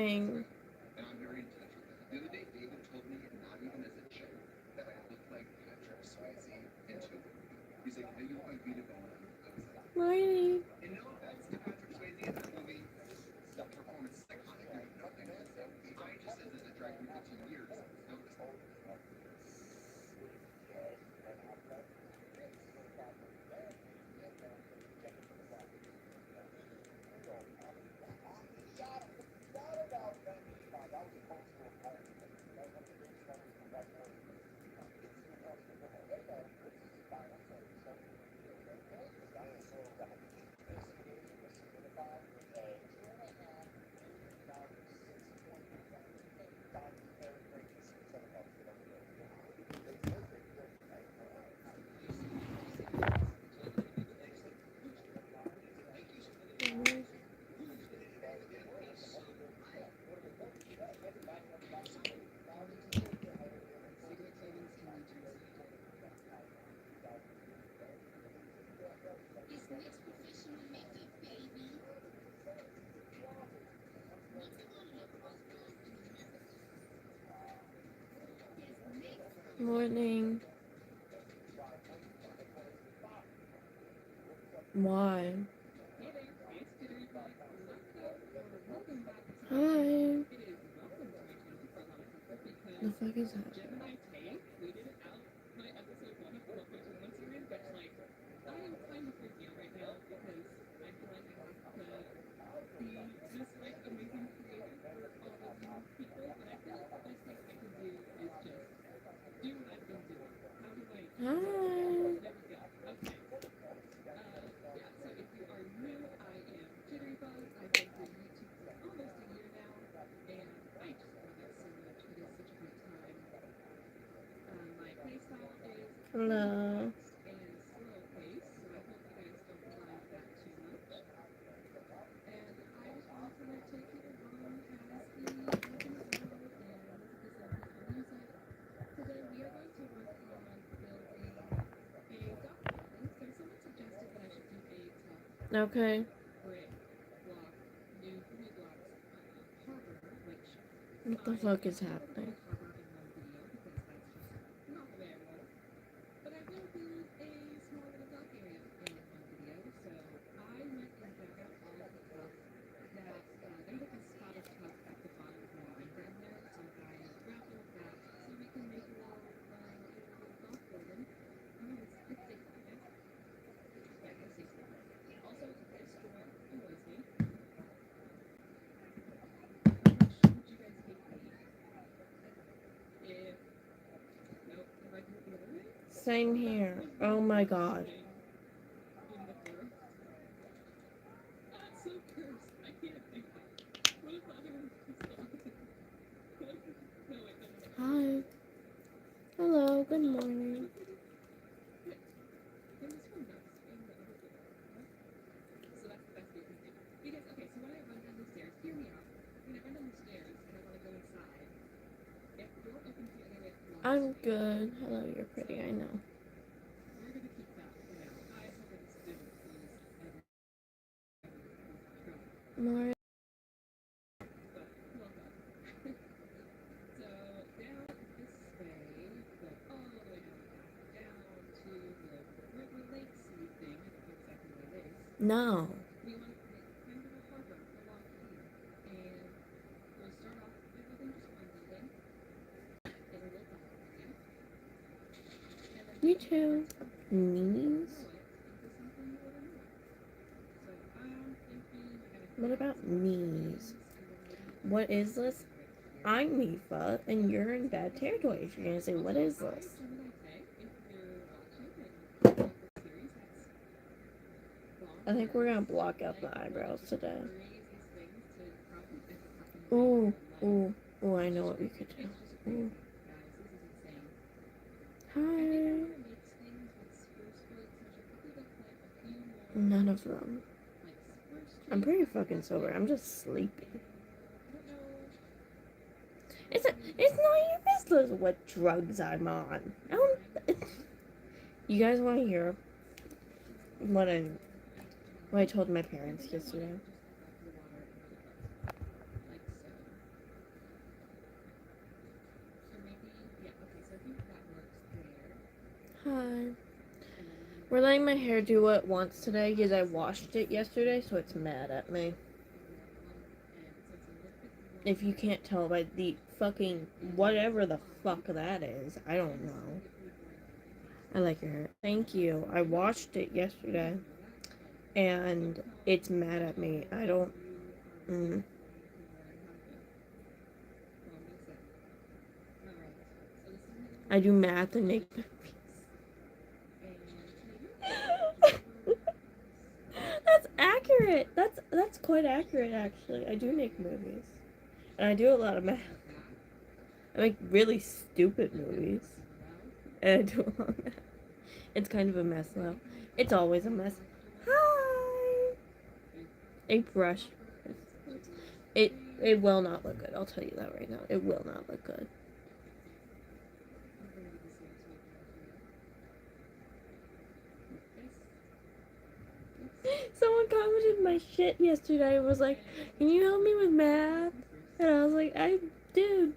morning. And I'm very in touch with that. The other day, David told me, and not even as a joke, that I look like Patrick Swayze in Two. He's like, "Hey, you look like Vita Bone." I was like, Morning. and no offense to Patrick Swayze in that movie, the performance is iconic. I have nothing to say. I just, as a drag queen 15 years, noticed that. Morning. Why? Hi. The fuck is that? Hi. Hello. Okay. What the fuck is happening? Same here. Oh my god. Hi. Hello, good morning. I'm good. Hello, you're pretty, I know. More. No. You too. Knees? What about knees? What is this? I'm Mifa, and you're in bad territory. You're gonna say, what is this? I think we're gonna block out the eyebrows today. Ooh, ooh, ooh, I know what we could do. Ooh. Hi. None of them. I'm pretty fucking sober. I'm just sleepy. It's not your business what drugs I'm on. You guys want to hear what I told my parents yesterday? Hi. We're letting my hair do what it wants today because I washed it yesterday, so it's mad at me. If you can't tell by the fucking whatever the fuck that is, I don't know. I like your hair. Thank you. I washed it yesterday, and it's mad at me. I don't. Mm. I do math and make movies. That's accurate. That's quite accurate, actually. I do make movies, and I do a lot of math. I make really stupid movies, and I do a lot of math. It's kind of a mess, though. It's always a mess. Hi. A brush. It will not look good. I'll tell you that right now. It will not look good. Someone commented my shit yesterday and was like, "Can you help me with math?" And I was like, dude.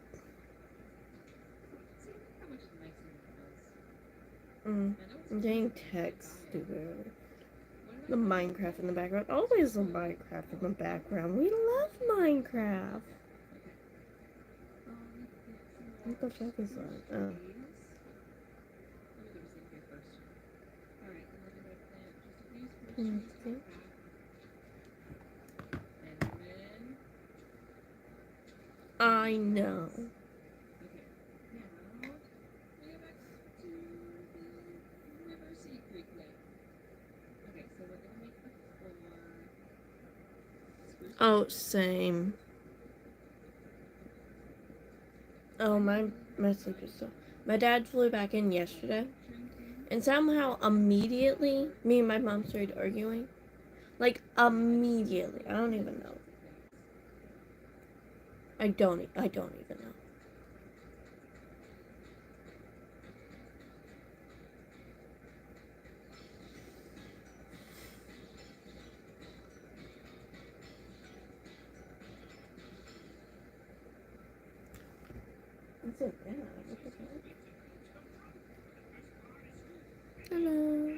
I'm getting text, stupid. The Minecraft in the background. Always the Minecraft in the background. We love Minecraft. What the fuck is that? Oh. I know. Oh, same. Oh, my sleep is so. My dad flew back in yesterday, and somehow immediately, me and my mom started arguing. Like immediately. I don't even know. I don't even know. What's it? Hello.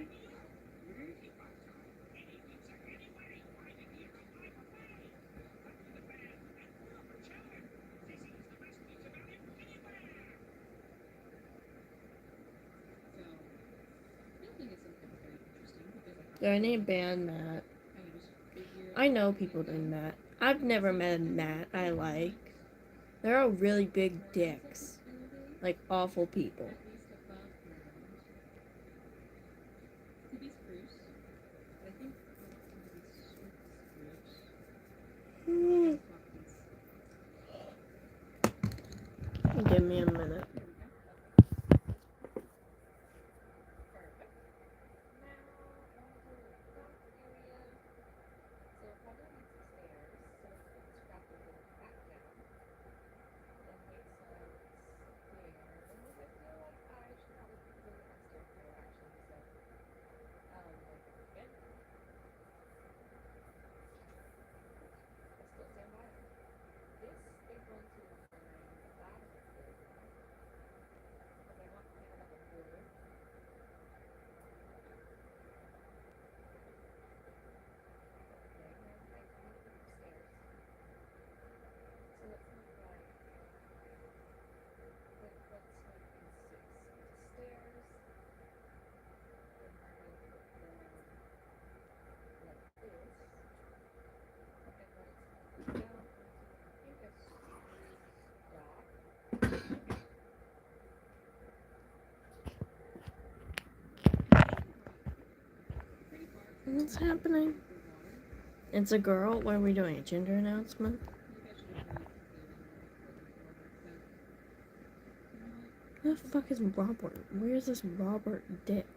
Do I need to ban Matt? I know people named Matt. I've never met a Matt I like. They're all really big dicks. Like awful people. Give me a minute. What's happening? It's a girl? What are we doing? A gender announcement? Who the fuck is Robert? Where's this Robert Dick?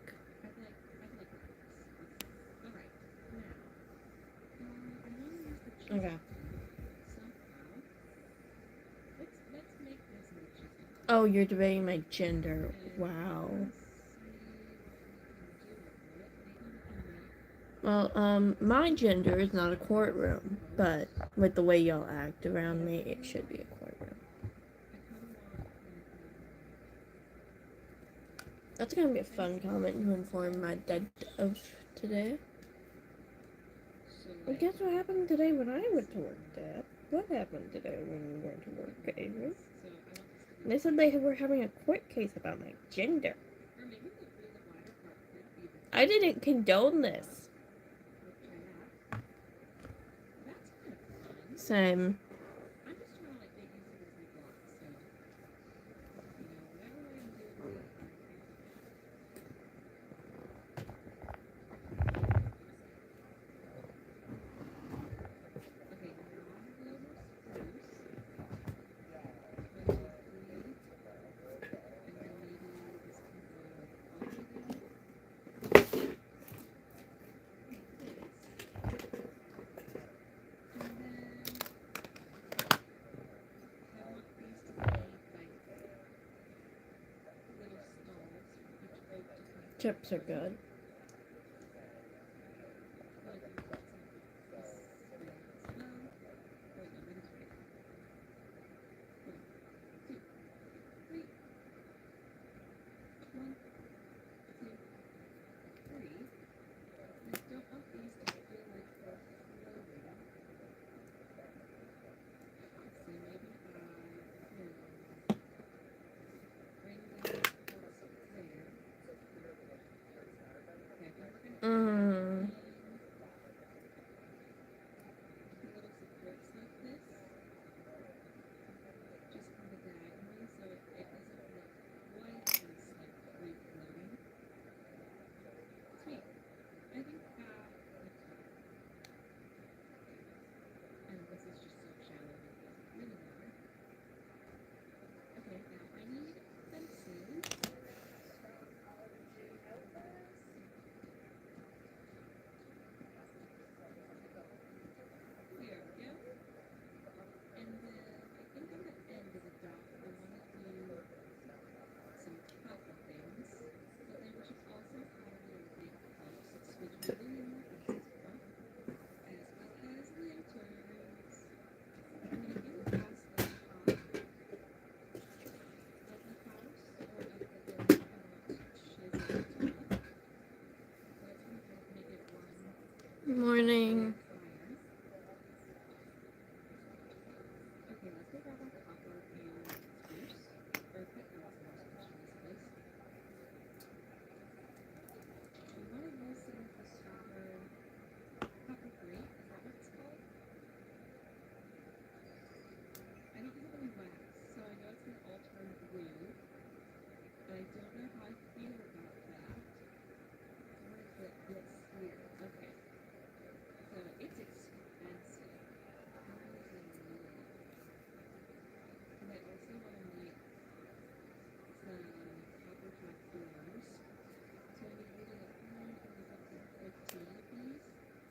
Okay. Oh, you're debating my gender. Wow. Well, my gender is not a courtroom, but with the way y'all act around me, it should be a courtroom. That's gonna be a fun comment to inform my dad of today. Well, guess what happened today when I went to work, Dad? What happened today when you went to work, Avery? They said they were having a court case about my gender. I didn't condone this. Same. Chips are good. Mmm. Morning.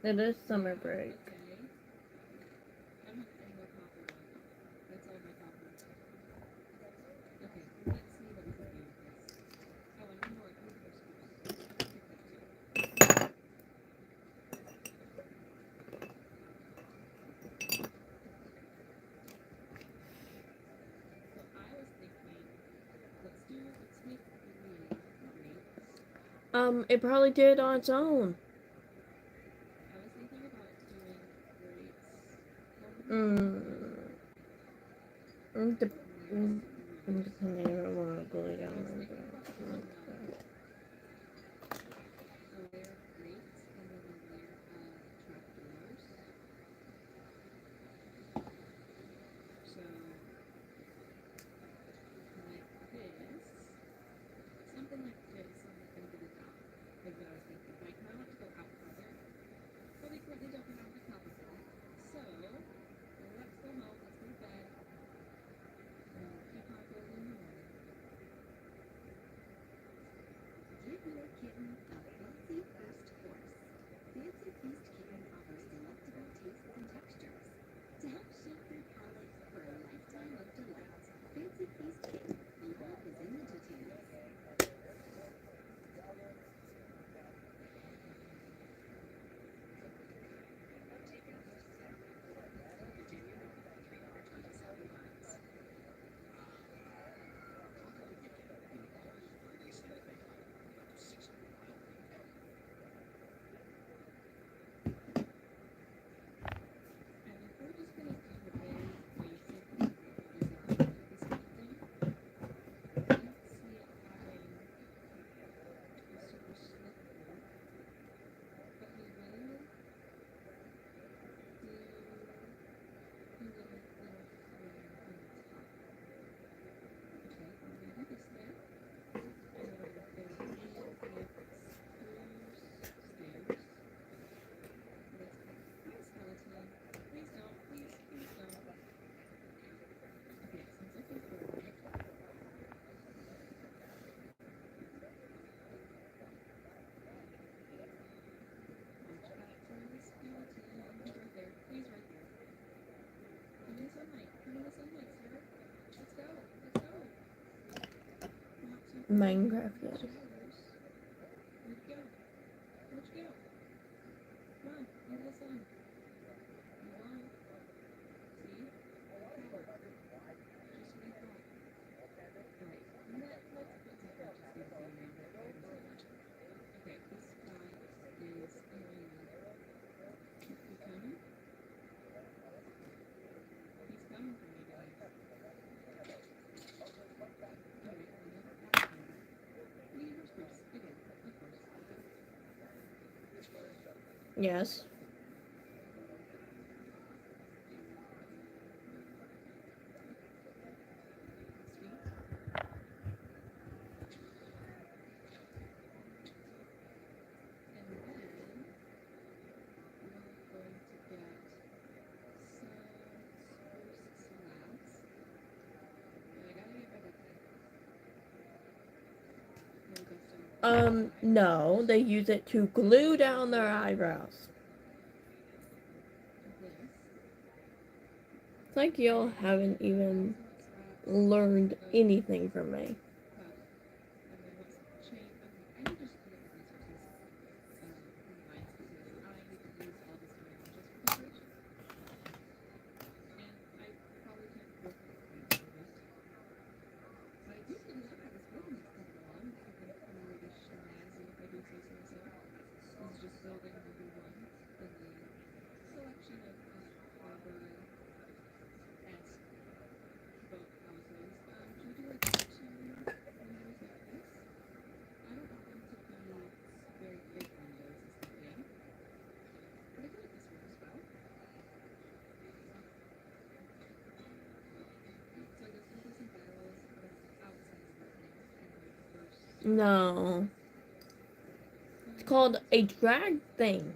It is summer break. It probably did on its own. The, depending on what I'm going down. Minecraft, yes. Yes. No, they use it to glue down their eyebrows. It's like y'all haven't even learned anything from me. No. It's called a drag thing.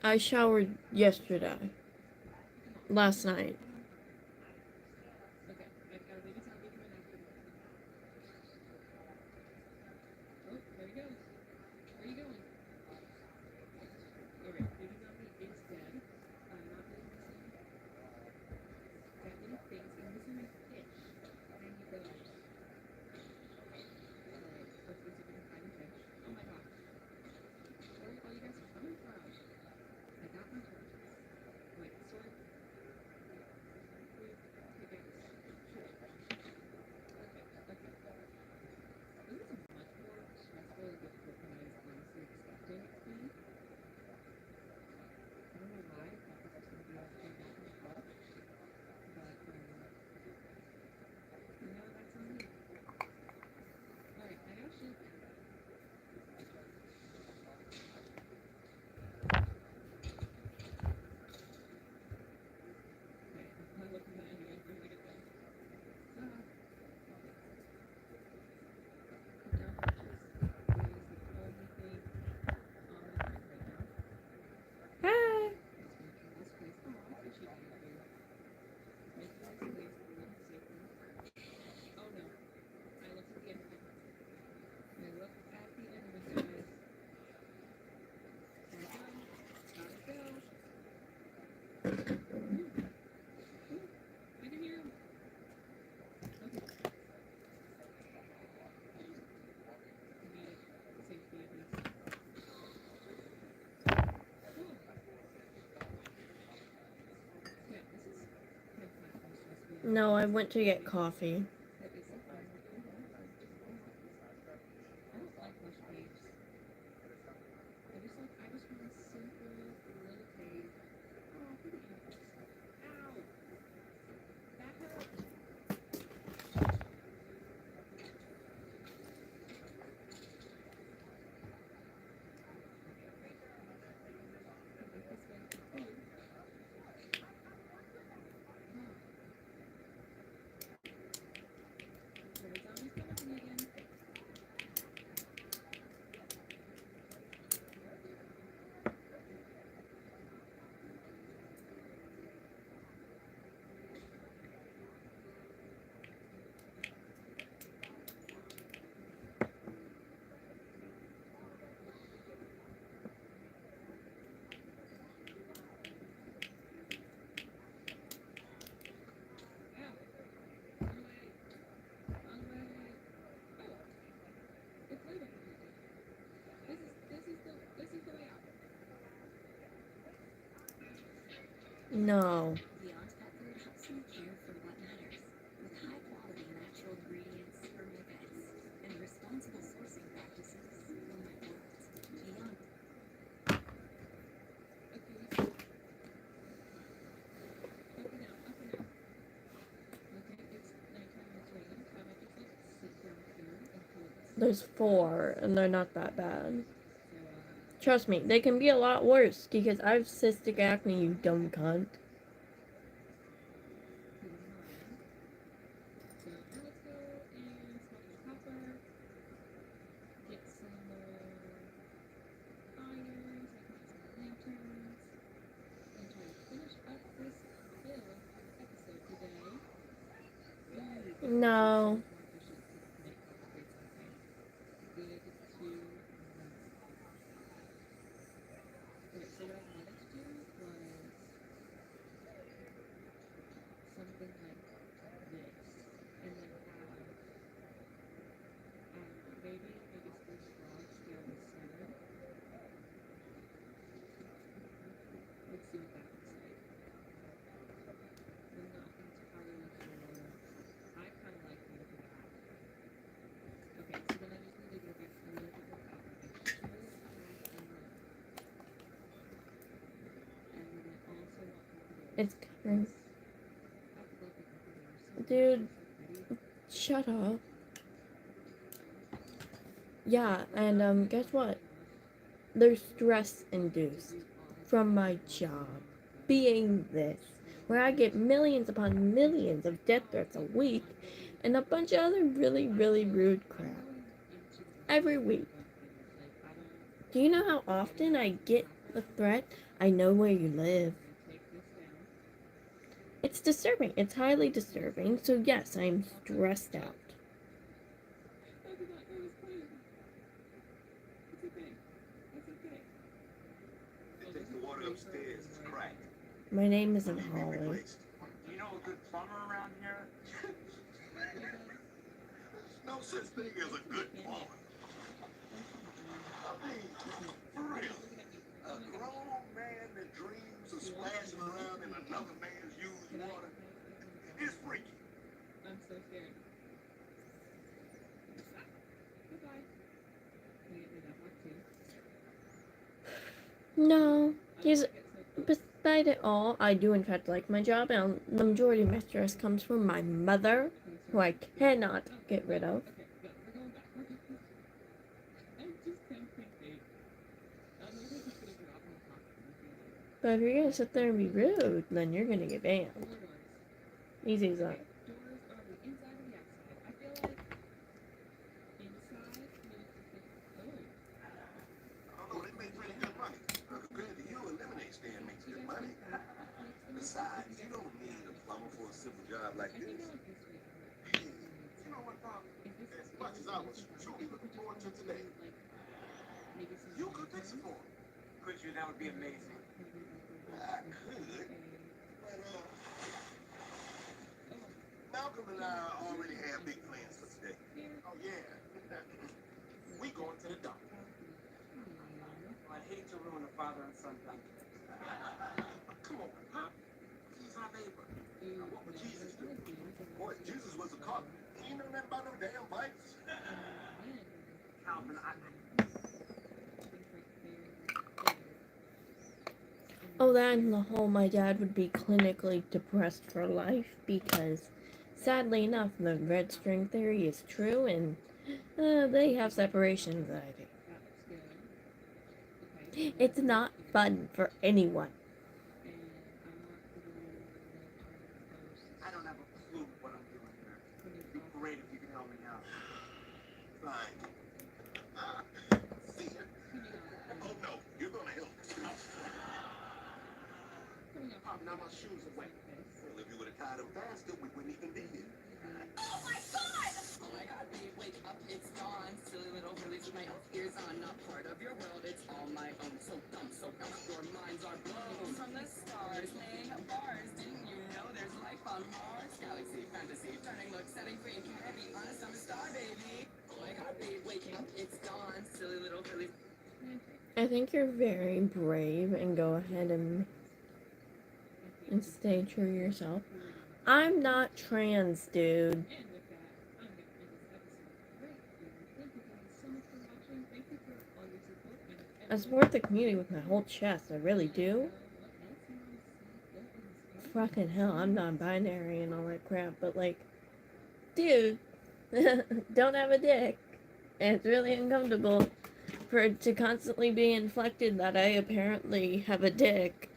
I showered yesterday. Last night. Hi. No, I went to get coffee. No. There's 4, and they're not that bad. Trust me, they can be a lot worse because I have cystic acne, you dumb cunt. No. It's coming. Dude, shut up. Yeah, and guess what? They're stress induced from my job. Being this, where I get millions upon millions of death threats a week and a bunch of other really, really rude crap. Every week. Do you know how often I get a threat I know where you live. It's disturbing. It's highly disturbing. So yes, I'm stressed out. Take the water upstairs. It's cracked. My name isn't Need to be Holly. replaced. Do you know a good plumber around here? No such thing as a good plumber. I mean, for real. A grown man that dreams of splashing around in another man's used water is freaky. I'm so scared. Goodbye. Can you get me that mark too? No, he's. Beside it all, I do in fact like my job, and the majority of my stress comes from my mother, who I cannot get rid of. Okay, go. We're going back. We're going back. I'm just 10.8. I don't know if I should put a drop in the pocket. But if you're gonna sit there and be rude, then you're gonna get banned. Four doors. Easy as that. Doors are the inside or the outside. I feel like inside makes it. Oh, they make pretty good money. Compared to you, a lemonade stand makes good money. Besides, you don't need a plumber for a simple job like I think this. I like this way. Hey, you know what, Pop? As much as I was truly looking forward to today, Maybe some. you could fix it for me. Could you? That would be amazing. I could. But, Malcolm and I already have big plans for today. Oh, yeah. We going to the doctor. I'd hate to ruin a father and son thing. Come on, Pop. He's our neighbor. Now, what would Jesus do? Boy, Jesus was a cop. He ain't know nothing about no damn bikes. Calvin, Oh, that and the whole my dad would be clinically depressed for life because, sadly enough, the red string theory is true, and they have separation anxiety. It's not fun for anyone. I don't have a clue what I'm doing here. It'd be great if you could help me out. Fine. See ya. Oh no, you're gonna help. Pop, now my shoes are wet. Well, if you would have tied them faster, we wouldn't even be here. Oh my god! Oh my god, babe, wake up, it's dawn. Silly little village with my ears on. Not part of your world, it's all my own. So dumb, so dumb, your minds are blown. From the stars, laying bars. Didn't you know there's life on Mars? Galaxy, fantasy, turning look, setting free. Can I be honest, I'm a star, baby. Oh my god, babe, wake up, it's dawn. Silly little village. I think you're very brave and go ahead and stay true to yourself. I'm not trans, dude. And with that, I'm going to end this episode right here. Thank you guys so much for watching. Thank you for all your support. I support the community with my whole chest. I really do. Fucking hell, I'm non-binary and all that crap, but like, dude, don't have a dick. And it's really uncomfortable for it to constantly be inflected that I apparently have a dick.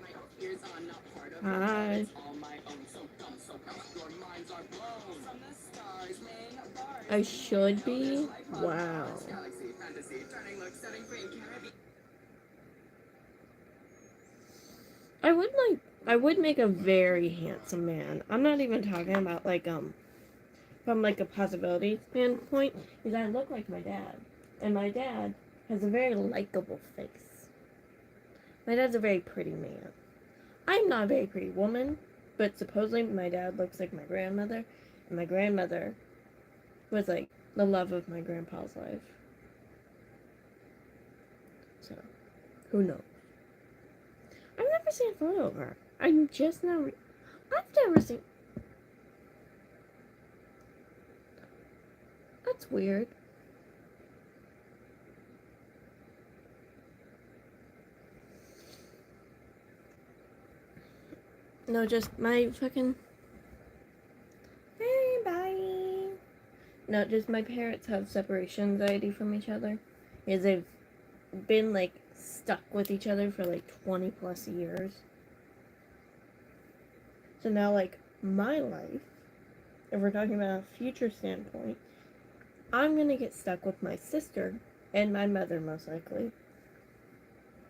My ears on, not part of Hi. your world, it's all my own. So dumb, so dumb, your minds are blown. From the stars, laying bars. I should be? Wow. Galaxy, fantasy, turning look, setting free. Can I be I would make a very handsome man. I'm not even talking about from like a possibility standpoint, because I look like my dad. And my dad has a very likable face. My dad's a very pretty man. I'm not a very pretty woman, but supposedly my dad looks like my grandmother, and my grandmother was like the love of my grandpa's life. So, who knows? I've never seen a photo of her. I've never seen. That's weird. No, just my fucking. Hey, bye. No, just my parents have separation anxiety from each other. Because they've been, like, stuck with each other for, like, 20 plus years. So now, like, my life, if we're talking about a future standpoint, I'm gonna get stuck with my sister and my mother, most likely.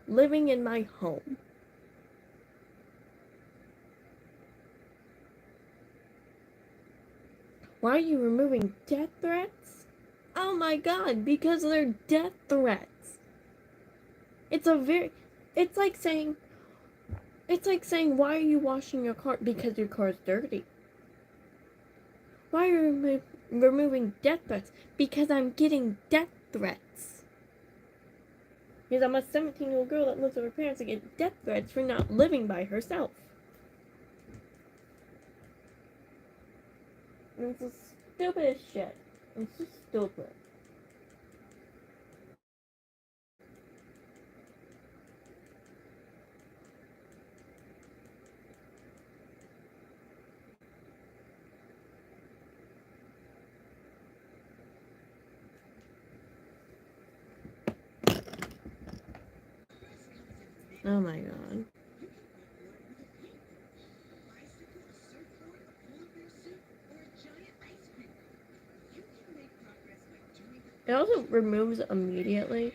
living in my home. Why are you removing death threats? Oh my god, because they're death threats. It's like saying, why are you washing your car? Because your car's dirty. Why are you removing death threats? Because I'm getting death threats. Because I'm a 17-year-old girl that lives with her parents and get death threats for not living by herself. And it's the stupidest shit. It's just stupid. Oh my god. It also removes immediately.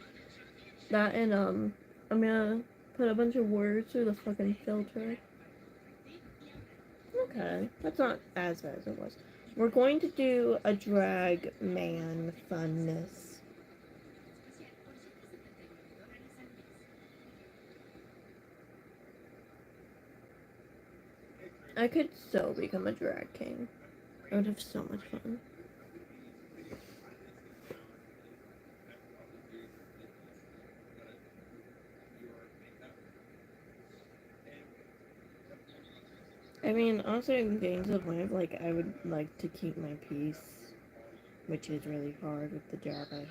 That and I'm gonna put a bunch of words through the fucking filter. Okay, that's not as bad as it was. We're going to do a drag man funness. I could so become a drag king. I would have so much fun. I mean, honestly, I'm getting to the point of, like, I would like to keep my peace, which is really hard with the job I have.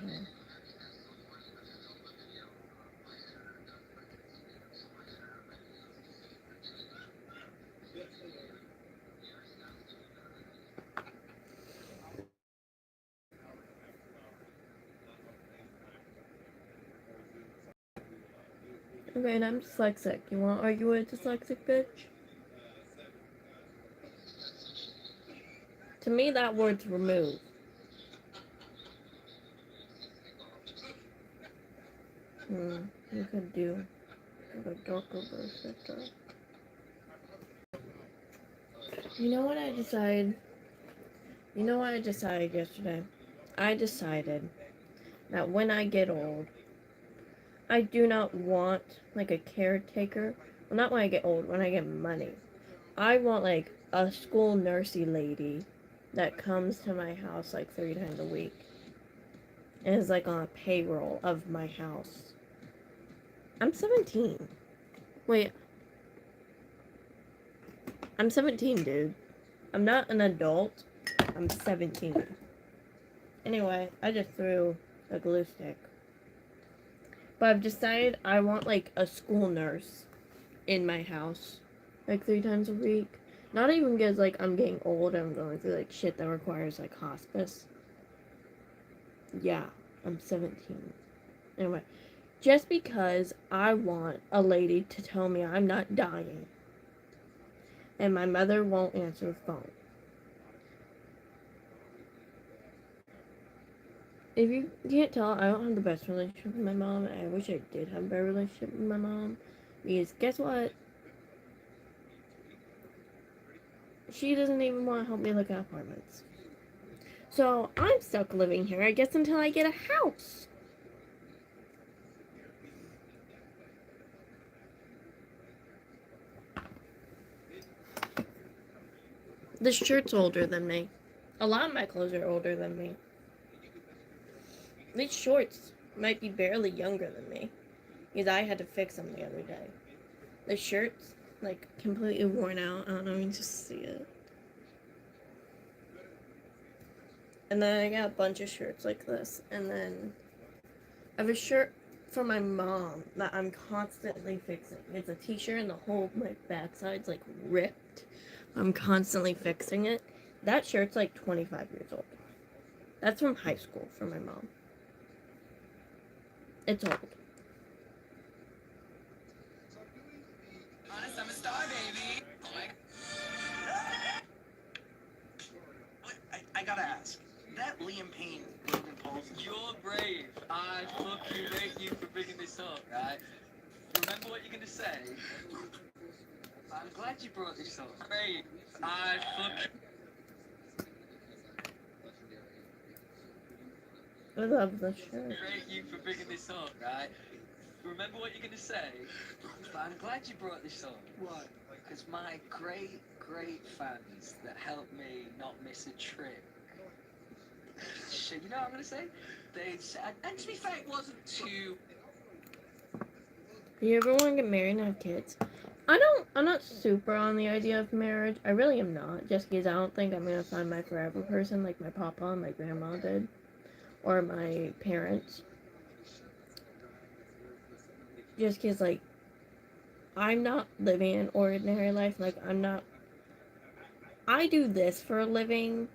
Okay, and I'm dyslexic. You want to argue with a dyslexic bitch? To me, that word's removed. You could do a darker version. You know what I decided? You know what I decided yesterday? I decided that when I get old, I do not want, like, a caretaker. Well, not when I get old, when I get money. I want, like, a school nursey lady that comes to my house, like, 3 times a week. And is, like, on a payroll of my house. I'm 17. Wait. I'm 17, dude. I'm not an adult. I'm 17. Anyway, I just threw a glue stick. But I've decided I want, like, a school nurse in my house. Like, 3 times a week. Not even because, like, I'm getting old and I'm going through, like, shit that requires, like, hospice. Yeah, I'm 17. Anyway, just because I want a lady to tell me I'm not dying. And my mother won't answer the phone. If you can't tell, I don't have the best relationship with my mom, and I wish I did have a better relationship with my mom. Because guess what? She doesn't even want to help me look at apartments. So I'm stuck living here, I guess, until I get a house. This shirt's older than me. A lot of my clothes are older than me. These shorts might be barely younger than me. Because I had to fix them the other day. The shirt's, like, completely worn out. I don't know if you can just see it. And then I got a bunch of shirts like this. And then I have a shirt for my mom that I'm constantly fixing. It's a t-shirt and the whole, like, backside's, like, ripped. I'm constantly fixing it. That shirt's, like, 25 years old. That's from high school for my mom. It's old. Honest, I'm a star, baby. Oh my. What? I gotta ask. That Liam Payne Logan Paul. You're brave. I fucking rate you for bringing this up, right? Remember what you're gonna say? I'm glad you brought this up. Great. I love the shirt. Great you for bringing this up, right? Remember what you're gonna say? But I'm glad you brought this up. What? Because my great fans that helped me not miss a trick. Shit, you know what I'm gonna say? They said, and to be fair, it wasn't too. You ever want to get married and have kids? I'm not super on the idea of marriage. I really am not. Just because I don't think I'm going to find my forever person like my papa and my grandma did. Or my parents. Just because, like, I'm not living an ordinary life. Like, I do this for a living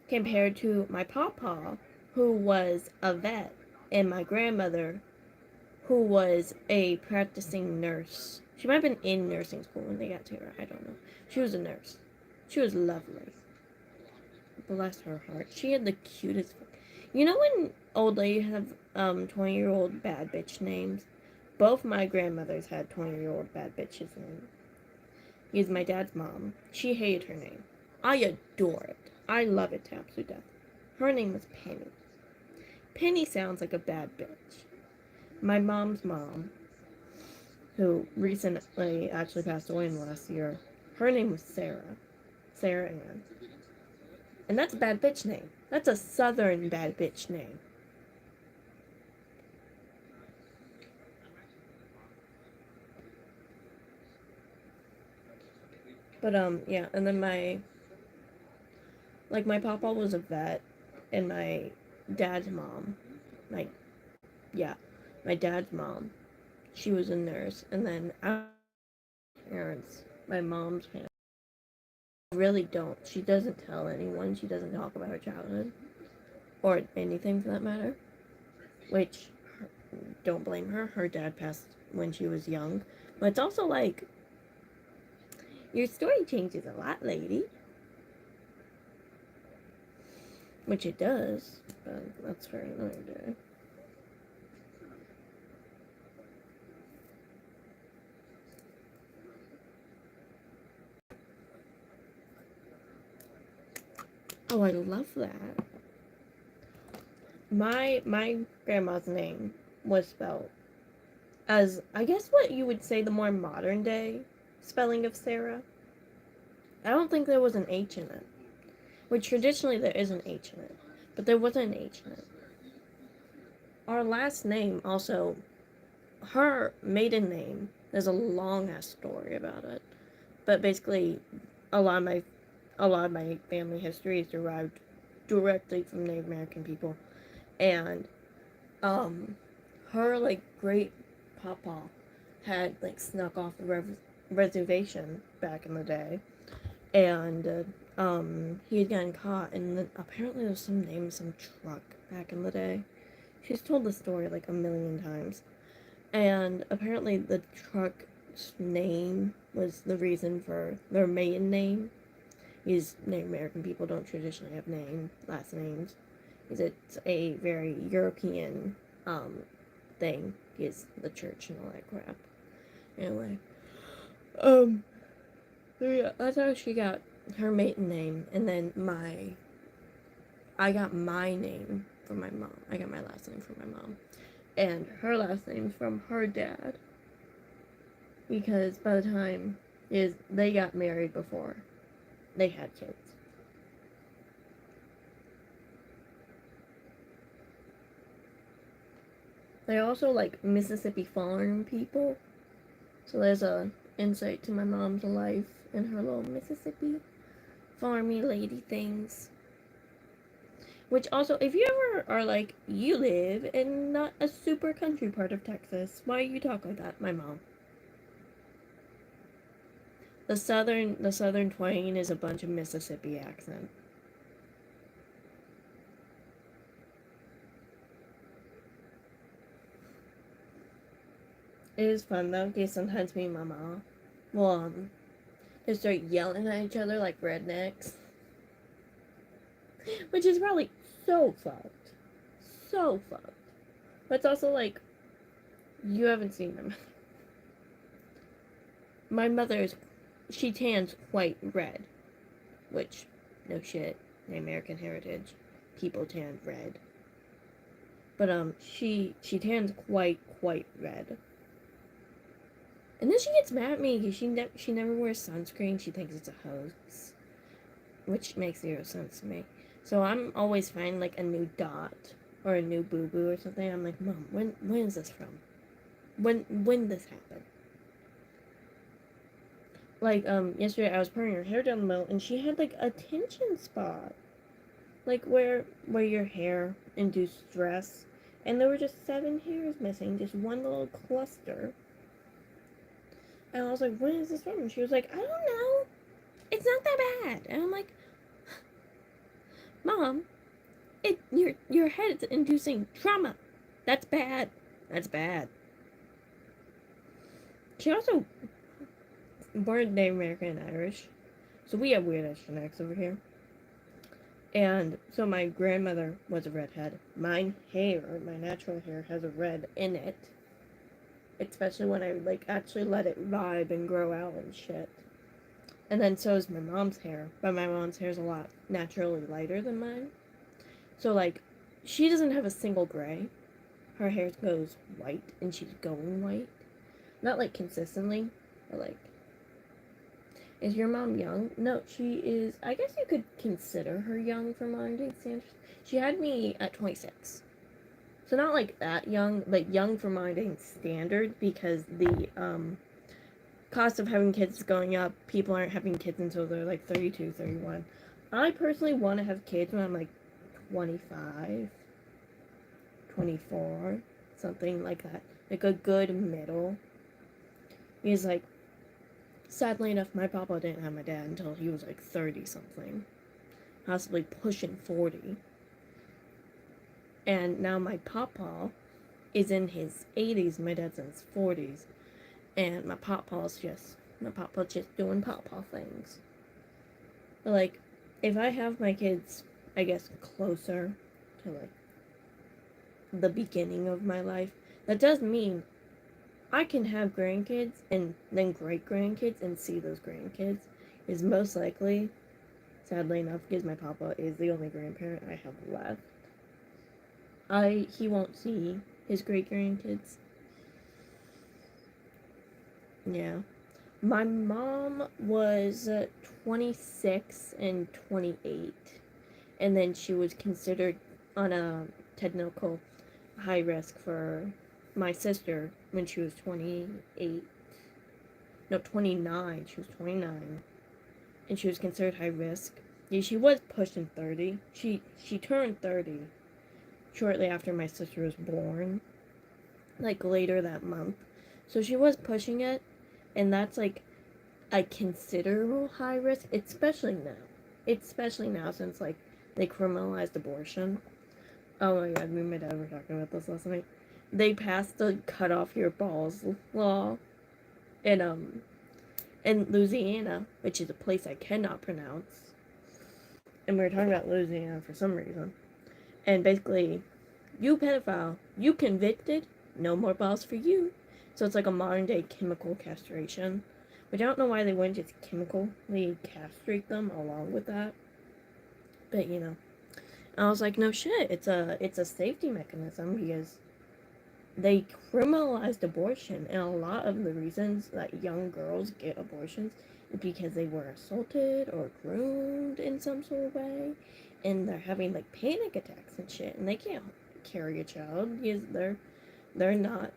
compared to my papa, who was a vet, and my grandmother, who was a practicing nurse. She might have been in nursing school when they got to her. I don't know. She was a nurse. She was lovely. Bless her heart. She had the cutest. You know when old ladies have 20-year-old bad bitch names? Both my grandmothers had 20-year-old bad bitches names. He's my dad's mom. She hated her name. I adore it. I love it to absolute death. Her name was Penny. Penny sounds like a bad bitch. My mom's mom, who recently actually passed away in the last year, her name was Sarah. Sarah Ann. And that's a bad bitch name. That's a southern bad bitch name. But, yeah, and then my papa was a vet, and my dad's mom, my dad's mom, she was a nurse, and then our parents, my mom's parents, really don't. She doesn't tell anyone. She doesn't talk about her childhood, or anything for that matter, which, don't blame her. Her dad passed when she was young, but it's also like, your story changes a lot, lady. Which it does, but that's for another day. Oh, I love that. My grandma's name was spelled as, I guess what you would say the more modern day spelling of Sarah. I don't think there was an H in it. Which traditionally there is an H in it. But there wasn't an H in it. Our last name also, her maiden name, there's a long ass story about it. But basically, a lot of my family history is derived directly from Native American people. And her like great papa had like snuck off the reservation back in the day, and he had gotten caught, and then apparently there was some name of some truck back in the day. She's told the story like a million times, and apparently the truck's name was the reason for their maiden name. Because Native American people don't traditionally have last names. Because it's a very European thing. Is the church and all that crap. Anyway, yeah, that's how she got her maiden name, and then I got my name from my mom. I got my last name from my mom, and her last name from her dad. Because by the time they got married before they had kids. They also like Mississippi farm people. So there's a insight to my mom's life and her little Mississippi farmy lady things. Which also, if you ever are like, you live in not a super country part of Texas, why you talk like that? My mom. The southern twang is a bunch of Mississippi accent. It is fun though, because sometimes me and my mom will just start yelling at each other like rednecks. Which is probably so fucked. So fucked. But it's also like, you haven't seen my mother. my mother she tans quite red, which, no shit, the American heritage, people tan red. But she tans quite red. And then she gets mad at me because she never wears sunscreen. She thinks it's a hoax, which makes zero sense to me. So I'm always finding like a new dot or a new boo boo or something. I'm like, Mom, when is this from? When this happened? Like yesterday I was putting her hair down the middle and she had like a tension spot, like where your hair induced stress, and there were just 7 hairs missing, just one little cluster. And I was like, when is this from? And she was like, I don't know. It's not that bad. And I'm like, Mom, your head's inducing trauma. That's bad. That's bad. She also born Native American and Irish. So we have weird ass genetics over here. And so my grandmother was a redhead. My natural hair has a red in it. Especially when I like actually let it vibe and grow out and shit. And then so is my mom's hair, but my mom's hair is a lot naturally lighter than mine. So like, she doesn't have a single gray. Her hair goes white, and she's going white. Not like consistently, but like. Is your mom young? No, she is. I guess you could consider her young for modern day standards. She had me at 26. So not like that young, like young for modern day standard, because the cost of having kids is going up. People aren't having kids until they're like 32, 31. I personally want to have kids when I'm like 25, 24, something like that. Like a good middle. Because like, sadly enough, my papa didn't have my dad until he was like 30 something. Possibly pushing 40. And now my papa is in his 80s, my dad's in his 40s. And my papa's just doing papa things. But like, if I have my kids, I guess, closer to like the beginning of my life, that does mean I can have grandkids and then great grandkids and see those grandkids. Is most likely, sadly enough, because my papa is the only grandparent I have left. He won't see his great grandkids. Yeah. My mom was 26 and 28, and then she was considered on a technical high risk for my sister when she was 28. No, 29. She was 29, and she was considered high risk. Yeah, she was pushing 30. She turned 30 shortly after my sister was born, like later that month. So she was pushing it, and that's like a considerable high risk, especially now since like they criminalized abortion. Oh my god, me and my dad were talking about this last night. They passed the cut off your balls law in Louisiana, which is a place I cannot pronounce. And we were talking about Louisiana for some reason. And basically, you pedophile, you convicted, no more balls for you. So it's like a modern day chemical castration. Which I don't know why they wouldn't just chemically castrate them along with that. But you know. I was like, no shit, it's a safety mechanism, because they criminalized abortion, and a lot of the reasons that young girls get abortions is because they were assaulted or groomed in some sort of way, and they're having like panic attacks and shit, and they can't carry a child because they're not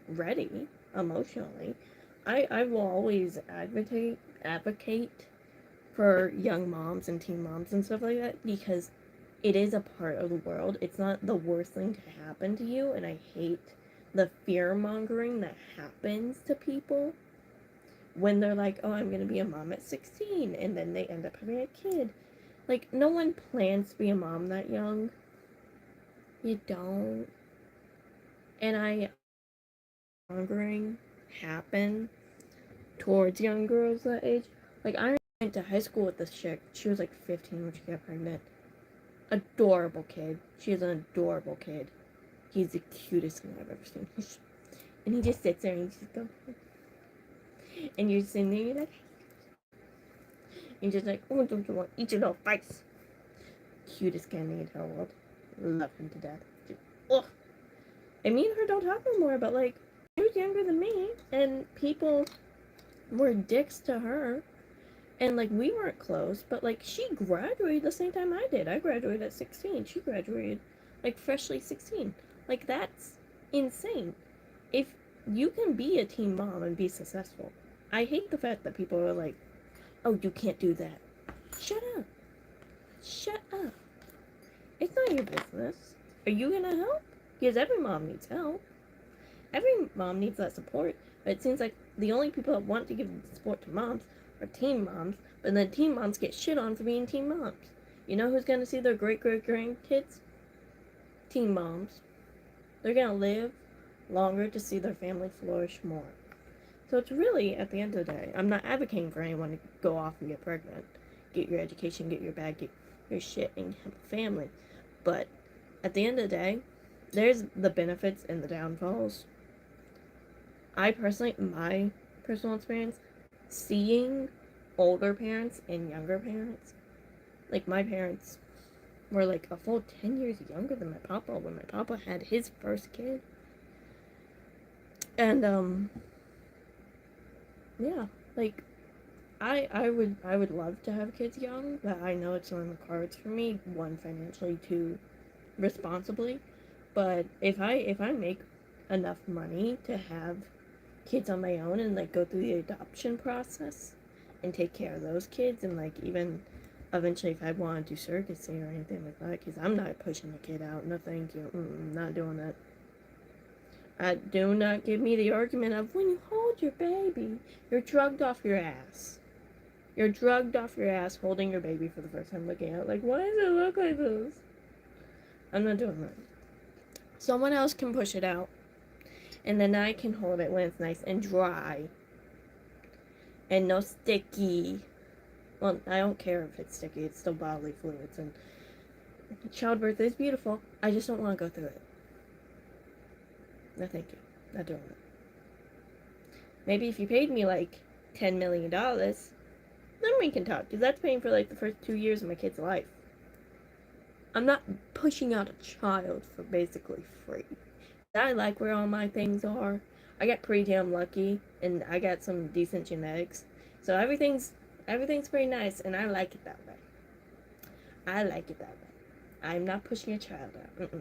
ready emotionally. I will always advocate for young moms and teen moms and stuff like that, because it is a part of the world. It's not the worst thing to happen to you, and I hate the fear-mongering that happens to people when they're like, oh, I'm gonna be a mom at 16, and then they end up having a kid. Like, no one plans to be a mom that young. You don't. And mongering happen towards young girls that age. Like, I went to high school with this chick. She was like 15 when she got pregnant. Adorable kid. She is an adorable kid. He's the cutest thing I've ever seen. And he just sits there and he just goes. And you're sitting there, you're like, you're just like, oh, don't you want to eat your little face? Cutest candy in the world. Love him to death. Ugh. And me and her don't talk no more, but like, she was younger than me, and people were dicks to her. And like, we weren't close, but like, she graduated the same time I did. I graduated at 16. She graduated like freshly 16. Like, that's insane. If you can be a teen mom and be successful, I hate the fact that people are like, oh, you can't do that. Shut up. Shut up. It's not your business. Are you gonna help? Because every mom needs help. Every mom needs that support. But it seems like the only people that want to give support to moms are teen moms. But then teen moms get shit on for being teen moms. You know who's gonna see their great-great-grandkids? Teen moms. They're gonna live longer to see their family flourish more. So it's really, at the end of the day, I'm not advocating for anyone to go off and get pregnant. Get your education, get your bag, get your shit, and have a family. But at the end of the day, there's the benefits and the downfalls. I personally, my personal experience, seeing older parents and younger parents, like my parents were like a full 10 years younger than my papa when my papa had his first kid. And yeah, like I would love to have kids young, but I know it's not in the cards for me, one, financially, two, responsibly. But if I make enough money to have kids on my own and like go through the adoption process and take care of those kids, and like even eventually if I want to do surrogacy or anything like that, because I'm not pushing a kid out, no thank you, not doing that. Do not give me the argument of when you hold your baby, you're drugged off your ass. You're drugged off your ass holding your baby for the first time, looking at it like, why does it look like this? I'm not doing that. Someone else can push it out, and then I can hold it when it's nice and dry and no sticky. Well, I don't care if it's sticky, it's still bodily fluids, and childbirth is beautiful. I just don't want to go through it. No thank you. Not doing it. Maybe if you paid me like $10 million, then we can talk, because that's paying for like the first 2 years of my kid's life. I'm not pushing out a child for basically free. I like where all my things are. I got pretty damn lucky, and I got some decent genetics, so everything's pretty nice, and I like it that way. I like it that way. I'm not pushing a child out.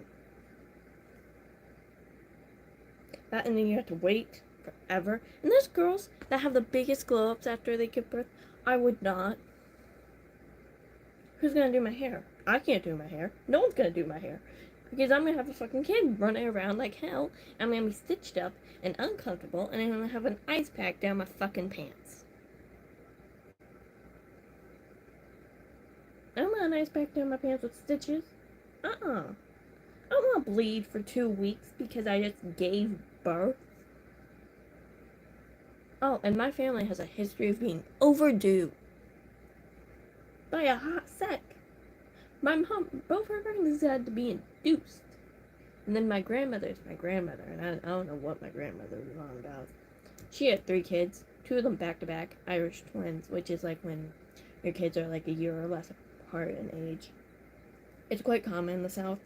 That, and then you have to wait forever. And there's girls that have the biggest glow ups after they give birth. I would not. Who's gonna do my hair? I can't do my hair. No one's gonna do my hair. Because I'm gonna have a fucking kid running around like hell. I'm gonna be stitched up and uncomfortable, and I'm gonna have an ice pack down my fucking pants. I don't want an ice pack down my pants with stitches. I don't want to bleed for 2 weeks because I just gave birth. Oh, and my family has a history of being overdue by a hot sec. My mom, both her pregnancies had to be induced. And then my grandmother is my grandmother, and I don't know what my grandmother was on about. She had 3 kids, 2 of them back to back, Irish twins, which is like when your kids are like a year or less apart in age. It's quite common in the South.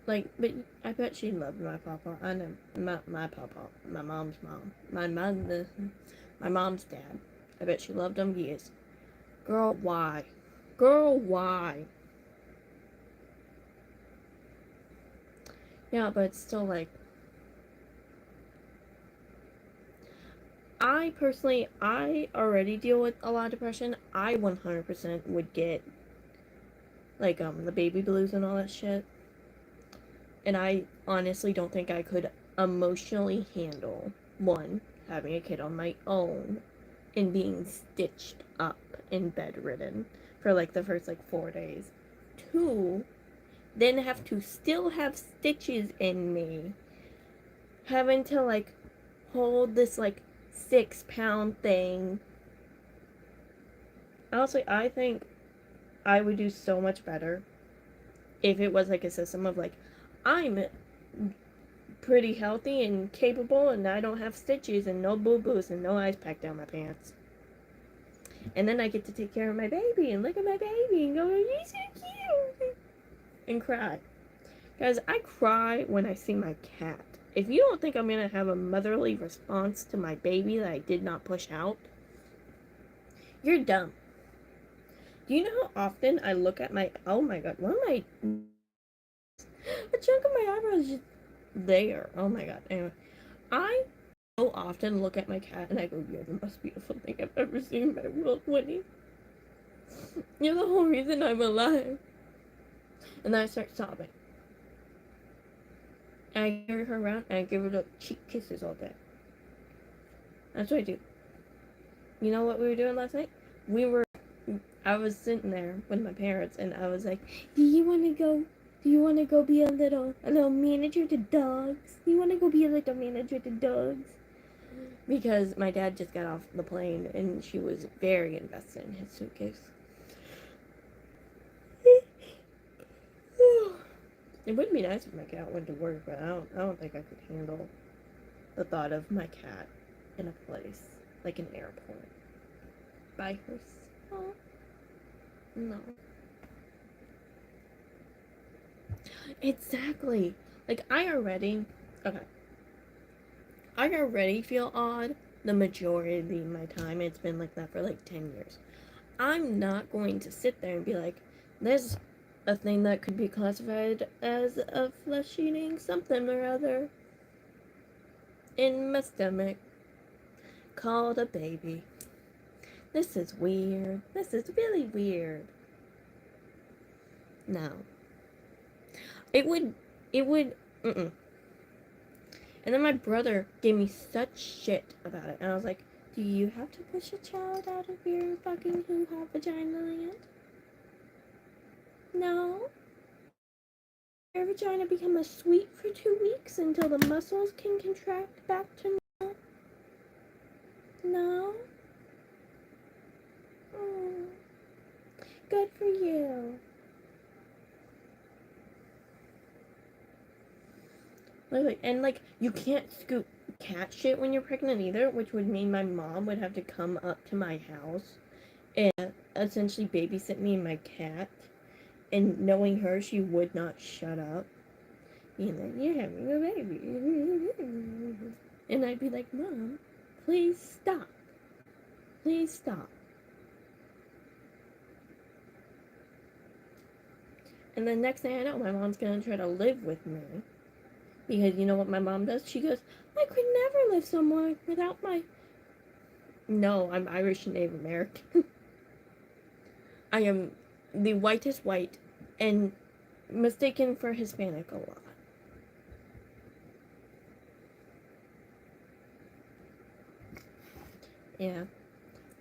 Like, but I bet she loved my papa. I know my papa, my mom's mom, my mom's dad. I bet she loved them. Yes. Girl, why? Girl, why? Yeah, but it's still like, I personally, I already deal with a lot of depression. I 100% would get like the baby blues and all that shit. And I honestly don't think I could emotionally handle, one, having a kid on my own and being stitched up and bedridden for like the first like 4 days. 2, then have to still have stitches in me, having to like hold this like 6-pound thing. Honestly, I think I would do so much better if it was like a system of like, I'm pretty healthy and capable, and I don't have stitches and no boo-boos and no ice pack down my pants. And then I get to take care of my baby and look at my baby and go, you're so cute, and cry. Guys, I cry when I see my cat. If you don't think I'm going to have a motherly response to my baby that I did not push out, you're dumb. Do you know how often I look at my, oh my god, one of my, a chunk of my eyebrow is just there. Oh my god. Anyway, I so often look at my cat and I go, you're the most beautiful thing I've ever seen in my world, Winnie. You're the whole reason I'm alive. And then I start sobbing. And I carry her around and I give her the cheek kisses all day. That's what I do. You know what we were doing last night? I was sitting there with my parents and I was like, do you want to go be a little manager to dogs? Do you want to go be a little manager to dogs? Because my dad just got off the plane and she was very invested in his suitcase. It would be nice if my cat went to work, but I don't think I could handle the thought of my cat in a place like an airport by herself. No. Exactly. Like I already feel odd the majority of my time. It's been like that for like 10 years. I'm not going to sit there and be like, there's a thing that could be classified as a flesh-eating something or other in my stomach called a baby. This is weird. This is really weird. No. It would, And then my brother gave me such shit about it. And I was like, do you have to push a child out of your fucking hoo-ha vagina land? No. Your vagina become a sweet for 2 weeks until the muscles can contract back to normal? No. Oh. Good for you. And you can't scoop cat shit when you're pregnant either, which would mean my mom would have to come up to my house and essentially babysit me and my cat. And knowing her, she would not shut up. Being like, you're having a baby. And I'd be like, Mom, please stop. Please stop. And the next thing I know, my mom's gonna try to live with me. Because you know what my mom does? She goes, I could never live somewhere without my... No, I'm Irish and Native American. I am the whitest white and mistaken for Hispanic a lot. Yeah.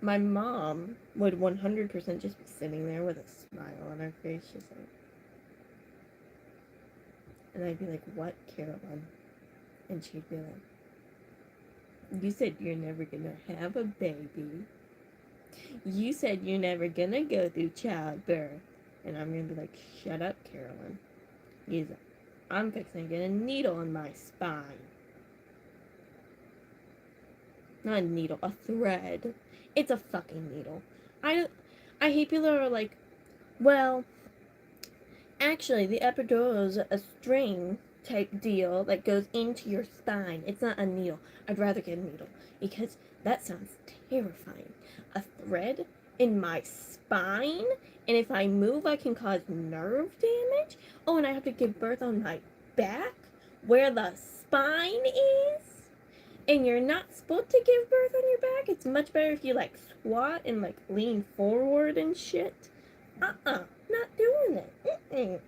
My mom would 100% just be sitting there with a smile on her face, just like... And I'd be like, what, Carolyn? And she'd be like, you said you're never gonna have a baby. You said you're never gonna go through childbirth. And I'm gonna be like, shut up, Carolyn. I'm fixing to get a needle in my spine. Not a needle, a thread. It's a fucking needle. I hate people that are like, well, actually, the epidural is a string type deal that goes into your spine. It's not a needle. I'd rather get a needle because that sounds terrifying. A thread in my spine, and if I move, I can cause nerve damage. Oh, and I have to give birth on my back where the spine is. And you're not supposed to give birth on your back. It's much better if you squat and lean forward and shit. Not doing it.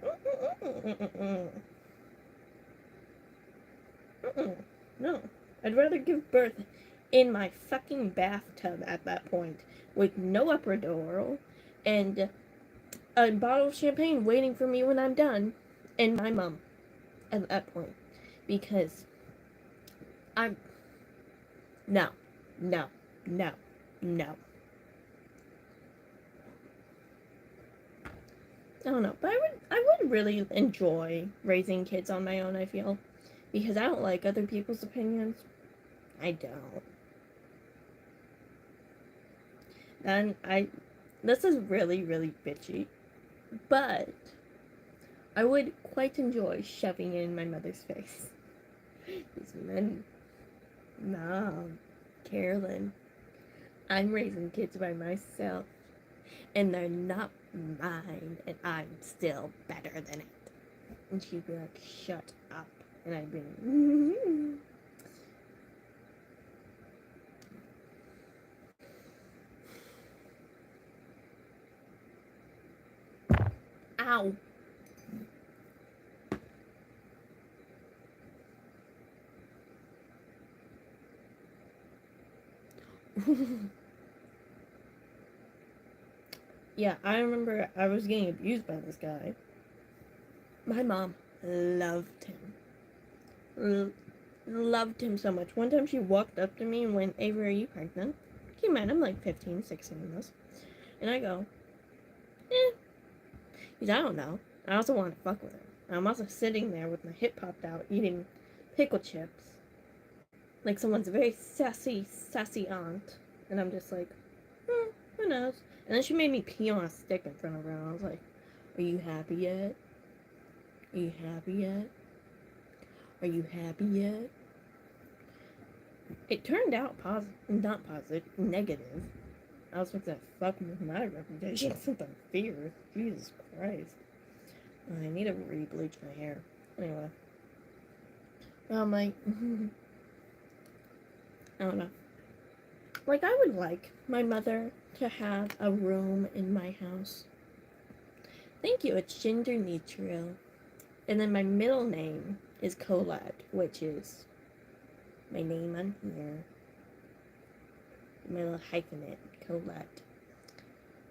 No. I'd rather give birth in my fucking bathtub at that point with no epidural and a bottle of champagne waiting for me when I'm done and my mom at that point. Because No. I don't know, but I would really enjoy raising kids on my own, I feel. because I don't like other people's opinions. I don't. And this is really, really bitchy, but I would quite enjoy shoving it in my mother's face. These men, Mom, Carolyn, I'm raising kids by myself, and they're not mine, and I'm still better than it. And she'd be like, shut up. And I'd be like, ow. Yeah, I remember I was getting abused by this guy. My mom loved him. Loved him so much. One time she walked up to me and went, Avery, are you pregnant? Keep in mind, I'm like 15, 16 in this. And I go, because I don't know. I also want to fuck with her. I'm also sitting there with my hip popped out, eating pickle chips. Like someone's very sassy aunt. And I'm just like, who knows? And then she made me pee on a stick in front of her, and I was like, are you happy yet? Are you happy yet? Are you happy yet? It turned out not positive, negative. I was supposed to fuck with my reputation, something fierce. Jesus Christ. I need to re-bleach my hair. Anyway. I'm like, I don't know. Like, I would like my mother to have a room in my house. Thank you, it's gender neutral. And then my middle name is Colette, which is my name on here. My little hyphenate, Colette.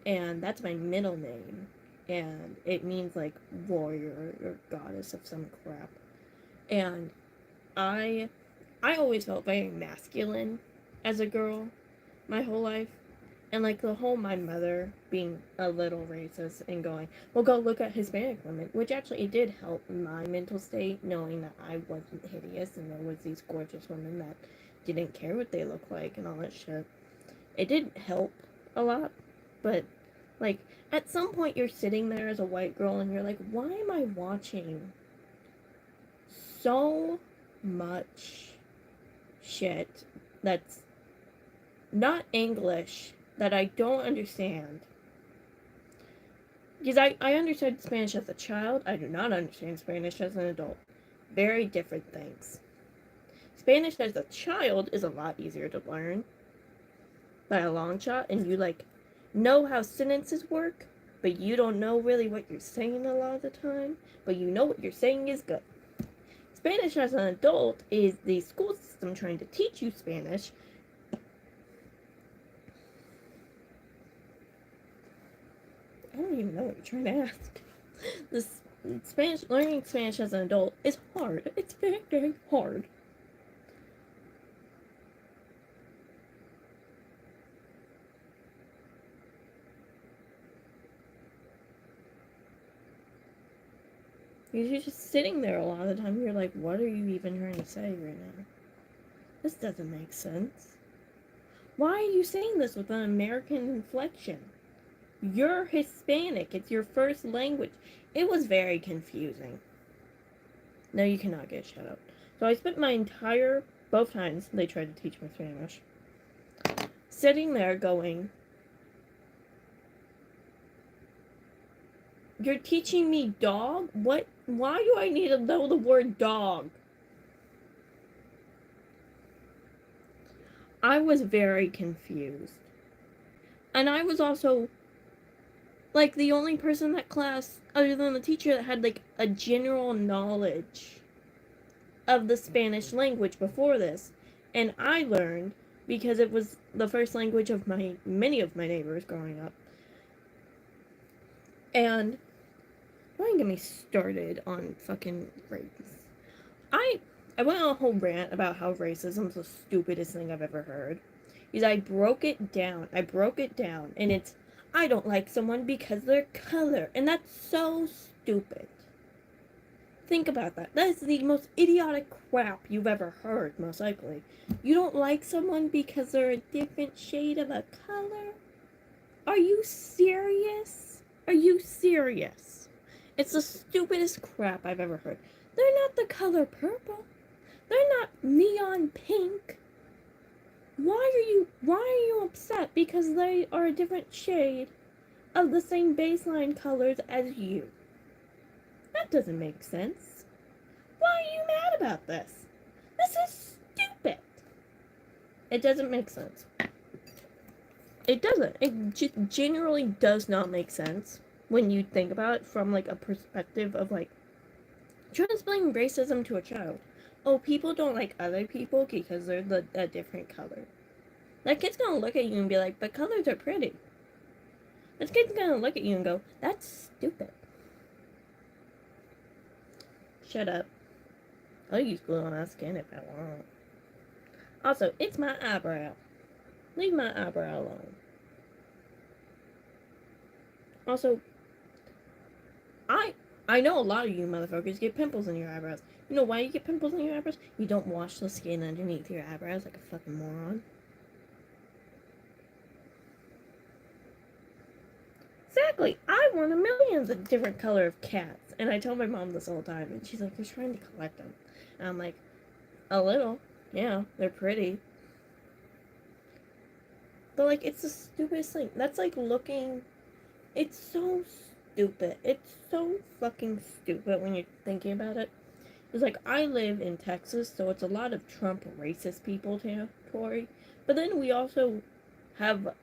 And that's my middle name. And it means like warrior or goddess of some crap. And I always felt very masculine as a girl my whole life. And like the whole my mother being a little racist and going, well, go look at Hispanic women, which actually it did help my mental state, knowing that I wasn't hideous and there was these gorgeous women that didn't care what they looked like and all that shit. It did help a lot, but like at some point you're sitting there as a white girl and you're like, why am I watching so much shit that's not English that I don't understand? Because I understood Spanish as a child. I do not understand Spanish as an adult. Very different things. Spanish as a child is a lot easier to learn by a long shot, and you like know how sentences work, but you don't know really what you're saying a lot of the time, but you know what you're saying is good. Spanish as an adult is the school system trying to teach you Spanish. I don't even know what you're trying to ask. This learning Spanish as an adult is hard. It's very, very hard. You're just sitting there a lot of the time. You're like, what are you even trying to say right now? This doesn't make sense. Why are you saying this with an American inflection? You're Hispanic. It's your first language. It was very confusing. No, you cannot get shut up. So I spent my both times they tried to teach me Spanish, sitting there going, you're teaching me dog? What? Why do I need to know the word dog? I was very confused. And I was also like the only person in that class, other than the teacher, that had like a general knowledge of the Spanish language before this. And I learned because it was the first language of many of my neighbors growing up. And don't get me started on fucking race. I went on a whole rant about how racism is the stupidest thing I've ever heard. Because I broke it down, and it's, I don't like someone because of their color, and that's so stupid. Think about that. That is the most idiotic crap you've ever heard, most likely. You don't like someone because they're a different shade of a color? Are you serious? Are you serious? It's the stupidest crap I've ever heard. They're not the color purple. They're not neon pink. Why are you upset because they are a different shade of the same baseline colors as you? That doesn't make sense. Why are you mad about this? This is stupid. It doesn't make sense. It doesn't. It just generally does not make sense when you think about it from like a perspective of like trying to explain racism to a child. Oh, people don't like other people because they're a different color. That kid's gonna look at you and be like, but colors are pretty. This kid's gonna look at you and go, that's stupid. Shut up. I'll use glue on my skin if I want. Also, it's my eyebrow. Leave my eyebrow alone. Also, I know a lot of you motherfuckers get pimples in your eyebrows. You know why you get pimples in your eyebrows? You don't wash the skin underneath your eyebrows like a fucking moron. Exactly. I want a million of different color of cats. And I tell my mom this all the time. And she's like, you're trying to collect them. And I'm like, a little. Yeah, they're pretty. But, like, it's the stupidest thing. That's like looking... It's so stupid. It's so fucking stupid when you're thinking about it. It's like, I live in Texas, so it's a lot of Trump racist people territory. But then we also have...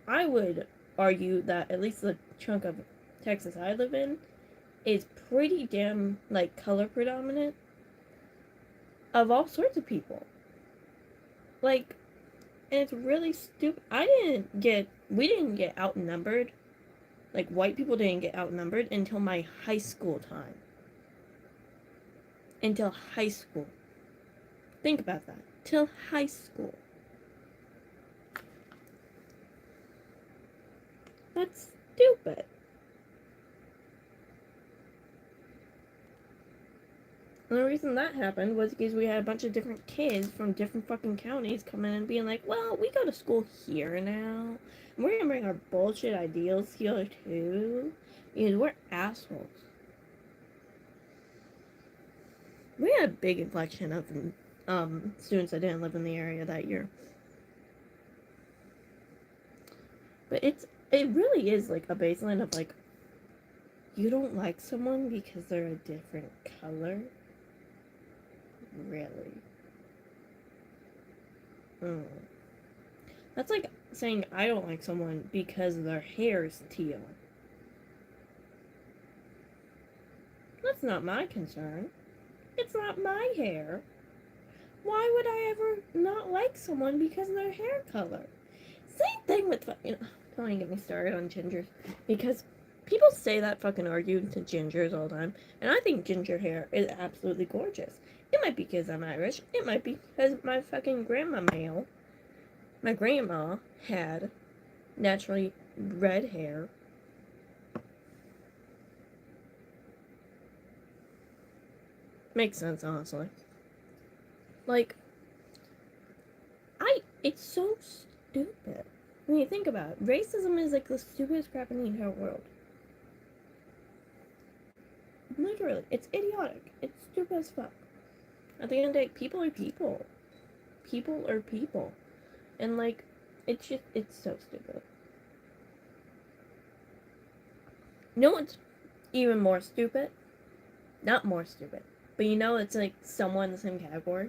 I would argue that at least the chunk of Texas I live in is pretty damn, like, color predominant of all sorts of people. Like, and it's really stupid. We didn't get outnumbered. Like, white people didn't get outnumbered until my high school time. Until high school. Think about that. Till high school. That's stupid. And the reason that happened was because we had a bunch of different kids from different fucking counties coming in and being like, well, we go to school here now. And we're gonna bring our bullshit ideals here too. Because we're assholes. We had a big inflection of students that didn't live in the area that year. But it really is like a baseline of like, you don't like someone because they're a different color? Really? That's like saying I don't like someone because their hair is teal. That's not my concern. It's not my hair. Why would I ever not like someone because of their hair color? Same thing with, don't even get me started on gingers. Because people say that fucking argue to gingers all the time. And I think ginger hair is absolutely gorgeous. It might be because I'm Irish. It might be because my fucking my grandma had naturally red hair. Makes sense, honestly. Like, it's so stupid. When you think about it, racism is like the stupidest crap in the entire world. Literally, it's idiotic. It's stupid as fuck. At the end of the day, people are people. People are people. And like, it's so stupid. You know what's even more stupid? Not more stupid. But you know it's like somewhat in the same category.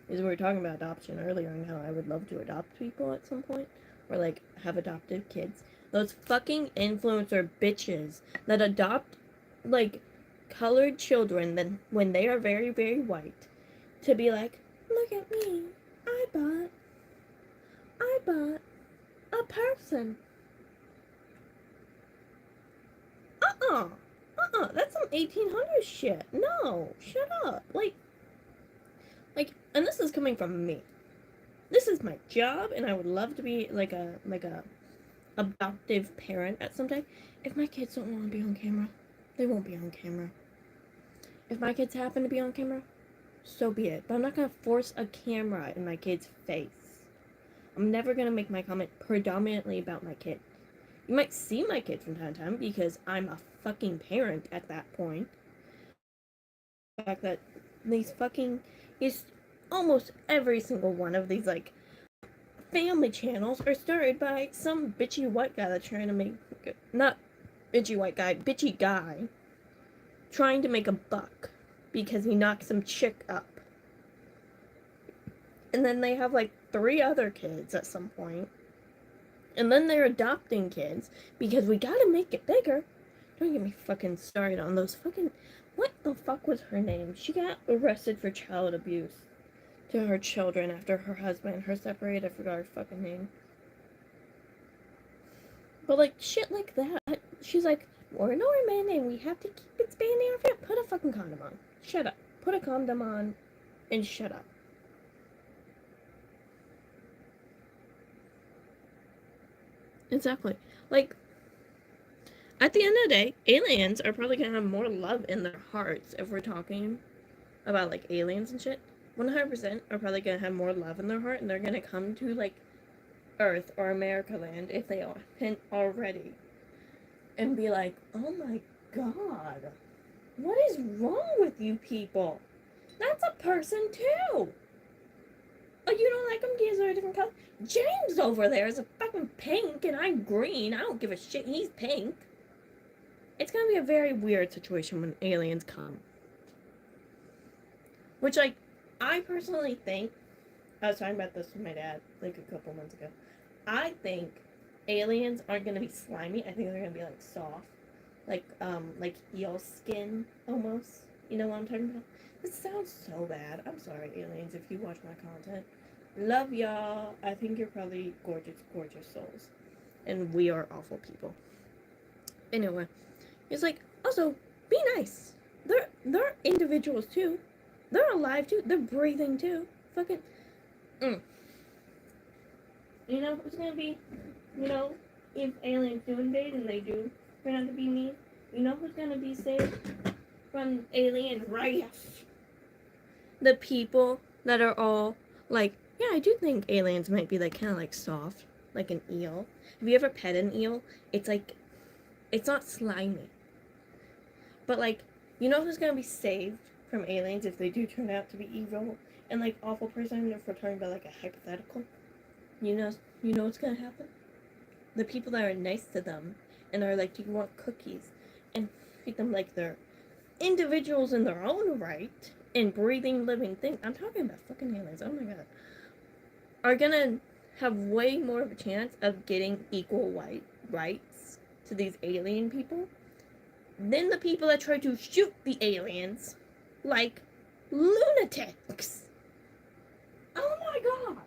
Is we were talking about adoption earlier and how I would love to adopt people at some point. Or like have adopted kids. Those fucking influencer bitches that adopt like colored children then when they are very, very white to be like, look at me. I bought a person. That's some 1800s shit. No, shut up. Like, and this is coming from me. This is my job, and I would love to be like a adoptive parent at some time. If my kids don't want to be on camera, they won't be on camera. If my kids happen to be on camera, so be it. But I'm not gonna force a camera in my kid's face. I'm never gonna make my comment predominantly about my kid. You might see my kid from time to time because I'm a fucking parent at that point. The fact that is almost every single one of these like family channels are started by some bitchy white guy that's trying to make, not bitchy white guy, bitchy guy trying to make a buck because he knocked some chick up. And then they have like 3 other kids at some point. And then they're adopting kids because we gotta make it bigger. Don't get me fucking started on those fucking. What the fuck was her name? She got arrested for child abuse to her children after her husband and her separated. I forgot her fucking name. But like shit like that. She's like, we're Norman and we have to keep expanding our family. Put a fucking condom on. Shut up. Put a condom on and shut up. Exactly. Like, at the end of the day, aliens are probably gonna have more love in their hearts if we're talking about like aliens and shit. 100% are probably gonna have more love in their heart and they're gonna come to like Earth or America land if they aren't already and be like, oh my god, what is wrong with you people? That's a person too. Oh, you don't like them because they're a different color? James over there is a fucking pink and I'm green. I don't give a shit. He's pink. It's gonna be a very weird situation when aliens come. Which, like, I personally think, I was talking about this with my dad, like, a couple months ago. I think aliens aren't gonna be slimy. I think they're gonna be, like, soft. Like eel skin, almost. You know what I'm talking about? This sounds so bad. I'm sorry, aliens, if you watch my content. Love y'all. I think you're probably gorgeous, gorgeous souls. And we are awful people. Anyway, it's like, also, be nice. They're individuals too. They're alive too. They're breathing too. Fucking, You know who's gonna be, if aliens do invade and they do turn out to be mean, you know who's gonna be saved from alien wrath? The people that are all like, yeah, I do think aliens might be like kind of like soft, like an eel. Have you ever pet an eel? It's like, it's not slimy. But like, you know who's gonna be saved from aliens if they do turn out to be evil and like awful person? If we're talking about like a hypothetical, you know what's gonna happen? The people that are nice to them and are like, do you want cookies? And treat them like they're individuals in their own right and breathing living things. I'm talking about fucking aliens. Oh my god. Are gonna have way more of a chance of getting equal rights to these alien people than the people that try to shoot the aliens like lunatics. Oh my god.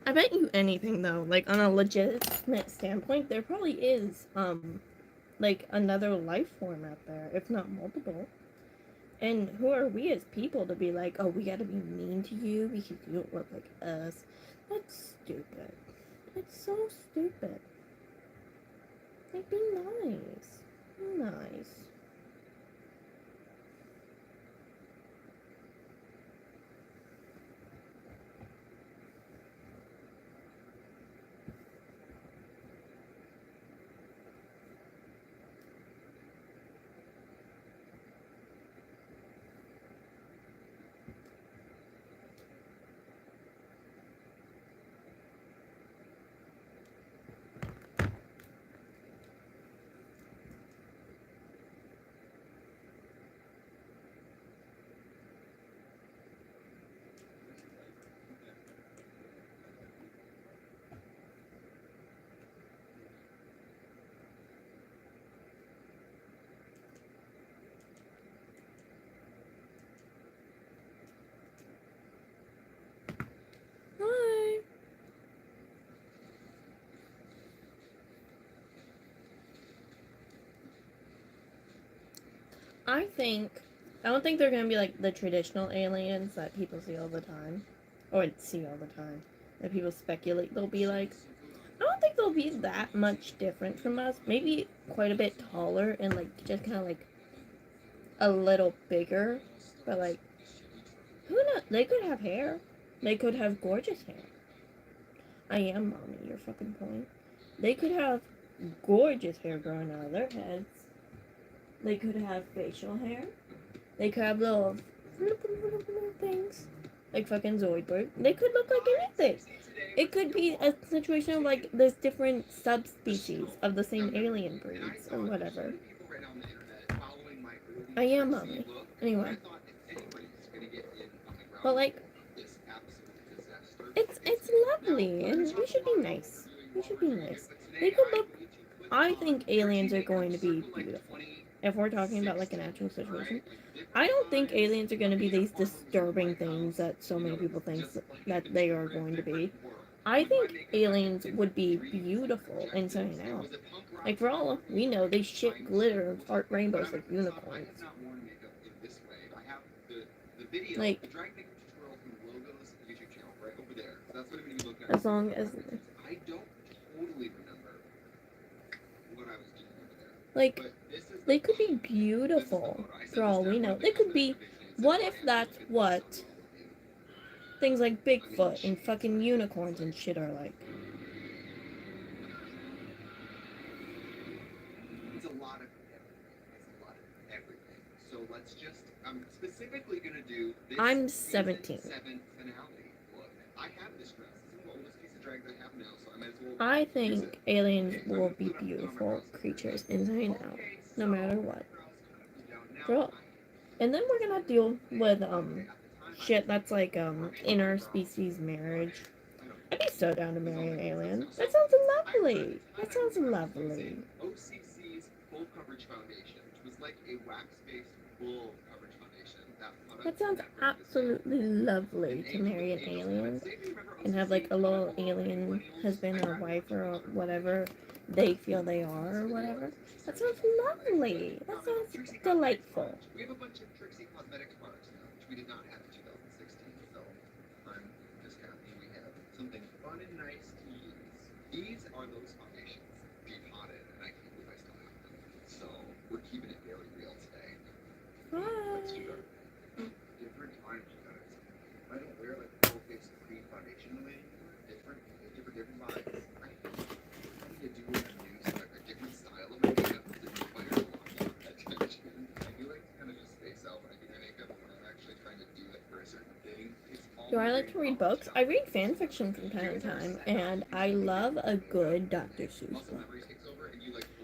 I bet you anything though, like on a legitimate standpoint, there probably is like another life form out there, if not multiple. And who are we as people to be like, oh, we gotta be mean to you because you don't look like us? That's stupid. It's so stupid. Like, be nice. Be nice. Hi. I don't think they're gonna be like the traditional aliens that people see all the time. or I'd see all the time, that people speculate they'll be like. I don't think they'll be that much different from us. Maybe quite a bit taller and like just kind of like a little bigger, but like who knows? They could have hair. They could have gorgeous hair. I am mommy. Your fucking point. They could have gorgeous hair growing out of their heads. They could have facial hair. They could have little things like fucking Zoidberg. They could look like anything. It could be a situation of like there's different subspecies of the same alien breeds or whatever. I am mommy. Anyway. But like it's lovely and we should be nice. We should be nice. They could look I think aliens are going to be beautiful. If we're talking about like an actual situation. I don't think aliens are going to be these disturbing things that so many people think that they are going to be. I think aliens would be beautiful inside out. Like for all we know, they shit glitter and fart rainbows like unicorns. Like as long as like they could be beautiful for all we know. They could be what if that's what things like Bigfoot and fucking unicorns and shit are like. It's a lot of everything. So let's just, I'm specifically going to do this. I'm 17. 7th finale. Look, I have this dress. This is the oldest piece of drag that I have now, so I might as well. I think aliens will be beautiful creatures inside and out, no matter what. Bro. And then we're gonna deal with shit that's like interspecies marriage. I'd be so down to marry an alien. That sounds lovely. That sounds lovely. OCC's full coverage foundation, which was like a wax-based full coverage foundation. That sounds absolutely lovely to marry an alien and have like a little alien husband or wife or whatever they feel they are or whatever. That sounds lovely. That sounds delightful. We have a bunch of Trixie Cosmetics products now, which we did not have in 2016, so I'm just happy we have something fun and nice to use. These are those foundations. Deep potted, and I can't believe I still have them. So we're keeping it very real today. Let's do our different times, you guys. I don't wear like full face cream foundation the way anymore. Different vibes. I need to do a different style of makeup because it requires a lot more attention. I do like to kind of just space out when I do my makeup when I'm actually trying to do it for a certain thing. Do I like to read books? I read fan fiction from time to time, and I love a good Dr. Seuss book.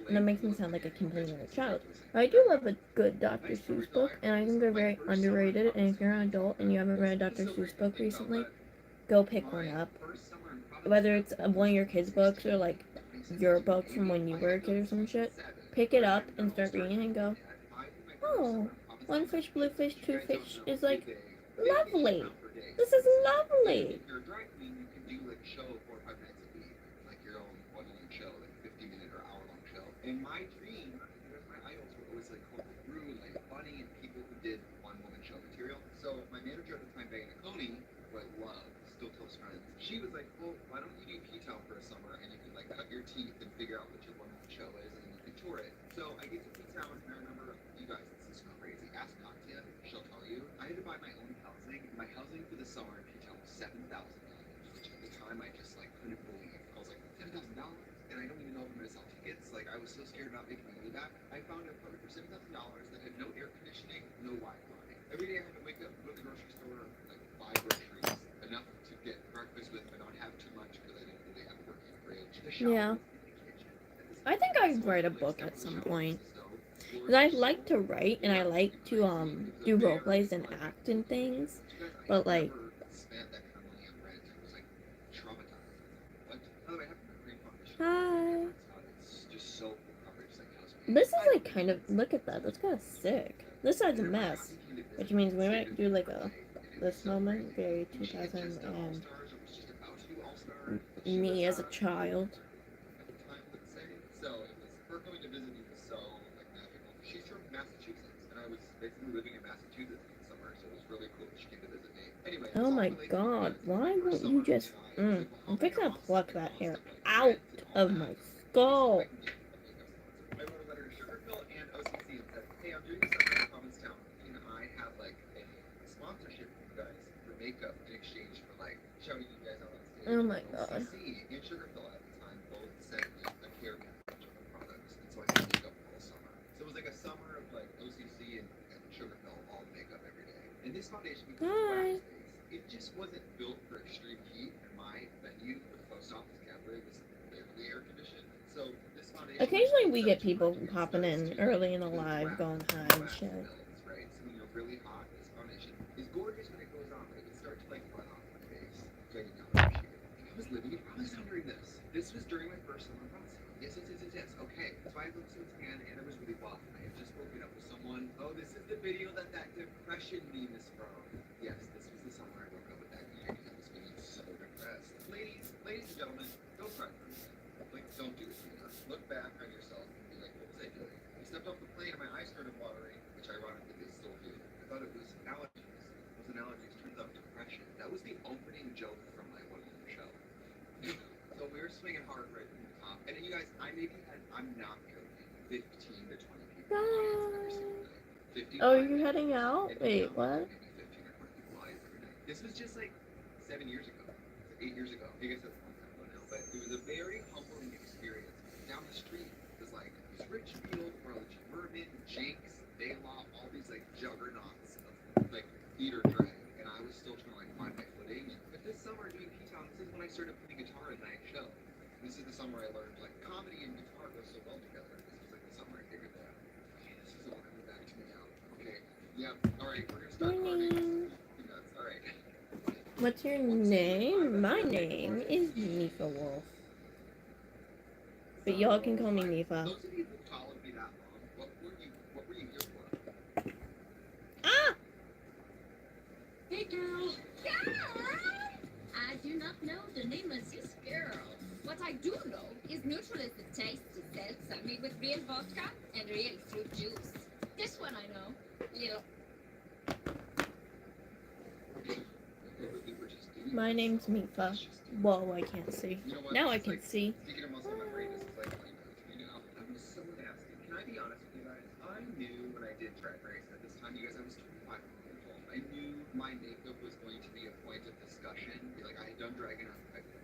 And that makes me sound like a complete little child. I do love a good Dr. Seuss book, and I think they're very underrated. And if you're an adult and you haven't read a Dr. Seuss book recently, go pick one up. Whether it's one of your kids' books or like your book from when you were a kid or some shit, pick it up and start reading it and go, oh, one fish, blue fish, two fish is like lovely. This is lovely. If you're a drag queen, you can do like a show 4 or 5 nights a week, like your own one-woman show, like a 50-minute or hour-long show. And my dream, my idols were always like Coco Brew and like Bunny and people who did one-woman show material. So my manager at the time, Megan Coney, who I love, still close friends, she was like, well, why don't you do P-Town for a summer and you can like cut your teeth and figure out what your one-woman show is and you can tour it. So I get to P-Town and I remember, you guys, this is crazy. Ask Katya, she'll tell you. I had to buy my own housing. My housing for the summer in P-Town was $7,000, which at the time I just like couldn't believe. I was like, $7,000? And I don't even know if I'm gonna sell tickets. Like I was so scared about making my money back. I found an apartment for $7,000 that had no air conditioning, no Wi-Fi. Every day I had to wake up, go to the grocery store, like buy groceries, enough to get breakfast with, but not have too much because I didn't really have a working fridge. Yeah. I think I'd write a book at some point. Because I like to write and I like to do role plays and act and things. But like hi. This is like kind of look at that. That's kind of sick. This side's a mess. Which means we might do like a this moment, very 2000 and me as a child. So it was her coming to visit me was so like magical. She's from Massachusetts, and I was basically living in Massachusetts in the summer, so it was really cool that she came to visit me. Anyway, Oh my god, why won't you just... I'm fixing to pluck that hair out of my skull. I wrote a letter to Sugarpill and OCC and said, hey, I'm doing something in Provincetown. Can I have like a sponsorship with you guys for makeup in exchange for like shouting you guys out on stage? Oh my god. OCC and Sugarpill at the time both sent me a care package of their products, and so I had makeup all summer. So it was like a summer of like OCC and Sugarpill all makeup every day. And this foundation, because Hi. wax based, it just wasn't built for extreme heat. And my venue, the post office cabaret, was barely air conditioned. So this foundation. Occasionally we get people popping in early in the live going hi and shit. Right? So when you're really hot, this foundation is gorgeous when it goes on, but it can start to like run off my face. So I did not appreciate it. I was living in Provincetown during this. This was during my first summer in Provincetown. Yes. Okay. So I looked so tan and it was really buff. I had just broken up with someone. Oh, this is the video that depression meme is from. Yes, this was the summer I broke up with that guy. I was feeling so depressed. Ladies and gentlemen, don't cry for me. Like, don't do it to me. Look back on yourself and be like, what was I doing? I stepped off the plane and my eyes started watering, which ironically they still do. I thought it was allergies. It wasn't allergies, turns out depression. That was the opening joke from my one-woman show. So we were swinging hard right from the top. And then you guys, I'm not joking, 15 to 20 people. Bye. Oh, you're heading out? Wait, what? This was just like 7 years ago, 8 years ago. I guess that's a long time ago now, but it was a very humbling experience. Down the street was like this Richfield, Burlington Mervyn, Jenks, Baylaw, all these like juggernauts of like theater drag, and I was still trying to like find my footing. But this summer doing P-Town, this is when I started playing guitar at night show. This is the summer I learned like comedy and guitar go so well together. This was like the summer I figured that. Okay, this is all coming back to me now. Okay, yeah, all right, we're gonna start carving. All right. What's your name? My name is Nifa Wolf. But y'all can call me Nifa. Those of you who followed me that long, what were you here for? Ah! Hey, girl. Girl! I do not know the name of this girl. What I do know is neutral is the tasty seltzer made with real vodka and real fruit juice. This one I know. Little. My name's Mifa. Whoa, I can't see. You know what? Now I It's can like, see. Speaking of muscle memory, this is like funny to me now. I'm so nasty. Can I be honest with you guys? I knew when I did Drag Race at this time, you guys, I was 25 years old. I knew my makeup was going to be a point of discussion. Like, I had done drag enough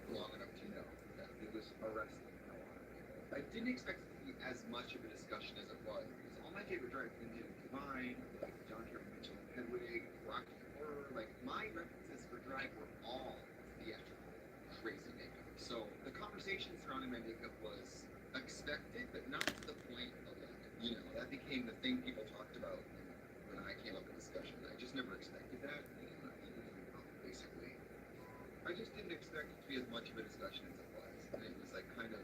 long enough to know that it was arresting for a lot of people. I didn't expect it to be as much of a discussion as it was, because all my favorite drag queens did Divine, like John Kerry Mitchell, Hedwig, Rocky Horror, like my references for drag were all theatrical, crazy makeup. So the conversation surrounding my makeup was expected, but not to the point of like, you know, that became the thing people talked about when I came up with discussion. I just never expected that. Basically, I just didn't expect it to be as much of a discussion as it was, and it was like kind of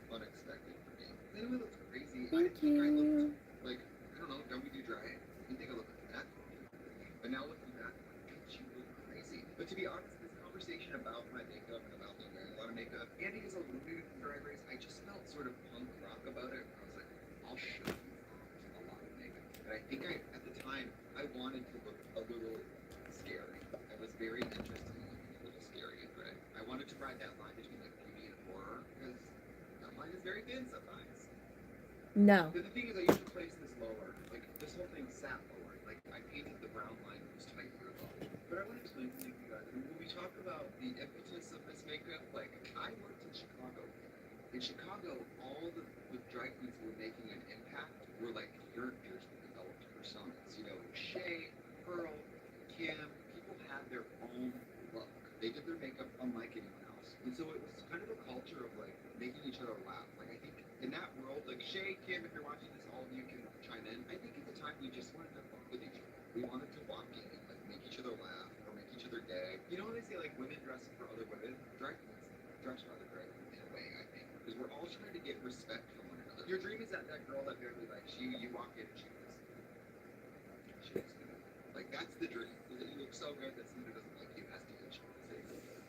unexpected for me. Anyway, looks crazy. I didn't think I looked like, I don't know, don't we do drag? I didn't think I looked like that. But now looking back, I'm like, God, you look crazy. But to be honest, this conversation about my makeup and about me wearing a lot of makeup, Andy is alluded to Drag Race. I just felt sort of punk rock about it. I was like, I'll show you a lot of makeup. And I think at the time, I wanted to look a little scary. I was very interested in looking a little scary in drag. I wanted to ride that line between like beauty and horror, because that line is very thin sometimes. No. The thing is, I used to place this lower. Like, this whole thing sat lower. Like, I painted the brown line that was tighter above. But I want to explain something to you guys. When we talk about the impetus of this makeup, like, I worked in Chicago. In Chicago, all the drag queens who were making an impact were, like, characters with developed personas. You know, Shay, Pearl, Kim, people had their own look. They did their makeup unlike anyone else. And so it was kind of a culture of, like, making each other laugh. Like, I think in that world, like, Shay, Kim, if you're watching this, all of you can chime in. I think at the time we just wanted to fuck with each other. We wanted to walk in and, like, make each other laugh or make each other gay. You know when they say, like, women dress for other women? Drag queens dress for other drag queens in a way, I think. Because we're all trying to get respect from one another. Your dream is that girl that barely likes you, you walk in and she goes, she looks good. Like, that's the dream. Is that you look so good that somebody doesn't like you has to get you.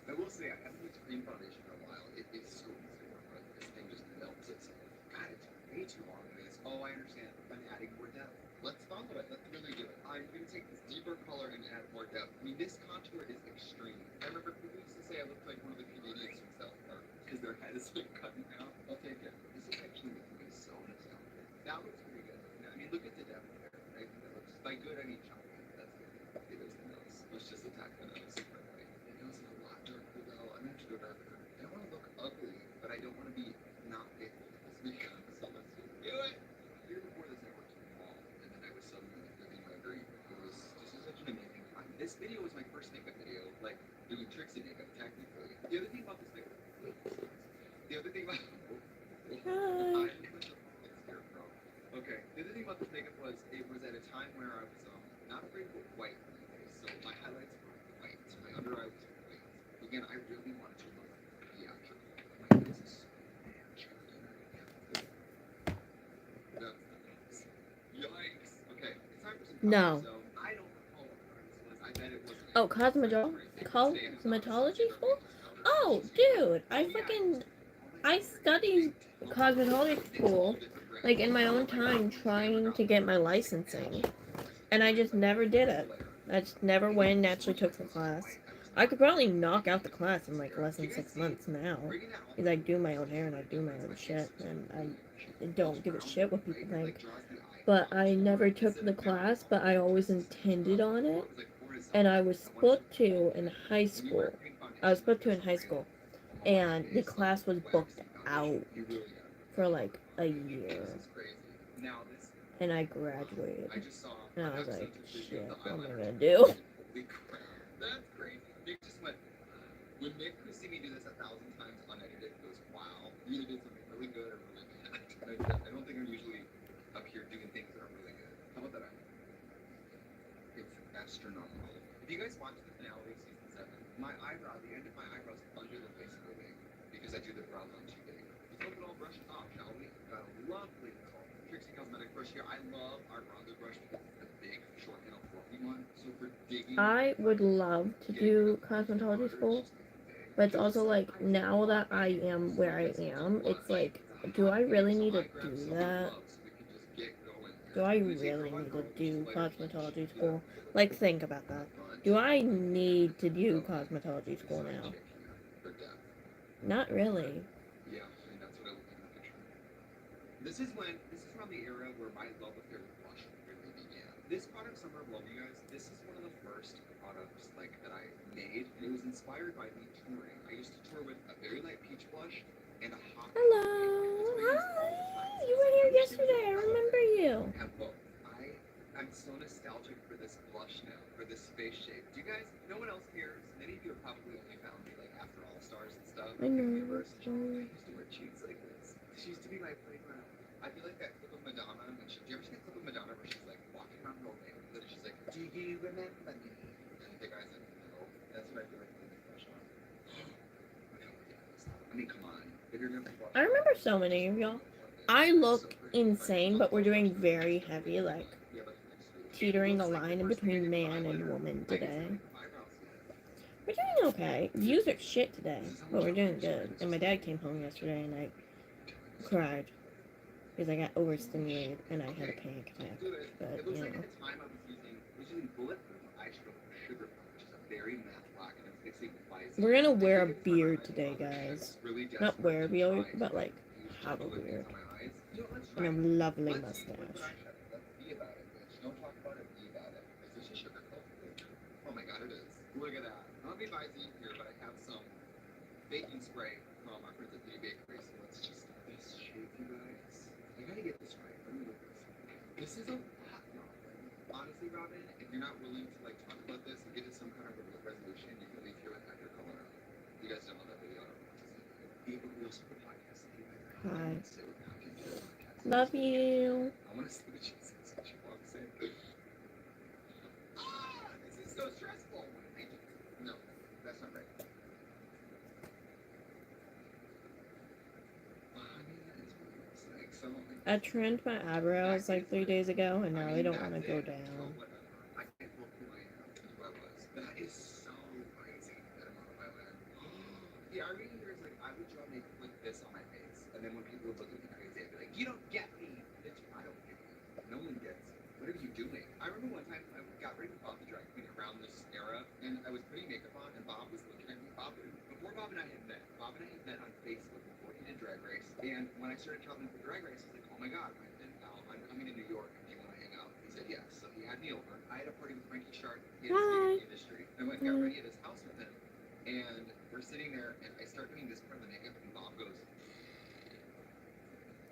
I will say, I haven't used cream foundation in a while. It is so easy to work with. This thing just melts it. God, it's way too long. Oh, I understand. I'm adding more depth. Let's follow it. Let's really do it. I'm going to take this deep deeper color and add more depth. I mean, this contour is extreme. I remember people used to say I looked like one of the comedians from South Park because their head is like cut in half. I'll take it. This is actually making me so nostalgic. That looks pretty good. I mean, look at the depth there. I think that looks by good. I mean chocolate. That's good. Okay, there's the nose. Let's just attack the nose. Right. The nose is a lot darker though. I'm gonna have to go darker. I don't want to look ugly, but I don't want to be not picked. So let's do it. The year before this, I went to the mall, and then I was suddenly living my dream. It was just such an amazing time. This video was my first makeup video, like doing Trixie makeup, technically. The other thing about this makeup, the other thing about, okay, the other thing about this makeup was it was at a time where I was not afraid to put white on my face, so my highlights were white, my under eye was white. Again, I really wanted to look theatrical. My face is so yikes. Okay, it's time for some No. so I don't recall what the artist was. I bet it wasn't. Oh, cosmetology school? Oh, dude, I studied cosmetology school, like in my own time, trying to get my licensing, and I just never did it. I just never went and actually took the class. I could probably knock out the class in like less than 6 months now, because I do my own hair and I do my own shit, and I don't give a shit what people think. But I never took the class, but I always intended on it. And I was supposed to in high school. And the class was booked out for like a year. And I graduated. And I was like, shit, what am I gonna do? That's crazy. Nick just went, when Nick could see me do this 1,000 times unedited, he goes, wow, you either did something really good or really bad. I don't think I'm usually up here doing things that are really good. How about that? It's astronomical. If you guys watch the finale of season 7, my eyebrow, the end of my eyebrows under the face of the wig, because I do the brow line too big. Let's hope it all brushes off, shall we? Got a lovely Trixie Cosmetic brush here. I love our bronzer brush because it's the big, short handle fluffy one. So for digging, I would love to do cosmetology school, but it's also like, now that I am where I am, it's like, do I really need to do that? Do I really need to do cosmetology school? Like, think about that. Do I need to do cosmetology school now? Not really. Yeah, I mean, that's what I look like in the picture. This is around the era where my love affair with blush really began. This product, Summer of Love, you guys, this is one of the first products like that I made. It was inspired by me touring. I used to tour with a very light peach blush and a hot. Hello. Hi. You were here yesterday. I remember you. And look, I'm so nostalgic for this blush now, for this face shape. Do you guys? No one else cares. Many of you have probably only found me like after All Stars and stuff. I know. I used to wear cheeks like this. She used to be my playground. I feel like that clip of Madonna. Do you ever see that clip of Madonna where she's like walking around her old neighborhood and she's like, "Do you remember me?" And the guy's like, "No." That's what I feel like with the blush on. I mean, come on. If you're gonna blush, I remember so many of y'all. I look insane, but we're doing very heavy, like, teetering the line in between man and woman today. We're doing okay. Views are shit today, but we're doing good. And my dad came home yesterday and I cried because I got overstimulated and I had a panic attack. But, you know. We're gonna wear a beard today, guys. Not wear a beard, but like have a beard. And a lovely mustache. Oh my god, it is. Look at that. I don't have any Visine here, but I have some baking spray from our friends at the Bakery. So let's just this shape, you guys. I gotta get this right. Let me look this. This is a hot Robin. Honestly, Robin, if you're not willing to like talk about this and get to some kind of resolution, you can leave here with your color out. You guys don't know that video. I don't know what to say. We also put podcasts. Hi. Love you. I want to see what she says when she walks in. Ah, this is so stressful. Thank you. No, that's not right. I trimmed my eyebrows like 3 days ago, and now they don't want to go down. That is so crazy. That amount of eyeliner. The irony here is like I would draw makeup like this on my face, and then when people would look at me crazy, I'd be like, "You don't get me." Bitch, I don't get you. No one gets you. What are you doing? I remember one time I got ready for coffee dry and I was putting makeup on, and Bob was looking at me. Before Bob and I had met, on Facebook before he did Drag Race. And when I started traveling for Drag Race, I was like, oh my god, I'm coming to New York. Do you want to hang out? He said yes. So he had me over. I had a party with Frankie Sharp. He had Hi. the industry. I went and got ready at his house with him. And we're sitting there, and I start doing this part of the makeup, and Bob goes,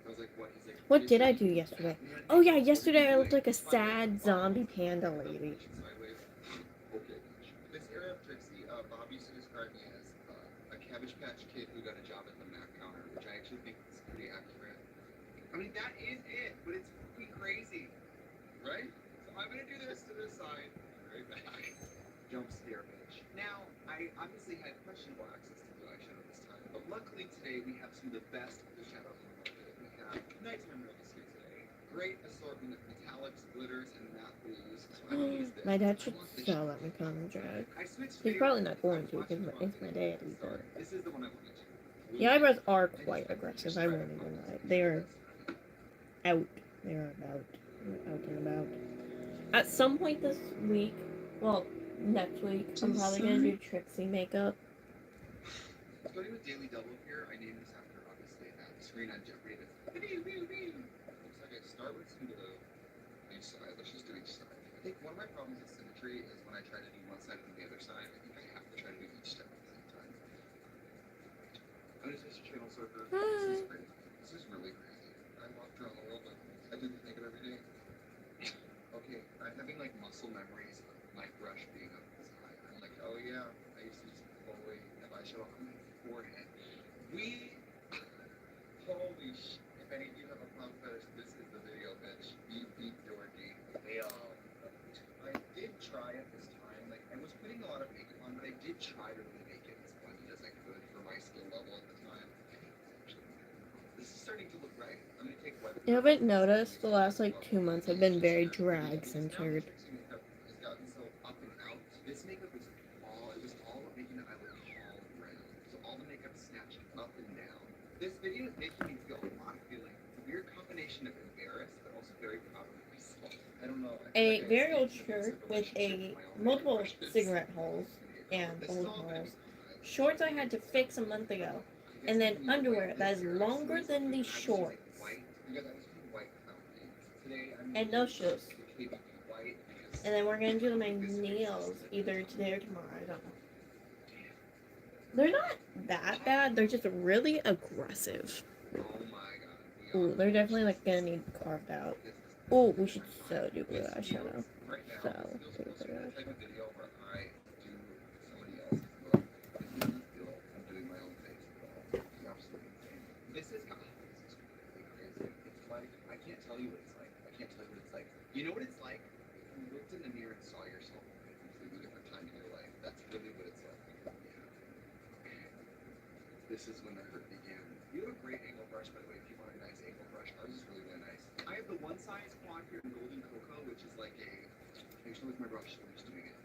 I was like, what? He's like, What did I do yesterday? Oh yeah, yesterday I looked like a sad zombie panda lady. So I waved. Okay. This era of Trixie, Bob used to describe me as a Cabbage Patch Kid who got a job at the Mac counter, which I actually think is pretty accurate. I mean, that is it, but it's fucking crazy, right? So I'm gonna do this to this side, right back. Jump scare, bitch. Now, I obviously had questionable access to blue eyeshadow this time, but luckily today we have some of the best blue shadows on the market. We have nighttime release here today. Great assortment of metallics, glitters, and matte blues. So I'm gonna use this. My dad should sell at me common drag. I switched He's probably not going to because it's my dad. This is the one I wanted to. The eyebrows are quite aggressive. I won't even lie. They are out. They are about. They're out and about. At some point this week, well, next week, I'm probably gonna do Trixie makeup. Starting with Daily Double here, I named this after obviously that screen on Jeopardy. Looks like I start with some blue. Each side. Let's just do each side. I think one of my problems with symmetry is when I try to do one side and the other side. I think I have to try to do each step at the same time. I'm gonna switch to channel surfer. This is crazy. This is really crazy. I walked around the world, but I do this makeup every day. Okay, I'm having like muscle memories of my brush being up this high. I'm like, oh yeah, I used to just fully have eyeshadow on my forehead. Holy shit. If any of you have a pump fetish, this is the video, bitch. Beep, dorky. I did try it this time. Like, I was putting a lot of makeup on, but I did try to really make it as blended as I could for my skill level at the time. This is starting to look right. I'm gonna take wet. You haven't noticed the last like 2 months have been very drag centered. Has gotten so up and out. This makeup was all making it I look all around. So all the makeup snatched up and down. This video is making me feel a lot of feelings. It's a weird combination of embarrassed, but also very proud of myself. I don't know. A very old shirt with a multiple cigarette holes and bullet holes. Shorts I had to fix a month ago. And then underwear that is longer than the shorts. And no shoes. And then we're gonna do my nails either today or tomorrow. I don't know. They're not that bad. They're just really aggressive. Ooh, they're definitely like gonna need carved out. Oh, we should so do blue eyeshadow. So, You know what it's like? You looked in the mirror and saw yourself at a completely different time in your life. That's really what it's like. Yeah. This is when the hurt began. You have a great angle brush, by the way, if you want a nice angle brush. Ours is really, really nice. I have the one size quad here in Golden Cocoa, which is like a, actually with my brush, I'm just doing it.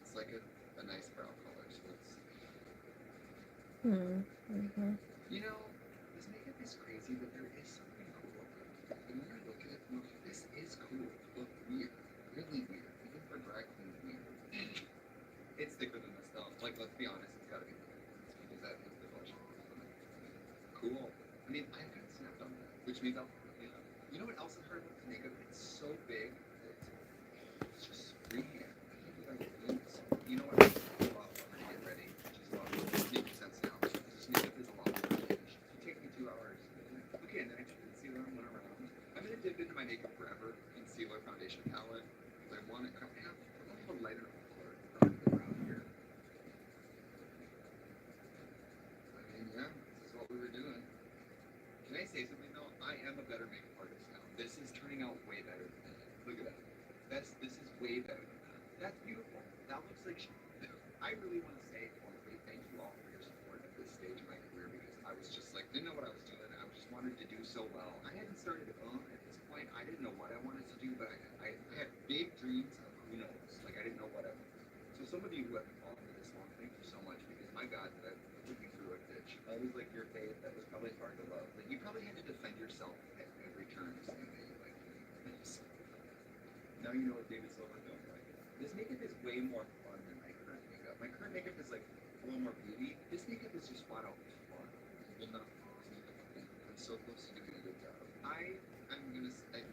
It's like a nice brown color, so it's, you know, this makeup is crazy, but there is something cool about it. And when I look at it, look, this is cool. Look weird. Really weird. Even for drag queens, weird. It's thicker than this though. Like, let's be honest, it's gotta be thicker than this because that is the blush. Cool. I mean, I got snapped on that, which means I'll, you know what else I've heard about the makeup? It's so big that it's just freehand. I can't believe I can do this. You know what? I'm a lot of work to get ready, which is a lot of work. It's making sense now. This makeup is a lot of work to finish. It takes me 2 hours. Okay, and then I took concealer and went around. I'm gonna dip into my Makeup Forever concealer foundation palette because I want it. I don't have a lighter color around here. I mean, yeah, this is what we were doing. Can I say something though? I am a better makeup artist now. This is turning out way better than that. Look at that. This is way better than that. That's beautiful. That looks like I really want to say honestly, thank you all for your support at this stage of my career because I was just like, didn't know what I was doing. I just wanted to do so well. I hadn't started at this point. I didn't know what I wanted to do, but I had big dreams of who knows. Like I didn't know what I wanted. So some of you who have been following me this long, thank you so much because my God, that put me through a ditch. I was like your faith. That was probably hard to love. Like you probably had to defend yourself at every turn saying that you liked me. Now you know what David Silver don't like. This makeup is way more fun than my current makeup. so close to doing a good job. I'm gonna say,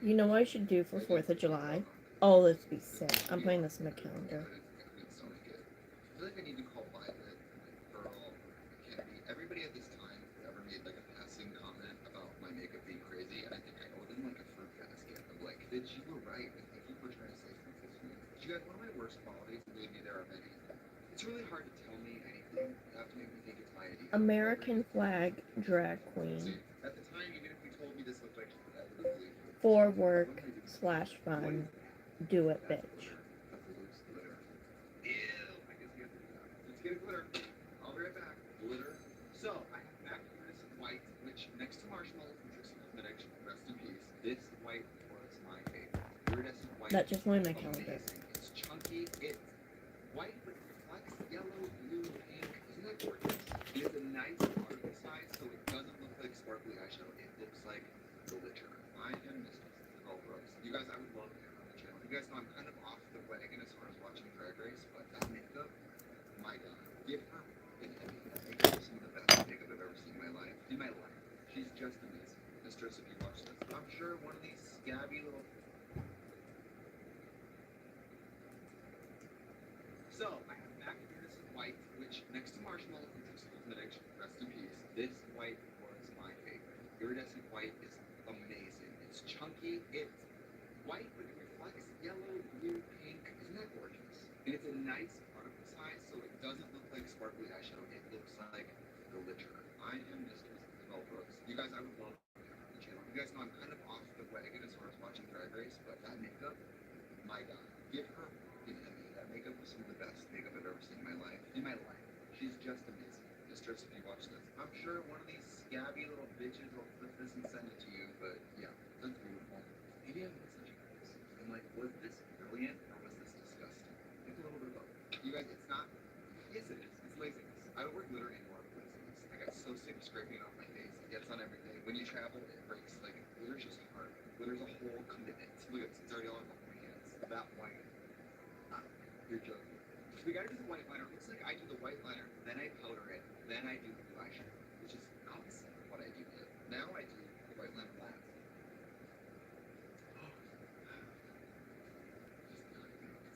You know what I should do for 4th of July? Oh, let's be sick. I'm putting this in my calendar. I feel like I need to call Violet, Pearl, Kennedy, everybody at this time who ever made like a passing comment about my makeup being crazy, and I think I owe them like a fruit basket of like, bitch, you were right, and thank you for trying to save from 15. You guys, one of my worst qualities, and believe me, there are many. It's really hard to tell me anything. You have to make me think it's my idea. American flag drag See, queen. at the time, even if you told me this looked like I would have believed you. For work / fun. Do it, bitch. Let's get a glitter. I'll be right back. Glitter. So, I have back here this white, which next to marshmallow from Trixie Cosmetics, rest in peace. This white was my favorite. Iridescent white. That just went in my calendar. It's chunky. It's white, but it reflects yellow, blue, pink. Isn't that gorgeous? It is a nice particle size, so it doesn't look like sparkly eyeshadow. It looks like glitter. I am mistress of all pros. You guys, I would love to have her on the channel. You guys know I'm kind of off the wagon as far as watching Drag Race, but that makeup, my God, give her an Emmy. That makeup is some of the best makeup I've ever seen in my life. She's just amazing. Mistress, if you watch this, I'm sure one of these scabby little. So I have MAC Iridescent White, which next to Marshmallow from Trixie Cosmetics, rest in peace. This white was my favorite. Iridescent White is amazing. It's chunky. It's white, but it reflects yellow, blue, pink. Isn't that gorgeous? And it's a nice particle size, so it doesn't look like sparkly eyeshadow. It looks like glitter. I am mistress of all pros. You guys, I would love to have her on the channel. You guys know I'm kind of off the wagon as far as watching Drag Race, but that makeup, my God, give her an Emmy. That makeup was some of the best makeup I've ever seen in my life. She's just amazing. Mistress, if you watch this, I'm sure one of these scabby little bitches will flip this and send it to you, but yeah, that's beautiful. Maybe I'm such a this. I'm like, was this brilliant or was this disgusting? It's a little bit of both. You guys, it's not. Yes, it is. It's laziness. I would wear glitter anymore with laziness. I got so sick of scraping it off my face. It gets on everything. When you travel, it breaks. Like, glitter's just hard. Glitter's a whole commitment. Look at this. It's already all over my hands. That white. You're joking. We gotta do the white liner. It looks like I do the white liner, then I powder it, then I do the blue eyeshadow, which is opposite of what I do here. Now I do the white liner last.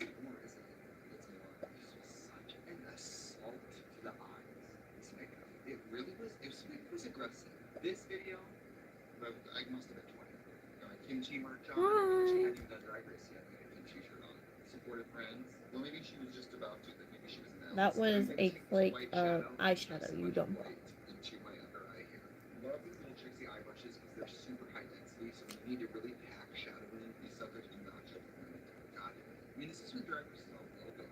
It's more, isn't it? It's more. This was such an assault to the eyes. This makeup. It really was. It was aggressive. This video, I must have been 20. Kimchi merch on. She hadn't even done Drag Race yet. We had a kimchi shirt on. Supported friends. Well, maybe she was just about to. Maybe she was announced. That was a flake of eyeshadow you don't want. Into my under eye here. Love these little Trixie eye brushes because they're super high density, so you need to really pack shadow in. These suckers do not show the God. I mean, this is when Drag Race is a little bit.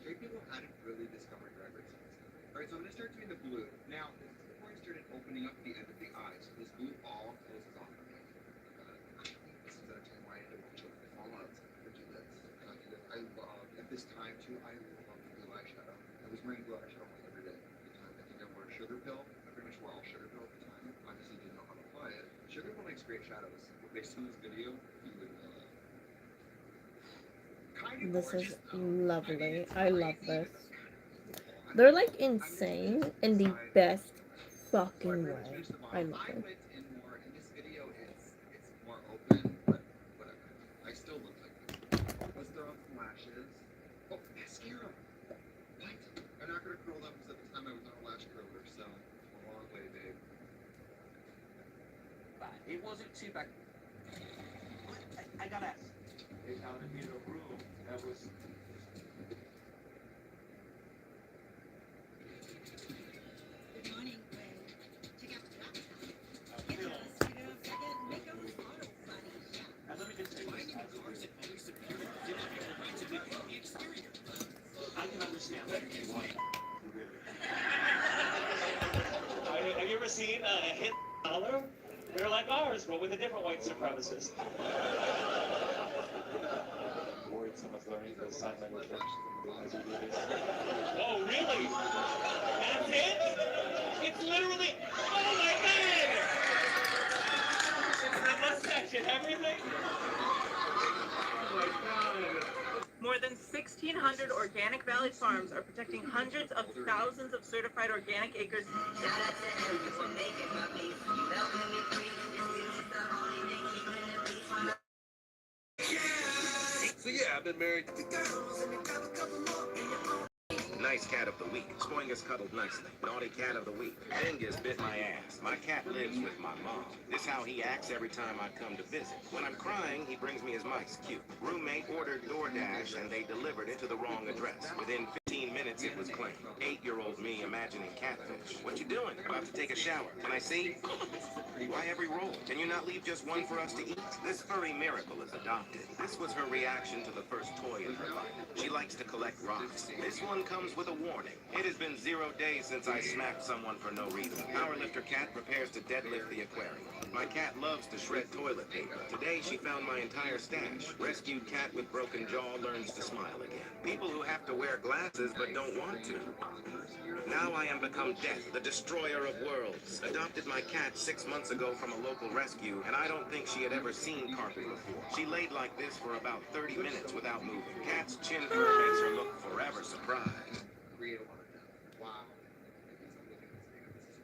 Straight people hadn't really discovered Drag Race. Alright, so I'm gonna start doing the blue. Now, this is before I started opening up the end of the eye, so this blue all closes off for me. This is that time why I had to watch over the fall out. I love, at this time too, I love the blue eyeshadow. I was wearing blue eyeshadow every day at the time. I think I wore a sugar pill. I pretty much wore all sugar pill at the time. Obviously didn't know how to apply it. Sugar pill makes great shadows. Based on this video, you would This is lovely. I love this. They're like insane in the best fucking way. I love it. In this video, it's more open, but whatever. I still look like this. Let's throw on some lashes. Oh, mascara. What? I'm not gonna curl them because at the time I was on a lash curler, so a long way, babe. It wasn't too bad. I gotta ask. They found me in a room that was. Good morning, Gwen. Check out the laptop. Get us to the second makeover auto body shop. Now let me just say this. Cars that only secure digital rights to the exterior. I can understand that you want. Really. Have you ever seen a hit dollar? They're like ours, but with a different white supremacist. Worried someone's learning the sign language as we do this. Oh, really? That's it? It's literally. Oh my God! It's the mustache and everything. Oh my God! More than 1,600 organic valley farms are protecting hundreds of thousands of certified organic acres. So yeah, I've been married. Nice cat of the week. Spoingus cuddled nicely. Naughty cat of the week. Angus bit my ass. My cat lives with my mom. This how he acts every time I come to visit. When I'm crying, he brings me his mice. Cute. Roommate ordered DoorDash and they delivered it to the wrong address. Within 15 minutes, it was claimed. 8-year-old me imagining catfish. What you doing? About to take a shower. Can I see? Why every roll? Can you not leave just one for us to eat? This furry miracle is adopted. This was her reaction to the first toy in her life. She likes to collect rocks. This one comes with a warning. It has been 0 days since I smacked someone for no reason. Powerlifter cat prepares to deadlift the aquarium. My cat loves to shred toilet paper. Today she found my entire stash. Rescued cat with broken jaw learns to smile again. People who have to wear glasses but don't want to. Now I am become Death, the destroyer of worlds. Adopted my cat 6 months ago from a local rescue, and I don't think she had ever seen carpet before. She laid like this for about 30 minutes without moving. Cat's chin fur makes her look forever surprised. Create a lot of them. Wow. This is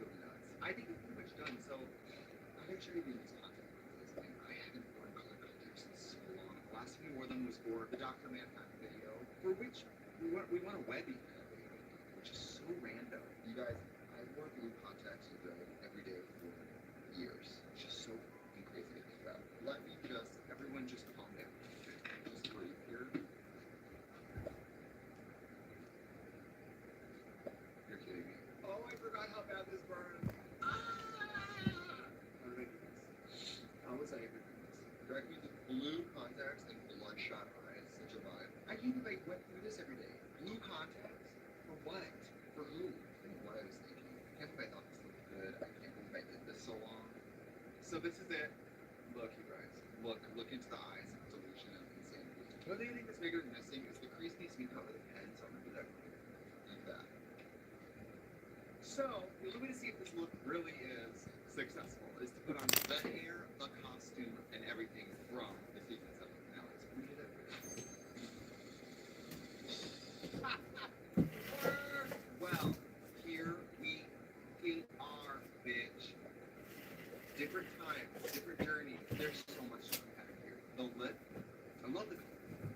really nuts. I think it's pretty much done, so I'll make sure you do these content lenses. I haven't worn color contacts in so long. The last time we wore them was for the Dr. Manhattan video, for which we want a Webby video, which is so random. You guys, I wore blue contacts every day for years. It's just so fucking crazy to think about. Let me just, everyone just calm down. Just breathe here. You're kidding me. Oh, I forgot how bad this burns. How did I do this? How was I able to do this? Direct me to blue contacts and bloodshot eyes. Such a vibe. I can't believe I went through this every day. Blue contacts? For what? For who? I don't know what I was thinking. I can't believe I thought this looked good. I can't believe I did this so long. So this is it. Look, you guys. Look into the eyes of delusion and insanity. What do you think is bigger than missing is the crease needs to be cut with a pen, so I'm gonna do that like that. So, the only way to see if this look really is successful is to put on the hair, the costume, and everything from the season 7 finale. So we did it. Well, here we are, bitch. Different times, different journeys. There's so much to unpack here. The lip, I love the color.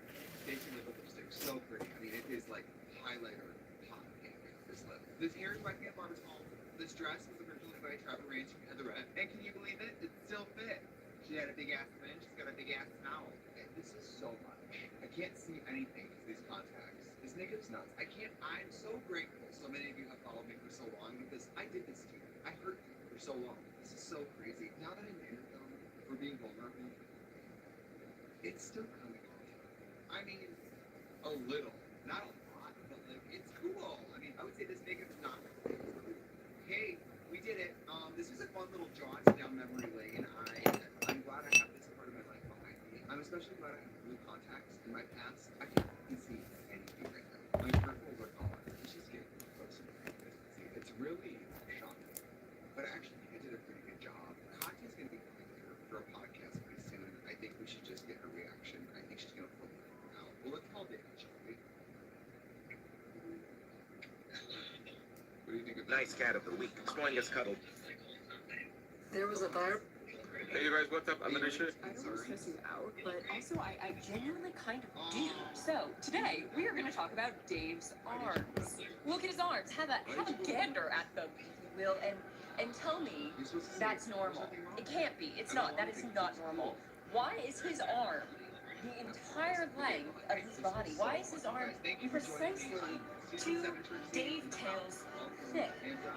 Daisy lip lipstick, so pretty. I mean, it is like highlighter hot pink. This lip. This hair is by Pam Barber's home. This dress was originally by Trevor Raines from Heatherette. And can you believe it? It still fit. She had a big ass fin. She's got a big ass mouth. And this is so much. I can't see anything through these contacts. This makeup's nuts. I'm so grateful so many of you have followed me for so long because I did this to you. I hurt you for so long. This is so crazy. Now that I made it though, for being vulnerable, it's still coming on. I mean, a little. Not a lot, but like, it's cool. I mean, I would say this makeup is not hey, we did it. This was a fun little jaunt down memory lane. I'm glad I have this part of my life behind me. I'm especially glad I have blue contacts in my past. I can't see anything right now. My peripherals are gone. It's just getting closer. It's really shocking. But I actually think I did a pretty good job. Katya's going to be coming here for a podcast pretty soon. I think we should just get her reaction. I think she's going to pull it out. Well, let's call David, shall we? What do you think of Nice cat of the week. Spoingus cuddled. There was a bar. Hey, you guys, what's up? I'm gonna shoot. I don't want to stress you out, but also I genuinely kind of do. So today we are going to talk about Dave's arms. Look at his arms. Have a gander at them, if you will, and tell me that's normal. It can't be. It's not. That is not normal. Why is his arm the entire length of his body? Why is his arm precisely 2 Dave tails thick?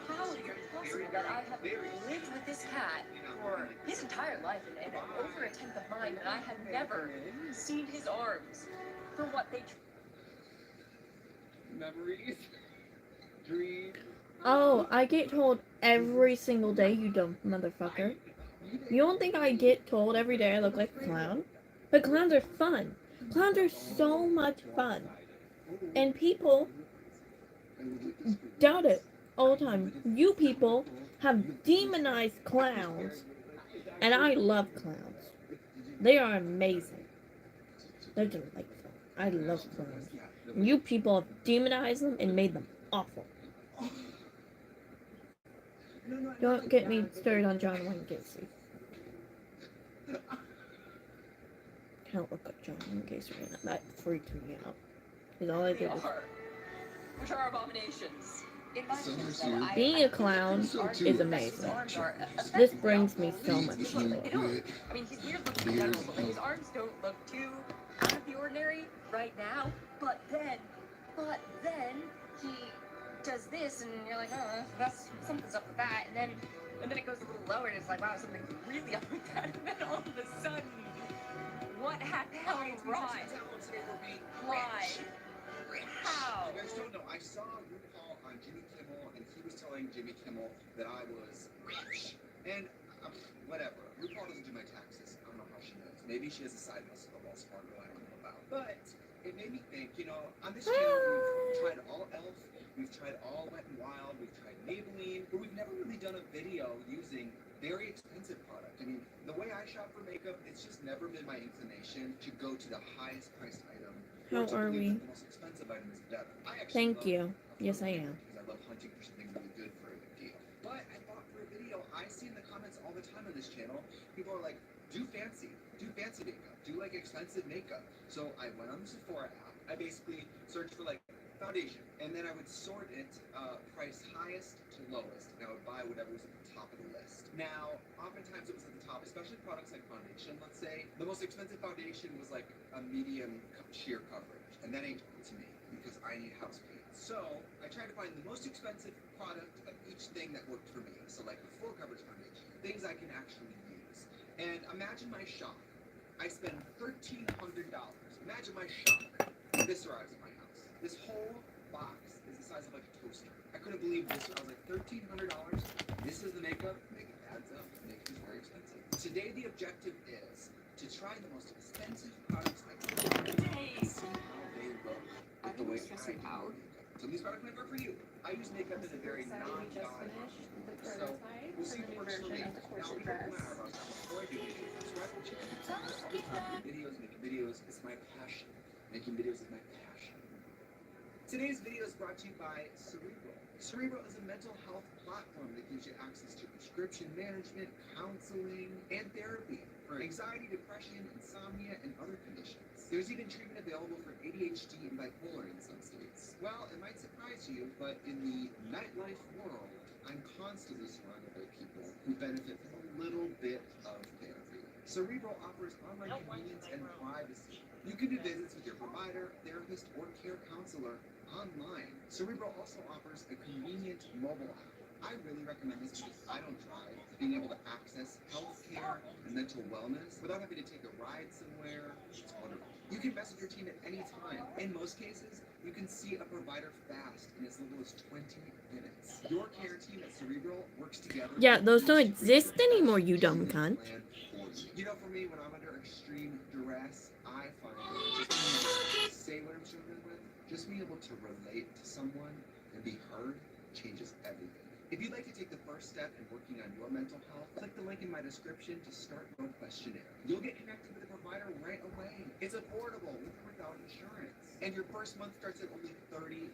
How is it possible that I have lived with this cat for his entire life and over a tenth of mine, and I have never seen his arms for what they Memories. Dreams. Oh, I get told every single day, you dumb motherfucker. You don't think I get told every day I look like a clown? But clowns are fun. Clowns are so much fun. And people doubt it all the time. You people have demonized clowns. And I love clowns. They are amazing. They're delightful. I love clones. You people have demonized them and made them awful. Don't get me started on John Wayne Gacy. Can't look up John Wayne Gacy right now. That freaked me out. Because all I did was... Which are abominations. In my opinion, though, Being a clown is amazing. This brings me so much joy. I mean, he's weird looking in general, but his arms don't look too out of the ordinary right now. But then he does this, and you're like, oh, that's something's up with that. And then it goes a little lower, and it's like, wow, something's really up with that. And then all of a sudden, what happened? Why? How? You guys don't know. I saw RuPaul on Jimmy Kimmel, and he was telling Jimmy Kimmel that I was rich. And whatever. RuPaul doesn't do my taxes. I don't know how she knows. Maybe she has a side hustle at Wells Fargo I don't know about. But it made me think, you know, on this channel, we've tried all Elf, we've tried all Wet n Wild, we've tried Maybelline, but we've never really done a video using very expensive product. I mean, the way I shop for makeup, it's just never been my inclination to go to the highest priced item. How are we? The most expensive item is better. Thank you. Yes, I am. Because I love hunting for something really good for a good deal. But I thought for a video, I see in the comments all the time on this channel, people are like, do fancy makeup, do like expensive makeup. So I went on the Sephora app. I basically searched for like foundation, and then I would sort it price highest to lowest, and I would buy whatever was at the top of the list. Now, oftentimes it was at the top, especially products like foundation. Let's say the most expensive foundation was like a medium sheer coverage, and that ain't to me because I need house paint. So I tried to find the most expensive product of each thing that worked for me. So like the full coverage foundation, things I can actually use. And imagine my shock. I spend $1,300. Imagine my shock. This arrives at my house. This whole box is the size of like a toaster. I couldn't believe this. I was like, $1,300. This is the makeup. Makeup adds up. Makeup is very expensive. Today the objective is to try the most expensive products I can find. See how they look with the way I do makeup. So these products might work for you. I use makeup in a very non-God so we'll see what works for me. Now we can put my eyebrows down before I do anything. Subscribe to the channel. Making videos is my passion. Making videos is my passion. Today's video is brought to you by Cerebral. Cerebral is a mental health platform that gives you access to prescription management, counseling, and therapy for anxiety, depression, insomnia, and other conditions. There's even treatment available for ADHD and bipolar in some states. Well, it might surprise you, but in the nightlife world, I'm constantly surrounded by people who benefit from a little bit of therapy. Cerebral offers online convenience and privacy. You can do visits with your provider, therapist, or care counselor online. Cerebral also offers a convenient mobile app. I really recommend this because I don't drive. Being able to access healthcare and mental wellness without having to take a ride somewhere, it's wonderful. You can message your team at any time. In most cases, you can see a provider fast in as little as 20 minutes. Your care team at Cerebral works together. Yeah, those don't exist anymore, you dumb cunt. You know, for me, when I'm under extreme duress, I find that just being able to say what I'm struggling with, just being able to relate to someone and be heard changes everything. If you'd like to take the first step in working on your mental health, click the link in my description to start your questionnaire. You'll get connected with a provider right away. It's affordable with or without insurance. And your first month starts at only $30.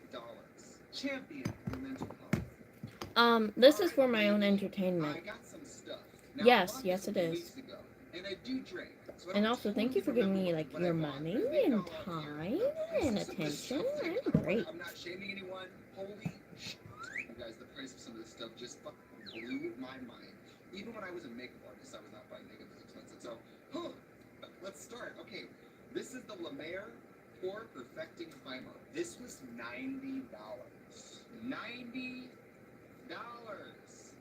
Champion your mental health. This is for my own entertainment. I got some stuff. Now, Yes, yes it is. weeks ago, and I do drink. So I And don't also, thank you for totally giving me, remember like, what I your bought. money I think and I'll up time here. and This is some of the attention. stuff that I'm great. I'm not shaming anyone. Holy shit. You guys, the price of some of this stuff just fucking blew my mind. Even when I was a makeup artist, I was not buying makeup this expensive. So, let's start. Okay, this is the La Mer Pore Perfecting Primer. This was $90. $90.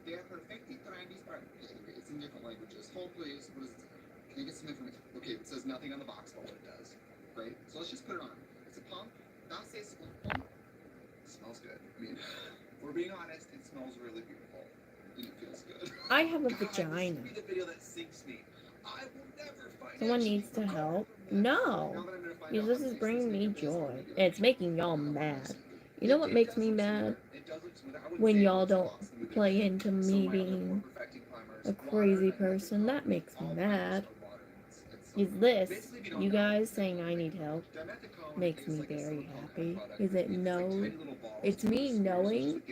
They are perfecting primes. Anyway, it's in different languages. Hold please. What is it? Can you get some information? Okay, it says nothing on the box about what it does. Right? So let's just put it on. It's a pump. That says pump. It smells good. I mean, if we're being honest, it smells really beautiful. And it feels good. I have a God, vagina. This will be the video that sinks me. I will never find Someone needs to help. No, because this is bringing me joy. And it's making y'all mad. You know what makes me mad? When y'all don't play into me being a crazy person. That makes me mad. Is this, you guys saying I need help. makes me very happy is it's me knowing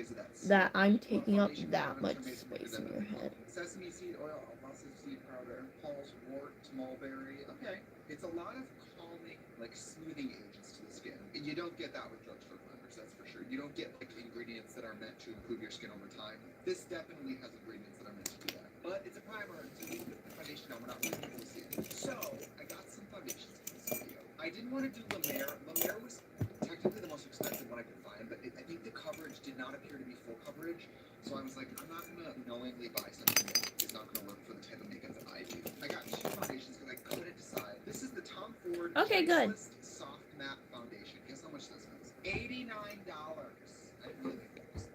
that I'm taking up that much space in your head. Sesame seed oil, mustard seed powder, Paul's wort, mulberry. Okay, it's a lot of calming, like smoothing agents to the skin, and you don't get that with drugstore blenders. That's for sure. You don't get like ingredients that are meant to improve your skin over time. This definitely has ingredients that are meant to do that. But it's a primer, so you can put the foundation on. We're not really able to see it. So I got some foundations for this video. I didn't want to do La Mer. La Mer was technically the most expensive one I could find, but I think the coverage did not appear to be full coverage. So I was like, I'm not gonna knowingly buy something that is not gonna work for the type of makeup that I do. I got two foundations because I couldn't decide. This is the Tom Ford Okay, good. Soft Matte Foundation. Guess how much this is? $89. I really think this is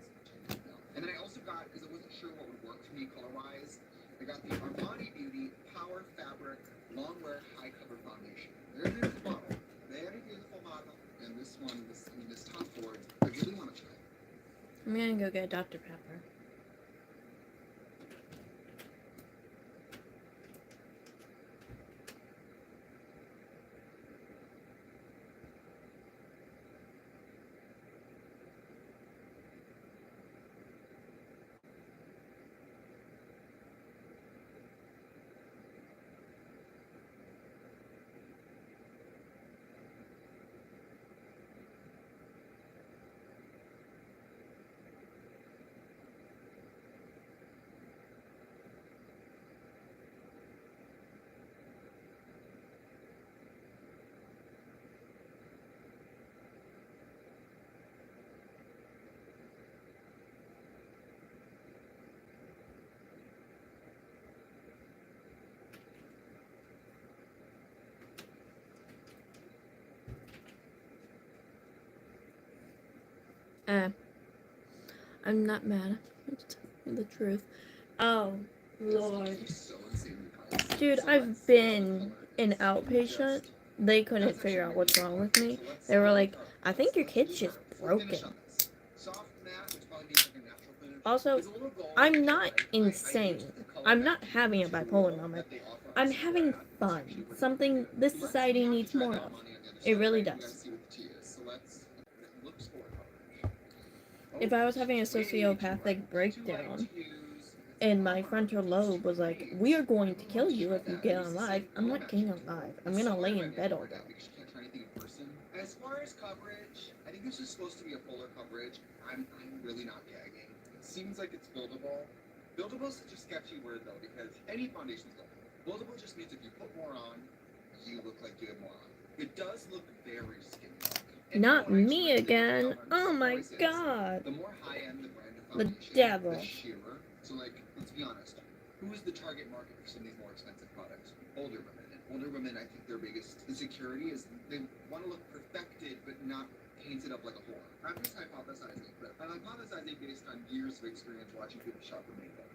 $89. And then I also got, because I wasn't sure what would work for me color-wise, I got the Armani Beauty Power Fabric Long Wear High Cover Foundation. Very beautiful bottle. Very beautiful bottle. And this one, this Tom Ford, I really want to try. I'm gonna go get Dr. Pepper. I'm not mad. It's the truth. Oh, Lord. Dude, I've been an outpatient. They couldn't figure out what's wrong with me. They were like, I think your kid's just broken. Also, I'm not insane. I'm not having a bipolar moment. I'm having fun. Something this society needs more of. It really does. If I was having a sociopathic breakdown and my frontal lobe was like, we are going to kill you if you get on live, I'm not getting on live. I'm gonna lay in bed all day. As far as coverage, I think this is supposed to be a fuller coverage. I'm really not gagging. It seems like it's buildable. Buildable is such a sketchy word though, because any foundation is buildable. Buildable just means if you put more on, you look like you have more on. It does look very skinny. Not me again. Oh my god. The more high-end the brand of The foundation, devil. the sheerer. So like, let's be honest. Who is the target market for some of these more expensive products? Older women. And older women, I think their biggest insecurity is they want to look perfected, but not painted up like a whore. I'm just hypothesizing, but I'm hypothesizing based on years of experience watching people shop for makeup.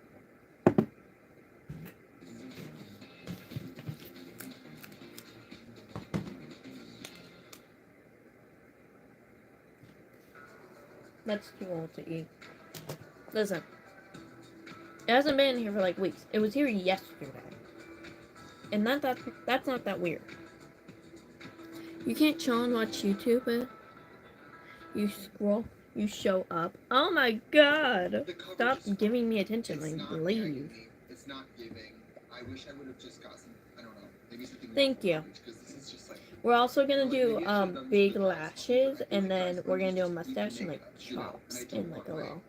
That's too old to eat. Listen. It hasn't been here for like weeks. It was here yesterday. And that's not that weird. You can't chill and watch YouTube, but you scroll, you show up. Oh my god! Stop giving me attention, like leave. It's not giving. I wish I would have just got some, I don't know, maybe something. Thank you. We're also gonna do big lashes, and then we're gonna do a mustache and like chops and like a little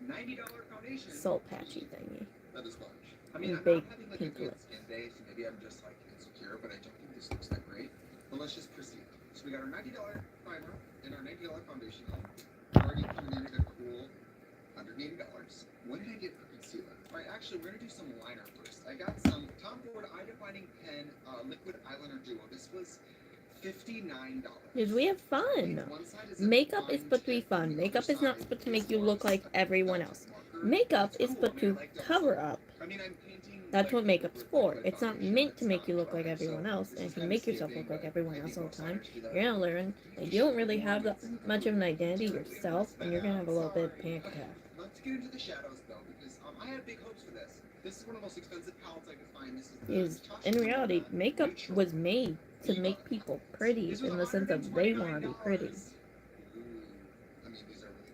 soul patchy thingy. That is large. I mean, And I'm big not having like a pink good lips. skin day, so maybe I'm just like insecure, but I don't think this looks that great. But let's just proceed. So we got our $90 primer and our $90 foundation on. Already accumulated a cool $180. What did I get for concealer? All right, actually, we're gonna do some liner first. I got some Tom Ford Eye Defining Pen Liquid Eyeliner Duo. This was $59. Because we have fun. Makeup is supposed to be fun. Makeup is not supposed to make you look like everyone else. Makeup is supposed to cover up. That's what makeup's for. It's not meant to make you look like everyone else. And if you make yourself look like everyone else all the time, you're gonna learn that you don't really have that much of an identity yourself, and you're gonna have a little bit of panic attack. Let's get into the shadows though, because I had big hopes for this. This is one of the most expensive palettes I could find. This is In reality, makeup was made to make people pretty in the sense of they want to be pretty.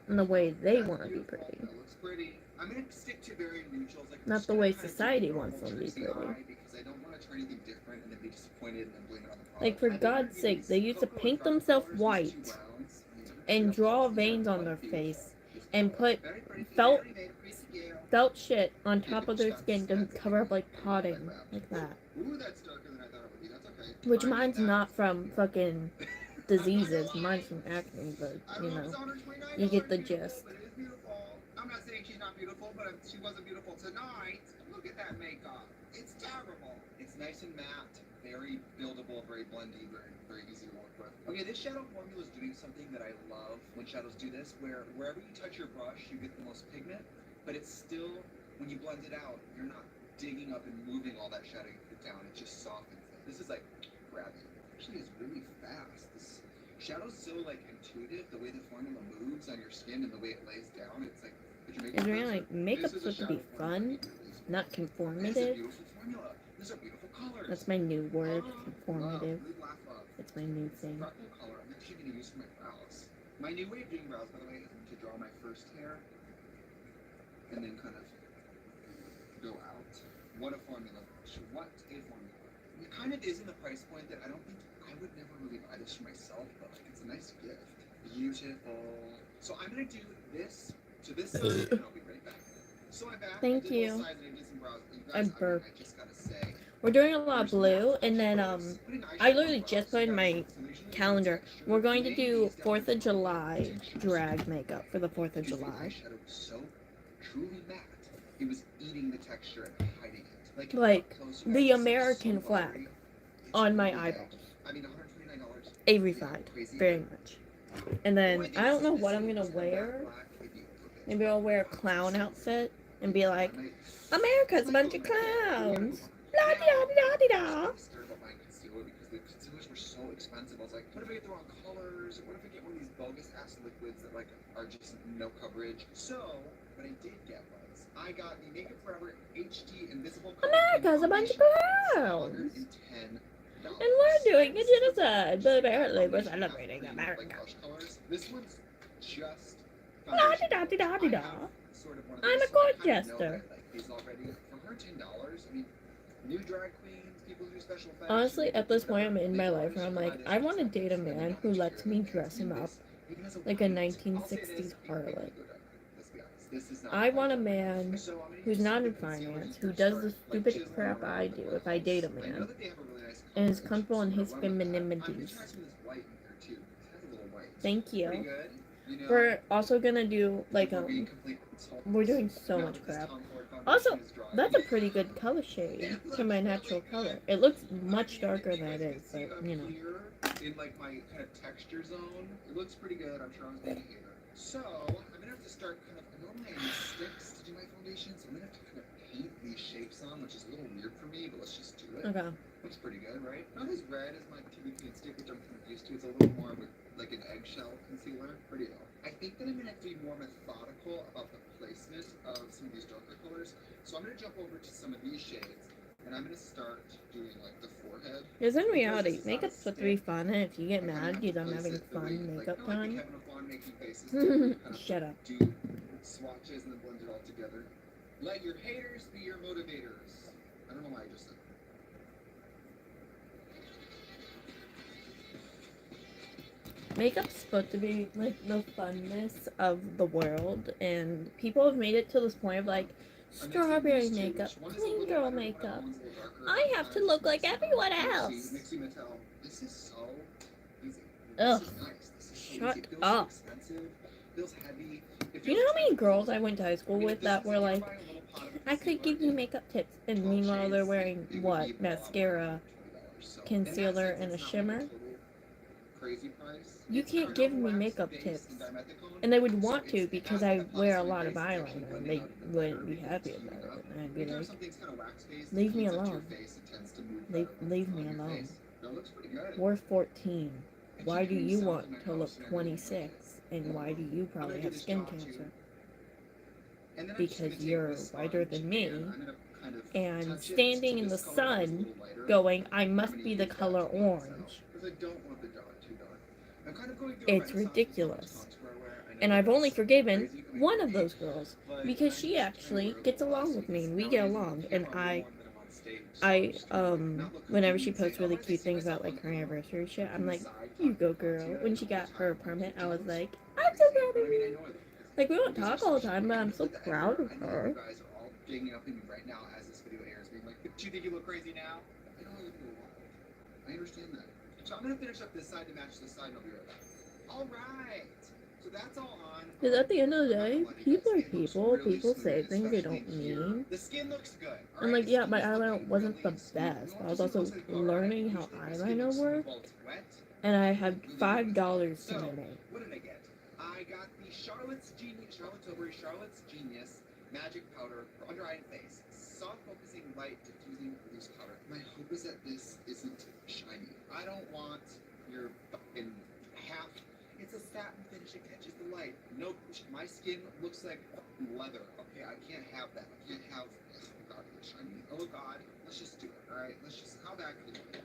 In the way they want to be pretty. That looks pretty. I'm gonna stick to very neutrals, like Not the way society wants them to be pretty. Because I don't want to try anything different and then be disappointed and then blame it on the product. Like, for God's sake, they used to paint themselves white and draw veins on their face and put felt shit on top of their skin to cover up like potting, like that. Ooh, that's darker than I thought it would be. That's okay. Which mine's not from fucking diseases, mine's from acne, but you know, you get the gist. But it is beautiful. I'm not saying she's not beautiful, but she wasn't beautiful tonight. Look at that makeup. It's terrible. It's nice and matte, very buildable, very blendy, very easy to work with. Okay, this shadow formula is doing something that I love when shadows do this, where wherever you touch your brush, you get the most pigment, but it's still, when you blend it out, you're not digging up and moving all that shadow you put down. It just softens it. This is like grabbing. Actually, it's really fast. This shadow's so like intuitive. The way the formula moves on your skin and the way it lays down, it's like. Is there any, like, makeup supposed to be fun, not conformative? These are beautiful colors. That's my new word, conformative. It's my new thing. Color. I'm actually going to use for my brows. My new way of doing brows, by the way, is to draw my first hair and then kind of go out. What a formula. What a formula. It kind of is in the price point that I don't think I would never really buy this for myself, but like it's a nice gift. Beautiful. So I'm going to do this to this side and I'll be right back. So I'm back. Thank you. I burped. burped. I just gotta say. We're doing a lot of blue, and then I literally just put in my calendar. We're going to do 4th of July drag makeup for the 4th of July. So truly matte. It was eating the texture and hiding it. Like the American flag on my eyeballs. I mean, $129. Avery find very much. And then I don't know what I'm gonna wear. Maybe I'll wear a clown outfit and be like, America's a bunch of clowns. La di da di da da. Because the concealers were so expensive. I was like, what if I get the wrong colors? What if I get one of these bogus ass liquids that like are just no coverage? So what I did get was I got the Makeup Forever HD Invisible. America's a bunch of clowns. And we're doing a genocide, but apparently we're celebrating America. This one's just. La di da di da di da. I'm a court jester. For her $10, I mean, new drag queens, people who do special effects. Honestly, at this point I'm in my life where I'm like, I want to date a man who lets me dress him up like a 1960s harlot. I want a man who's not in finance, who does the stupid crap I do if I date a man, and is comfortable in his femininity. Thank you. We're also gonna do like we're doing so much crap. Also, that's a pretty good color shade to my natural color. It looks much darker than it is, but you know. In like my kind of texture zone, it looks pretty good. I'm sure I was being here. So I'm gonna have to start kind of. I normally use sticks to do my foundation, so I'm gonna have to kind of paint these shapes on, which is a little weird for me, but let's just do it. Okay. Looks pretty good, right? Not as red as my TV paint stick, which I'm kind of used to. It's a little more of a, like an eggshell concealer. Pretty well. I think that I'm gonna have to be more methodical about the placement of some of these darker colors. So I'm gonna jump over to some of these shades, and I'm gonna start doing like the forehead. Because in reality, makeup's supposed to be fun, and if you get mad because I'm having fun makeup time, shut up. Do swatches and then blend it all together. Let your haters be your motivators. I don't know why I just said that. Makeup's supposed to be like the funness of the world, and people have made it to this point of like strawberry makeup, clean girl makeup. I have to look like everyone else. This is so easy. Ugh. Shut up. Do you know how many girls I went to high school with that were like, I could give you makeup tips, and meanwhile they're wearing what? Mascara, concealer, and a shimmer? You can't give me makeup tips. And they would want to because I wear a lot of eyeliner, and they wouldn't be happy about it. And I'd be like, leave me alone. Leave me alone. We're 14. Why do you want to look 26? And why do you probably have skin cancer? Because you're whiter than me, kind of and touch it standing to in the this color that's a sun little lighter. going, I I'm must gonna be the use that color to myself, orange. because I don't want the dark too dark. I'm kind of going through a It's renaissance with ridiculous. how much contour I wear. I know And I've only that's forgiven crazy coming one from of me, those girls but because I'm she just actually trying to gets wear a little along less with me and we because get nowadays along. you And can't wear more than I'm on stage. So I I'm just gonna, like, not look whenever goofy she and say, posts oh, really why did they cute see things myself about like on her anniversary shit, I'm the like, side you talking go about girl. Tina When the she whole got her time? permit, I It was looks like, I'm so crazy, proud but of I mean, I you. know it because Like we don't movies are talk all the such time, but I'm big so deals that the proud editor, of I know her. you guys are all ganging up on me right now as this video airs, being like, do you think you look crazy now? I know I look a little wild. I understand that. So I'm gonna finish up this side to match this side and I'll be right back. All right. So that's all on. Because at the end of the I'm not day, gonna lie to you people guys, are it looks people. really People say smooth, things they especially don't here. mean. The skin looks good. All And right, like, the yeah, skin my is eyeliner looking wasn't really the smooth. best, You but I want was to see also close to the photo, right? learning how Usually my skin eyeliner looks smooth works. while it's wet. And I had Really $5 to so, donate. what did I get? I got the Charlotte's Genius Magic Powder for under eye and face. Soft focusing, light diffusing loose powder. My hope is that this isn't shiny. I don't want your fucking half. It's a satin finish. It catches the light. Nope. My skin looks like leather. Okay, I can't have that. I can't have. Oh god, it's shiny. Oh god. Let's just do it. All right. Let's just. How bad could it be?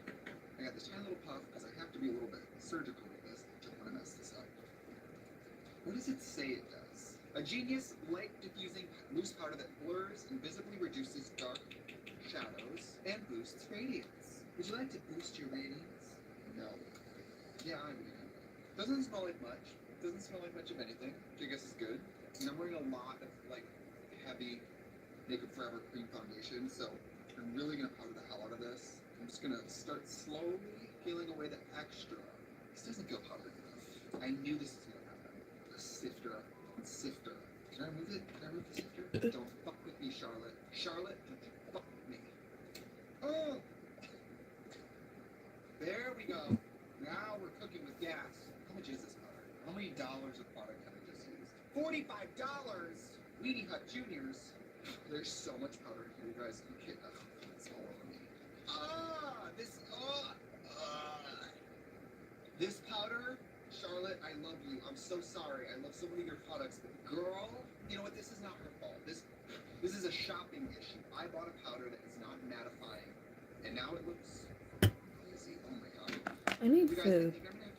I got this tiny little puff because I have to be a little bit surgical with this. I don't want to mess this up. What does it say it does? A genius light diffusing loose powder that blurs and visibly reduces dark shadows and boosts radiance. Would you like to boost your radiance? No. Yeah, I'm gonna. Doesn't smell like much. Doesn't smell like much of anything, which I guess is good. And I'm wearing a lot of like heavy Makeup Forever cream foundation, so I'm really gonna powder the hell out of this. I'm just gonna start slowly peeling away the extra. This doesn't feel powdered enough. I knew this was gonna happen. A sifter. Sifter. Can I remove it? Can I remove the sifter? Don't fuck with me, Charlotte. Charlotte, don't you fuck with me. Oh! There we go. Now we're cooking with gas. How much is this powder? How many dollars of product have I just used? $45! Weenie Hut Juniors. There's so much powder here, you guys. You can't. It's all over me. This powder, Charlotte, I love you. I'm so sorry. I love so many of your products, but girl, you know what? This is not her fault. This is a shopping issue. I bought a powder that is not mattifying, and now it looks crazy. Oh my god. I need You guys, food. I think I'm gonna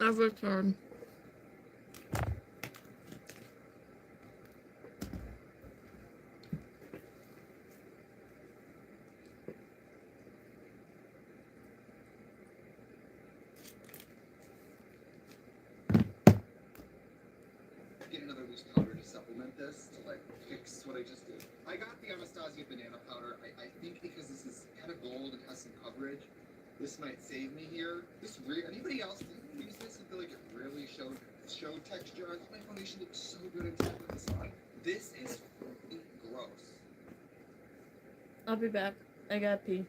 I've returned. get another loose powder to supplement this, to like fix what I just did. I got the Anastasia banana powder. I think because this is kind of gold and has some coverage, this might save me here. Anybody else use this and feel like it really showed texture? I thought my foundation looked so good until I put this on. This is freaking gross. I'll be back. I gotta pee.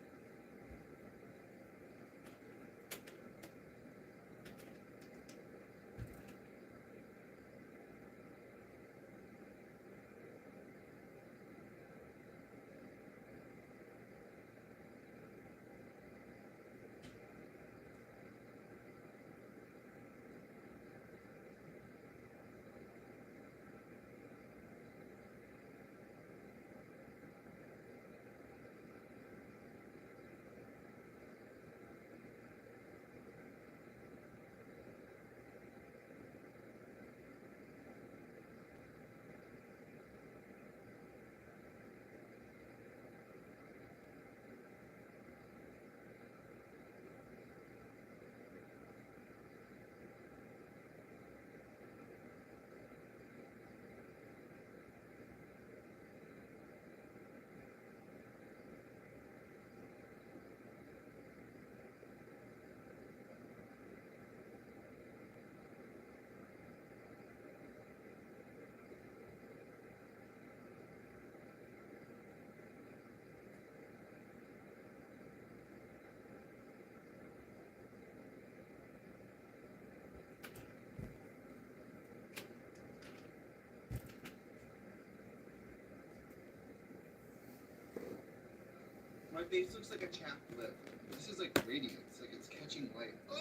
My face looks like a chapped lip. This is like radiance, like it's catching light. Ugh!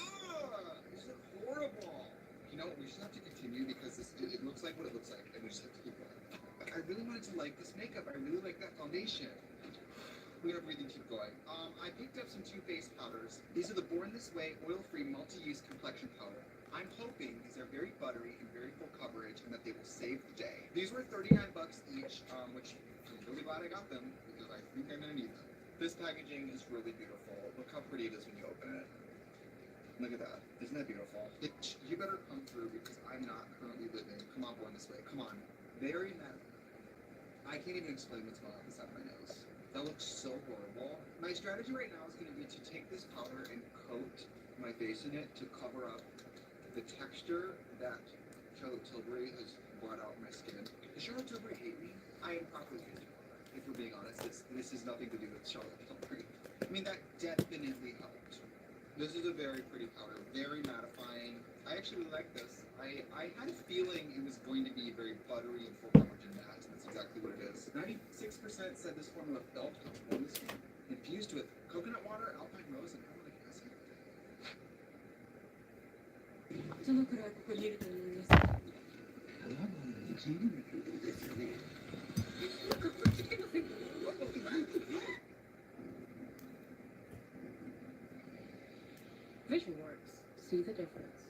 This is horrible! You know, we just have to continue because it looks like what it looks like, and we just have to keep going. I really wanted to like this makeup. I really like that foundation. We gotta breathe and keep going. I picked up some Too Faced powders. These are the Born This Way oil-free multi-use complexion powder. I'm hoping these are very buttery and very full coverage and that they will save the day. These were $39 each, which I'm really glad I got them because I think I'm gonna need them. This packaging is really beautiful. Look how pretty it is when you open it. Look at that. Isn't that beautiful? You better come through because I'm not currently living. Come on, Born This Way. Come on. Very mad. I can't even explain what's going on inside my nose. That looks so horrible. My strategy right now is going to be to take this powder and coat my face in it to cover up the texture that Charlotte Tilbury has brought out in my skin. Does Charlotte Tilbury hate me? I am properly hated. If we're being honest, this has nothing to do with Charlotte Tilbury. I mean, that definitely helped. This is a very pretty powder, very mattifying. I actually really like this. I had a feeling it was going to be very buttery and full coverage and matte, and that's exactly what it is. 96% said this formula felt comfortable in the skin, infused with coconut water, alpine rose, and aromatic acid. どのくらいここにいると思いますか？Vision works. See the difference.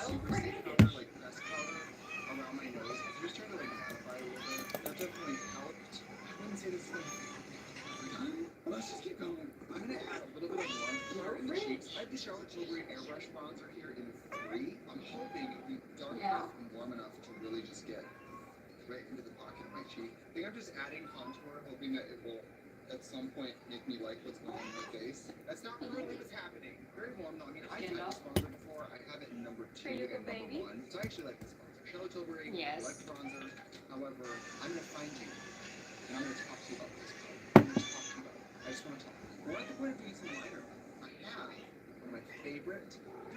Super stick powder, like pressed powder, around my nose. I'm just trying to like mattify a little bit. That definitely helped. I wouldn't say this thing. Let's just keep going. I'm gonna add a little bit of warmth here in the cheeks. I have the Charlotte Tilbury Airbrush bronzer here in 3. I'm hoping it'll be dark enough and warm enough to really just get right into the pocket of my cheek. I think I'm just adding contour, hoping that it will at some point make me like what's going on in my face. That's not really what's happening. Very warm though. I mean, I've had this bronzer before. I have it in number 2 and number 1. So I actually like this bronzer. Charlotte Tilbury, I like the bronzer. However, I'm gonna find you and I'm gonna talk to you about this powder. I'm gonna talk to you about it. I just wanna talk. We're at the point of doing some liner. I have one of my favorite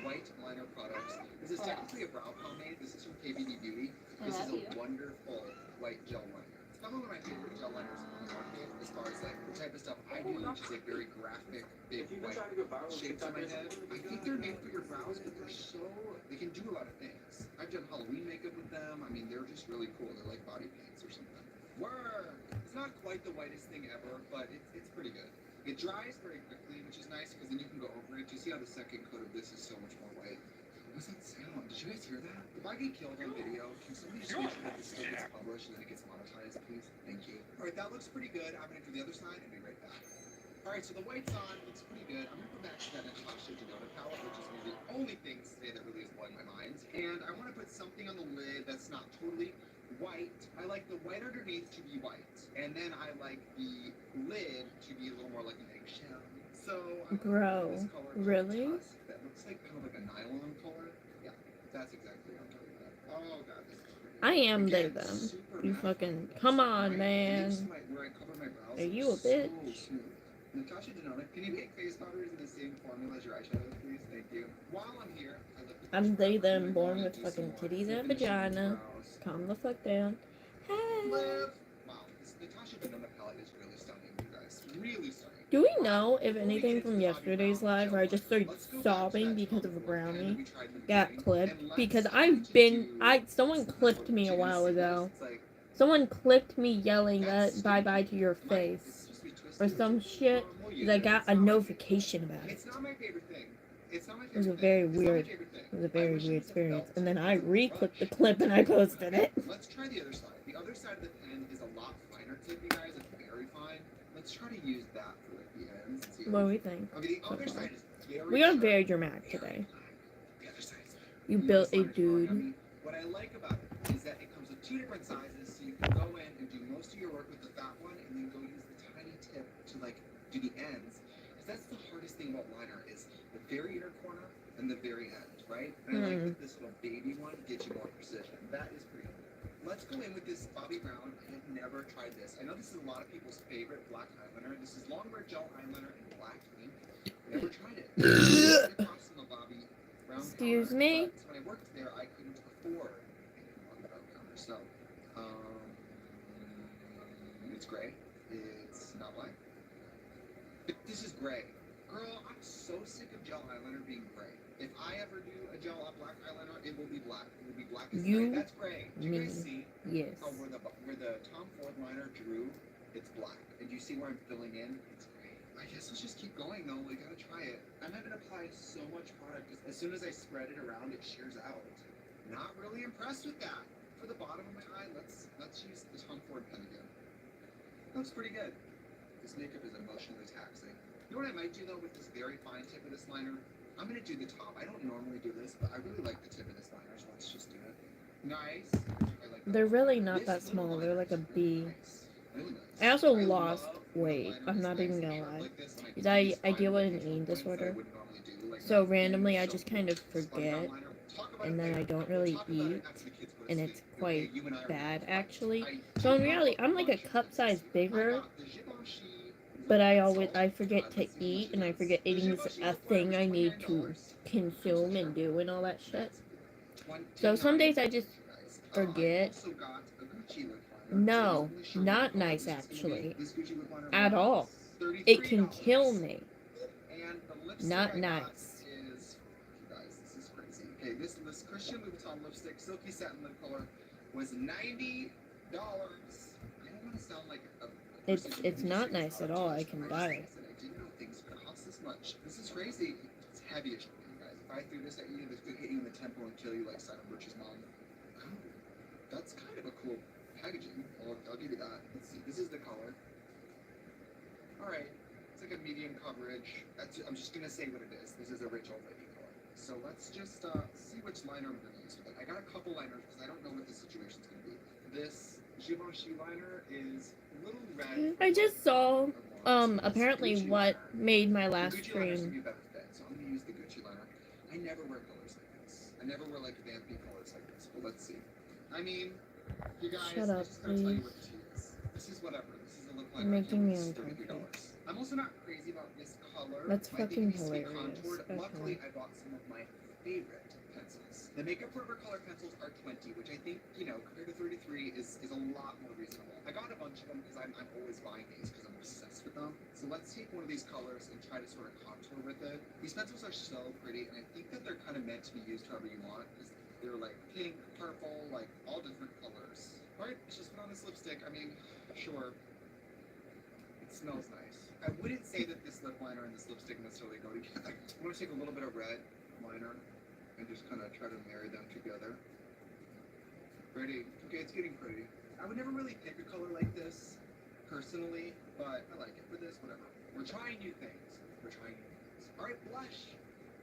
white liner products. This is technically a brow pomade. This is from KBD Beauty. This is a wonderful white gel liner. It's probably one of my favorite gel liners on the market as far as like the type of stuff I do, which is like very graphic, big white shapes on my head. I think they're made for your brows, but they can do a lot of things. I've done Halloween makeup with them. I mean, they're just really cool. They're like body paints or something. It's not quite the whitest thing ever, but it's pretty good. It dries very quickly, which is nice because then you can go over it. You see how the second coat of this is so much more white? What's that sound? Did you guys hear that? If I get killed on video, can somebody just make sure that this still gets published and then it gets monetized, please? Thank you. Alright, that looks pretty good. I'm gonna do the other side and be right back. Alright, so the white's on, looks pretty good. I'm gonna go back to that Natasha Denona palette, which is one of the only things today that really is blowing my mind. And I wanna put something on the lid that's not totally white. I like the white underneath to be white. And then I like the lid to be a little more like an eggshell. So Bro, really? That looks like kind of like a nylon color. Yeah, that's exactly what I'm talking about. Oh god, this is pretty. I am they Again, them. super You matte. fucking come on, man. Where I cover my brows Are you a so bitch? smooth. Natasha Denona, can you make face powders in the same formula as your eyeshadows, please? Thank you. While I'm here, I look at I'm they them, I'm born gonna with do fucking some more titties and finishing vagina. brows. Calm the fuck down. Hey. Live. Wow, this Natasha Denona palette is really stunning, you guys. Really stunning. Do we know if anything from yesterday's live where I just started sobbing because of a brownie got clipped? Because someone clipped me a while ago. Someone clipped me yelling that bye bye to your face or some shit. Because I got a notification about it. It's not my favorite thing. It's not my It was favorite a very thing. It's not my weird, favorite thing. it was a I very wish weird it experience. felt And then I too re-clipped the much. clip and I posted it. Let's try the other side. The other side of the pen is a lot finer tip, you guys. It's very fine. Let's try to use that for like the ends. And see What do we think? Okay, the other side is very We are sharp. very dramatic today. The other side is You really built a smart, growing on dude. me. What I like about it is that it comes with 2 different sizes, so you can go in and do most of your work with the fat one, and then go use the tiny tip to like do the ends. Because that's the hardest thing about liner is the very inner corner and the very end, right? And I like that this little baby one gives you more precision. That is pretty cool. let's go in with this Bobbi Brown. I have never tried this. I know this is a lot of people's favorite black eyeliner. This is Longwear Gel Eyeliner in black ink. Never tried it. Across from a Bobbi Brown Excuse counter, me? but when I worked there, I couldn't afford anything on the brown counter. So, it's gray. It's not black. This is gray. Girl, I'm so sick of gel eyeliner being gray. If I ever do a gel black eyeliner, it will be black. It will be black as You night. That's gray. Do you guys see Yes. how where the Tom Ford liner drew, it's black. And do you see where I'm filling in? It's gray. I guess let's just keep going though. We gotta try it. I'm not gonna apply so much product. As soon as I spread it around, it shears out. Not really impressed with that. For the bottom of my eye, let's use the Tom Ford pen again. Looks pretty good. This makeup is emotionally taxing. You know what I might do though with this very fine tip of this liner? I'm gonna do the top. I don't normally do this, but I really like the tip of this liner, so let's just do it. Nice. I like that. They're really not This that little small. They're liner like a is B. nice. Really nice. I also I lost love weight. when I'm liners not even nice and gonna sharp lie. like this, and I Because can use I deal with an fine eating points that I disorder. wouldn't normally do, like So that. randomly I So just kind of Bobbi Brown forget, liner. Talk about and it then I later. don't We'll really talk about it eat, after the kids go to and sleep. it's Okay, quite you and I are bad gonna actually. I So in took reality, off a I'm like a bunch of cup things. size I bigger, got the Givenchy but I pencil. always forget to Let's see how eat, much and it I is. forget The eating is Givenchy a lip thing liner I is need to $29. consume and do and all that shit. So $29, some days I just guys. I forget. also got a Gucci lip liner. No, Wasn't really sure not what color nice this was gonna be. actually. This Gucci lip liner At was all. $33. It can kill me. And the lipstick Not I got nice. is, guys, this is crazy. Okay, this Christian Louboutin lipstick, silky satin lip color, was $90. I don't want to sound like a person who It's not industry is nice at all. I can just buy think it. that I didn't know things could cost this much. This is crazy. It's heavy as shit, guys. If I threw this at you, this could hit you in the temple and kill you like Simon Birch's mom. Oh, that's kind of a cool packaging. I'll give you that. Let's see. This is the color. All right. It's like a medium coverage. I'm just gonna say what it is. This is a rich old lady color. So let's just see which liner I'm gonna use with it. I got a couple liners because I don't know what the situation's gonna be. This Givenchy liner is a little red. I just saw So this apparently Gucci what liner. made my The last Gucci liner's gonna stream. be a better fit, so I'm gonna use the Gucci liner. I never wear colors like this. I never wear like vampy colors like this. But let's see. I mean, you guys, Shut up, I just gotta tell you please. what the tea is. This is whatever. This is a lip You're liner. making me It's uncomfortable. $33. I'm also not crazy about this color. That's I think fucking it needs to be hilarious. contoured. Okay. Luckily, I bought some of my favorite pencils. The Makeup Forever color pencils are 20, which I think, you know, compared to 33 is a lot more reasonable. I got a bunch of them because I'm always buying these because I'm obsessed with them. So let's take one of these colors and try to sort of contour with it. These pencils are so pretty, and I think that they're kind of meant to be used however you want. Because they're like pink, purple, like all different colors. Alright, let's just put on this lipstick. I mean, sure. It smells nice. I wouldn't say that this lip liner and this lipstick necessarily go together. I'm gonna take a little bit of red liner and just kind of try to marry them together. Pretty. Okay, it's getting pretty. I would never really pick a color like this, personally, but I like it for this, whatever. We're trying new things. We're trying new things. Alright, blush.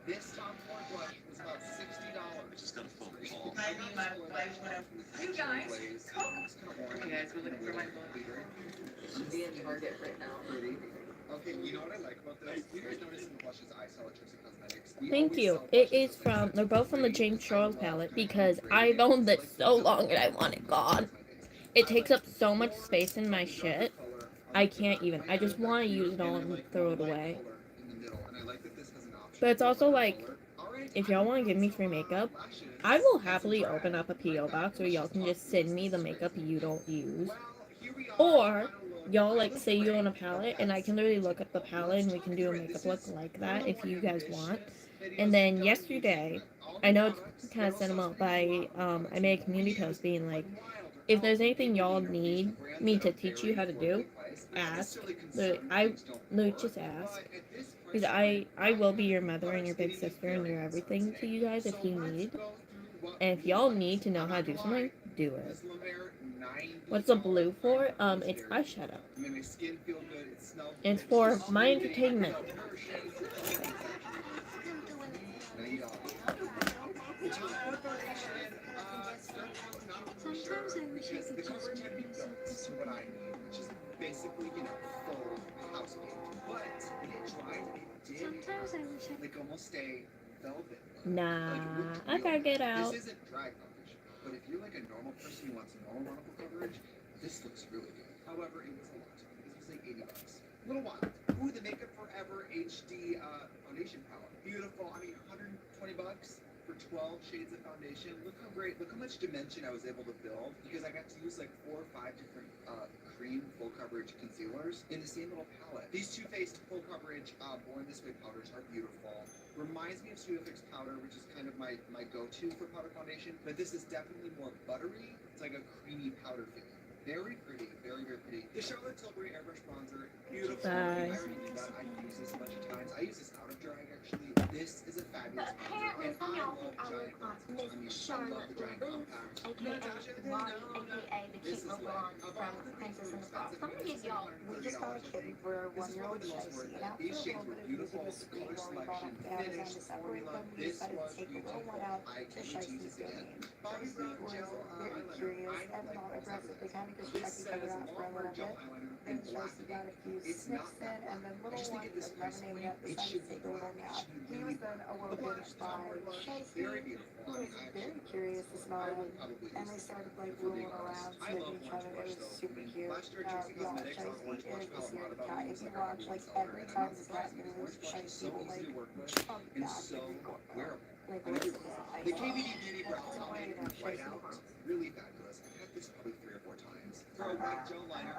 This Tom Ford blush was about $60. Just gotta focus. You guys, You guys are looking for my book. I'm being Target right now. Pretty. Okay, you know what I like about this? You guys notice in the blushes I sell at Trixie Cosmetics. We Thank always you. sell It blushes is that, like, from. They're both from the $6 James Charles I love palette kind of because great I've names, owned this like so those long and I are want it Trixie gone. Cosmetics. It I takes like up so much more space in my of the darker shit. color on I the can't back. even. I just love that want to here, use it all I and like throw it one light away. color in the middle, and I like that this has an option But it's for also another like, color. Alright, if I y'all put want to on give me some free makeup, lashes I will and some happily drag open up a right PO now. box where Let's y'all just can talk just through send this. me This the is makeup crazy. you don't use. Well, here we are. Or Final look. y'all I like look say you own a great, palette but and I that's can literally look at the typical. palette Let's and we talk can do a through it. makeup This look is like one of that the if more you guys want. ambitious videos And then we've done yesterday, using all I new know it's products. kind of We're sent them also out spending a by lot on I products. made a community We post use being like, Wilder, if there's Elf, anything Maybelline, y'all or Beach, need brands me that to are teach you very how to do, affordably priced. We're not ask. necessarily Literally, concerned I things don't literally work, just ask. but at this price Because point, I will be have your a few mother and your products big getting you sister and very your hands-on everything to today. you guys if So you let's need. go through what And if we y'all like. need to know I'm how not to do gonna something, lie, do it. this La Mer What's the $90 blue for? eyeliner is It's very eyeshadow. good. It made my skin feel good. It smelled good. It's It's for just my everything. entertainment. No shades of things, actually. $90. The Tom Ford foundation, started out not really sure because the coverage had to be built to what I need, which is basically, you know, full house paint. But when it dried, it did like almost a velvet. Nah, Like it looked I real gotta good. get out. This isn't dry foundation. but if you're like a normal person who wants normal monocle coverage, this looks really good. However, it was a lot. This was like $80. A little wild. Ooh, the Makeup Forever HD foundation palette. Beautiful. I mean, $120 for 12 shades of foundation. Look how great, look how much dimension I was able to build because I got to use like 4 or 5 different cream full coverage concealers in the same little palette. These Too Faced full coverage Born This Way powders are beautiful. Reminds me of Pseudo-Fix powder, which is kind of my go-to for powder foundation, but this is definitely more buttery. It's like a creamy powder feeling. Very pretty, very, very pretty. The Charlotte Tilbury Airbrush Bronzer, beautiful. Bye. I already knew that. I've used this a bunch of times. I use this out of drying actually. This is a fabulous bronzer, and I love giant bronzers. I mean, I love the giant compact. Natasha, aka the this cute is blonde like from Princess and the Frog. Some of these y'all, we just got a kitten for this is probably the most worth it. These shades were beautiful. The color selection, finish, formula. This was beautiful. I can't wait to use this again. Bobbi Brown gel eyeliner. I don't like false eyeliner. This says Marlboro gel eyeliner in black. It's not that black. I just think at this price point, it should be black. It should be really black. The blush, the Tomboy blush, very beautiful. I mean, I very curious to smell I it. would probably And use they this. started like If we're being rolling around, honest. I love sniffing each orange other. blush It was though. super I mean, cute. last year Trixie Cosmetics, our orange blush This palette year, brought about if me was you like our watch number one like seller, every and I'm time not this surprised guy because orange blush is so people easy to like work with oh and god, so wearable. like And what's everywhere. The KVD Beauty Brow Pomade in white out, really fabulous. I've had this probably 3 or 4 times. For a white gel liner,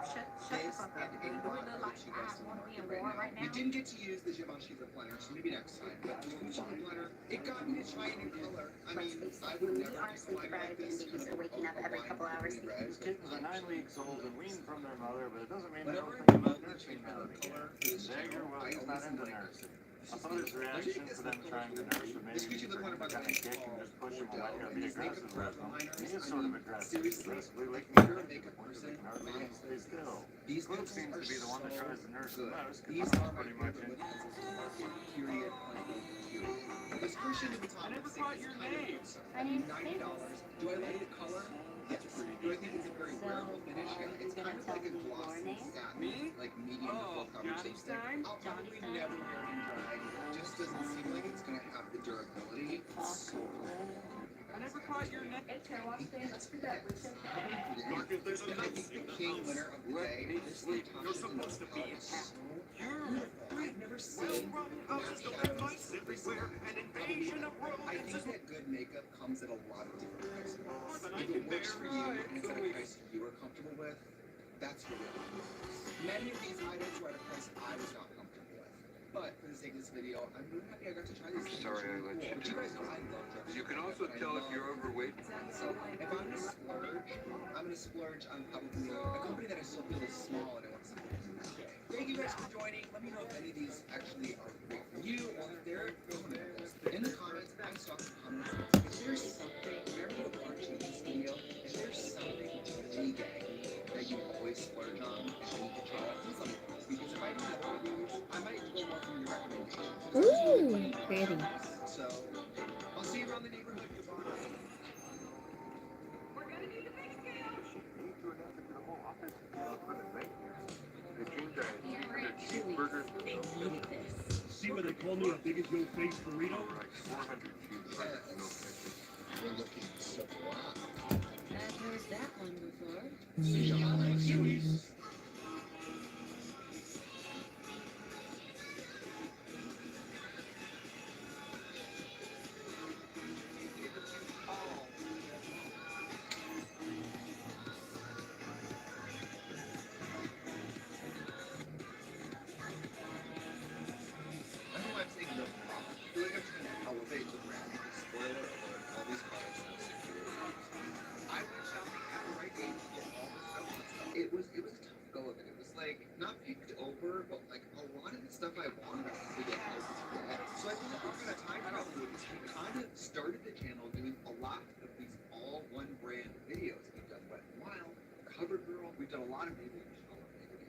this and a lot are the two best on the market right now. We didn't get to use the Givenchy lip liner, so maybe next time. But the Givenchy lip liner, it got me to try a new color. I mean, I would never use a liner like this. Kind of waking up every couple hours. red. Kittens are 9 weeks old and weaned from their mother, but it doesn't mean they Whenever don't I think about remotely nursing change my now lip and again. color for this Dagger, channel, well, I he's not always into like, nursing. I thought his reaction to them trying to nurse would maybe be for him to kind of kick and just push him away or be aggressive with them. He is sort of aggressive, aggressively licking if at you're a him to the makeup point that person, they can hardly even stay still. these Luke pencils seems are to be the one that tries to nurse the good. most, These because are my pretty much favorite lip in. pencils on the market, period, period. This Christian Louboutin I never lipstick caught is your kind of name. I mean, $90. Do I like the color? Yes. Do I think it's a very wearable finish? Yeah, it's kind of like a glossy satin, Me? like medium to full coverage Johnny lipstick. Stein? I'll probably never wear it in drag. It just doesn't seem like it's gonna have the durability. It's so I never caught your name. and I think the king winner of the day, this Natasha Denona palette is so beautiful. I've never seen matte shadows everywhere. I think that good makeup comes at a lot of different price points. If it works for you and it's at a price you are comfortable with, that's really all. Many of these items were at a price I was not comfortable with. But for the sake of this video, I'm really happy I got to try these things. Sorry I let you But you guys know I love drugs. You can also tell if you're overweight. So if I'm gonna splurge on probably a company that I still feel is small and I want something to do. Thank you guys for joining. Let me know if any of these actually are great for you or if they're in the comments. I'm stalking comments. If there's something, whenever you watch this video, if there's something really gay that you always splurge on and you need to try, please let me know. Because if I don't have one of these, I might go more from your recommendations. Ooh, pretty. So I'll see you around the neighborhood. See what they call me the biggest yo face burrito? We're looking so I've heard that one before. I know I'm saying no. I feel like I'm trying to elevate the brand because spoiler alert, all these products are secure. I went shopping at the right age to get all the stuff. It was a tough go of it. It was like not picked over, but like a lot of the stuff I wanted I had to get out to get. So I feel like we're gonna time travel with this. We kind of started the channel doing a lot of these all one brand videos. We've done Wet n Wild, CoverGirl, we've done a lot of Maybelline,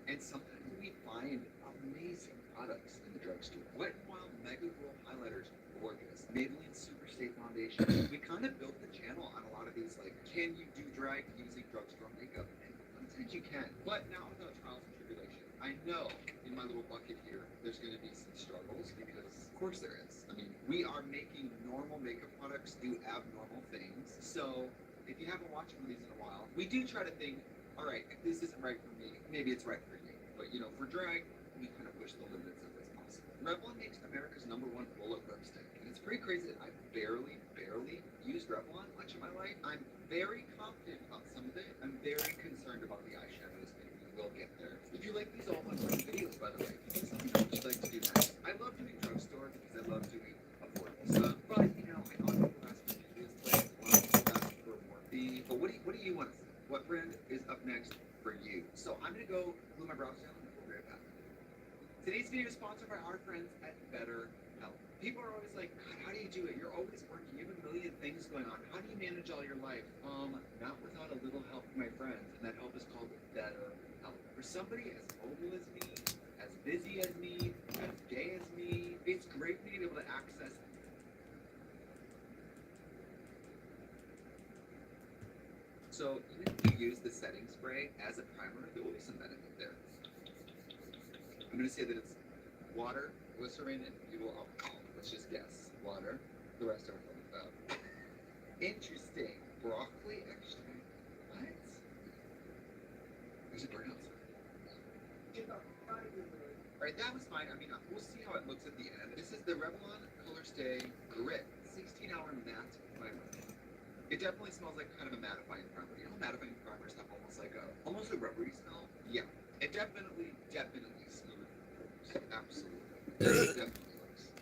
and sometimes we find amazing products in the drugstore. Wet n Wild Mega Glow highlighters, gorgeous. Maybelline Super Stay Foundation. We kind of built the channel on a lot of these, like, can you do drag using drugstore makeup? And sometimes you can. But now without trials and tribulation, I know in my little bucket here, there's going to be some struggles because, of course, there is. I mean, we are making normal makeup products do abnormal things. So if you haven't watched movies in a while, we do try to think, all right, if this isn't right for me, maybe it's right for you. But you know, for drag, we kind of push the limits of what's possible. Revlon makes America's #1 bullet lipstick, and it's pretty crazy that I barely used Revlon much in my life. I'm very confident about some of it. I'm very concerned about the eyeshadows, and we will get there. If you like these all unboxing videos, by the way, if something else you'd like to do next, I love doing drugstore because I love doing affordable stuff. But you know, I know people ask me to do this place, a lot of people ask for more fee. But what do you want to see? What brand is up next for you? So I'm gonna go glue my brows down and we'll be right back. Today's video is sponsored by our friends at BetterHelp. People are always like, God, how do you do it? You're always working. You have a million things going on. How do you manage all your life? Not without a little help from my friends, and that help is called BetterHelp. For somebody as mobile as me, as busy as me, as gay as me, it's great being able to access. So even if you use the setting spray as a primer, there will be some benefit there. I'm going to say that it's water, glycerin, and butyl alcohol. Let's just guess. Water. The rest are filled up. Interesting. Broccoli extract. What? There's a bird outside. Alright, that was fine. I mean, we'll see how it looks at the end. This is the Revlon Color Stay Grit 16-hour matte primer. It definitely smells like kind of a mattifying primer. You know, mattifying primers have almost a rubbery smell. Yeah, it definitely smooth. Absolutely. It definitely looks.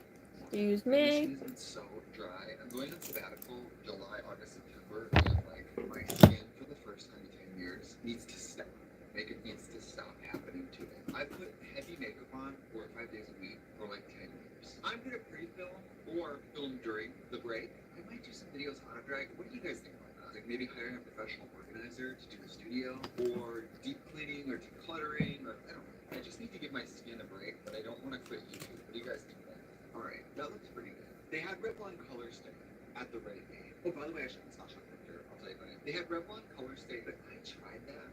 Excuse This me. skin has been so dry. I'm going on sabbatical July, August, September, and like my skin for the first time in 10 years needs to stop. Makeup needs to stop happening to it. I put heavy makeup on 4 or 5 days a week for like 10 years. I'm gonna pre-film or film during the break. I might do some videos on a drag. What do you guys think about that? Like maybe hiring a professional organizer to do the studio, or deep cleaning or decluttering, or I don't know. I just need to give my skin a break, but I don't want to quit YouTube. What do you guys think about that? Alright, that looks pretty good. They had Revlon Color Stay at the Rite Aid. Oh, by the way, actually, it's not showing up here. I'll tell you about it. They had Revlon Color Stay, but I tried that.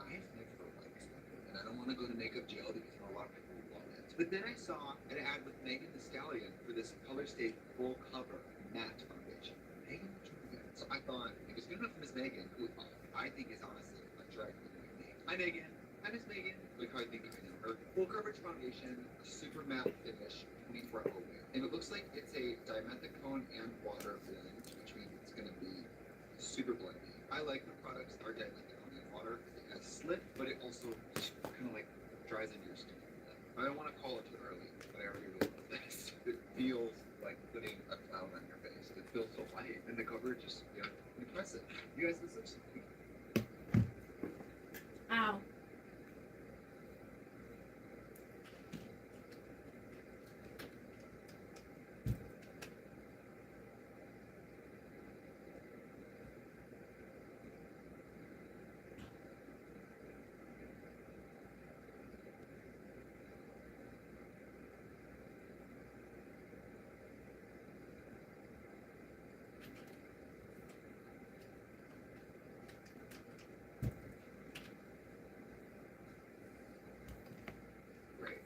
I've never liked it. And I don't want to go to makeup jail because I know a lot of people love it. But then I saw an ad with Megan Thee Stallion for this Color Stay full cover matte foundation. Megan looks really good. So I thought, if it's good enough for Miss Megan, who I think is honestly a drag queen like me. Hi, Megan. Hi, Miss Megan. Like how I think I know her. Full coverage foundation, a super matte finish, 24-hour wear. And it looks like it's a dimethicone and water blend, which means it's going to be super blendy. I like the products that are dimethicone and water. It has slip, but it also kind of like dries into your skin. I don't want to call it too early, but I already really love this. It feels like putting a cloud on your face. It feels so light, and the coverage is impressive. You guys, this looks so cute. Ow.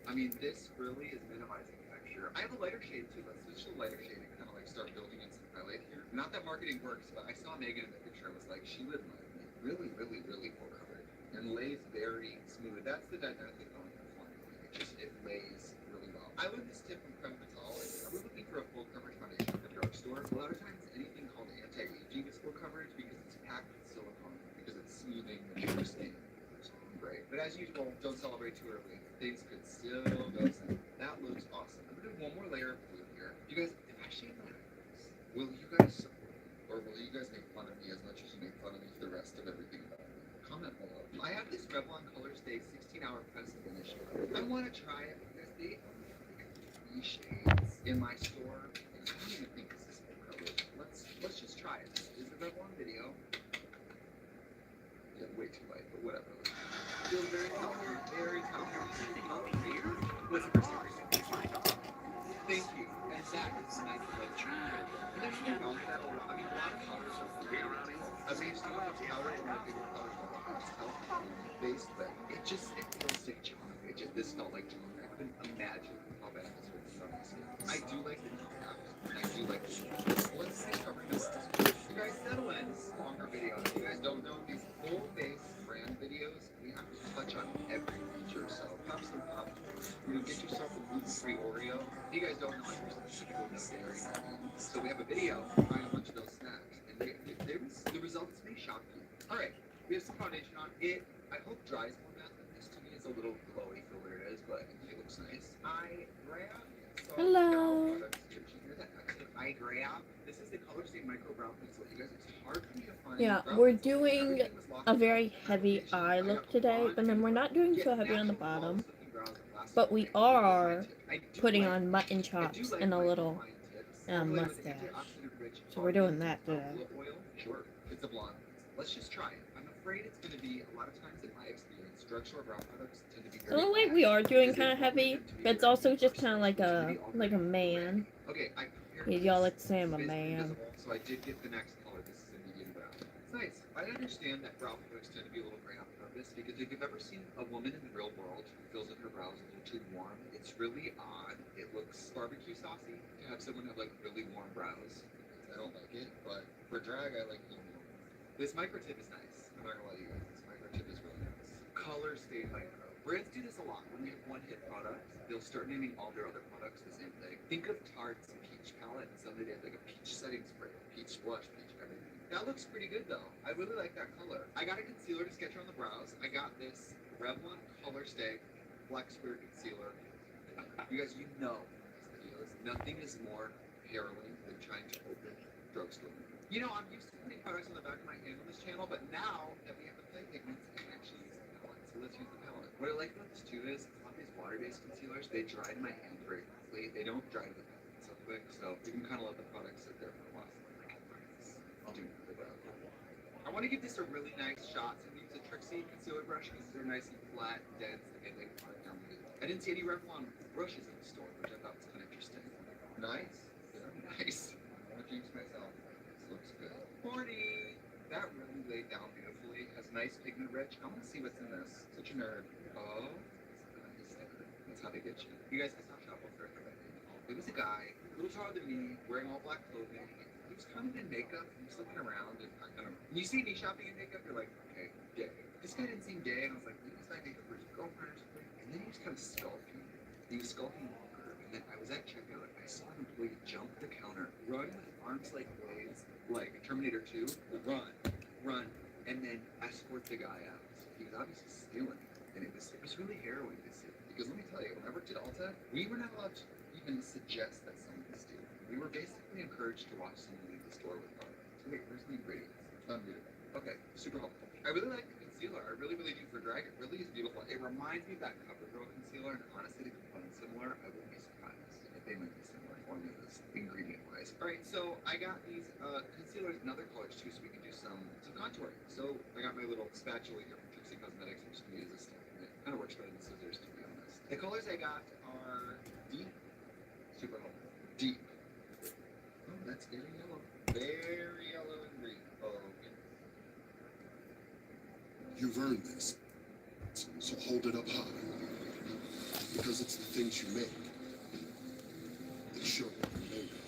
I mean, this really is minimizing texture. I have a lighter shade too. Let's switch to a lighter shade and kind of like start building in some highlight here. Not that marketing works, but I saw Megan in the picture. I was like, she would like me. Really full coverage. And lays very smooth. That's the dimethicone formula. It lays really well. I learned this tip from Prett. Are we looking for a full coverage foundation at the drugstore? A lot of times anything called anti-aging is full coverage because it's packed with silicone, because it's smoothing the skin. Great. But as usual, don't celebrate too early. Things could still go south. That looks awesome. I'm gonna do one more layer of blue here. You guys, if I shave my eyebrows, will you guys support me? Or will you guys make fun of me as much as you make fun of me for the rest of everything about me? Comment below. I have this Revlon Color Stay 16-hour press finish. I want to try it because they only have like 3 shades in my store. And I don't even think this is full coverage. Let's just try it. This is the Revlon video. Yeah, way too light, but whatever. Feels very comfy, very comfy. What's the first thing? Thank you. And that is a nice like tree. And then you know that a lot of colors are very I mean, it's not about powder, one of my favorite colors on my face, but it feels like chalk. This felt like chalk. I couldn't imagine how bad this would be on my skin. I do like the details, and I do like the let's see covering this. You guys settle in. This is a longer video. If you guys don't know, these full face brand videos, we have to touch on every feature. So pop some pop. Get yourself a gluten-free Oreo. If you guys don't know, I'm typical no dairy. So we have a video trying a bunch of those snacks, and the results may shock you. All right, we have some foundation on it. I hope dries more matte than this. To me, it's a little glowy for what it is, but it looks nice. I grab. Hello. I grab. This is the Color State Micro Brow Pencil. You guys, it's hard for me to find. Yeah, we're doing a very heavy eye look today, but then we're not doing so heavy on the bottom. But we are putting on mutton chops and a little mustache. So we're doing that today. Sure, it's a blonde. Let's just try it. I'm afraid it's going to be, a lot of times in my experience, drugstore brow products tend to be very So in a way we are doing kind of heavy, but it's also just kind of like a man. Okay, I Y'all like to say I'm a man. So I did get the next color. This is a medium brown. It's nice. I understand that brow products tend to be a little gray on purpose because if you've ever seen a woman in the real world who feels like her brows a little too warm, it's really odd. It looks barbecue saucy to have someone have like really warm brows. I don't like it, but for drag, I like it. This micro tip is nice. I'm not gonna lie to you guys. This micro tip is really nice. Color State Micro. Brands do this a lot. When they have one hit product, they'll start naming all their other products the same thing. Think of Tarte's peach palette, and suddenly they have like a peach setting spray, peach blush, peach everything. That looks pretty good though. I really like that color. I got a concealer to sketch on the brows. I got this Revlon Color Stay Flex Clear Concealer. You guys, you know these videos. Nothing is more harrowing than trying to open drugstore. You know, I'm used to putting products on the back of my hand on this channel, but now that we have the play pigments, I can actually use the palette. So let's use the palette. What I like about this too is a lot of these water-based concealers, they dry in my hand very quickly. They don't dry to the palette so quick, so you can kind of let the product sit there for a while. I'll do the brow. I want to give this a really nice shot. So I'm going to use a Trixie concealer brush because they're nice and flat, dense, and they like product down the middle. I didn't see any Revlon brushes in the store, which I thought was kind of interesting. Nice. Very nice. I want to jinx myself. This looks good. Horny. That really laid down beautifully. Has nice pigment rich. I want to see what's in this. Such a nerd. Oh, that's how they get you. You guys, I saw Shop Fair. It was a guy, a little taller than me, wearing all black clothing. He was kind of in makeup. He was looking around, and I kind of. When you see me shopping in makeup, you're like, okay, gay. This guy didn't seem gay, and I was like, maybe he's buying makeup for his girlfriend or something. And then he was kind of skulking. He was skulking longer, and then I was at checkout. I saw an employee jump the counter, run with arms like blades, like Terminator 2, run, and then escort the guy out. He was obviously stealing, and it was really harrowing to see. Because let me tell you, when I worked at Ulta, we were not allowed to even suggest that someone was stealing. We were basically encouraged to watch someone leave the store with products. So wait, where's the ingredients? Unreadable. Okay, super helpful. I really like the concealer. I really, really do for drag. It really is beautiful. It reminds me of that CoverGirl concealer, and honestly, the component's similar. I wouldn't be surprised if they might be similar formulas, ingredient-wise. All right, so I got these concealers in other colors too, so we can do some contouring. So I got my little spatula here from Trixie Cosmetics. I'm just gonna use this stuff. It kind of works better than scissors, to be honest. The colors I got are deep, super helpful. Deep. Oh, that's very yellow. Very yellow and green. Oh, okay. You've earned this, so hold it up high. Because it's the things you make that show what you're made of.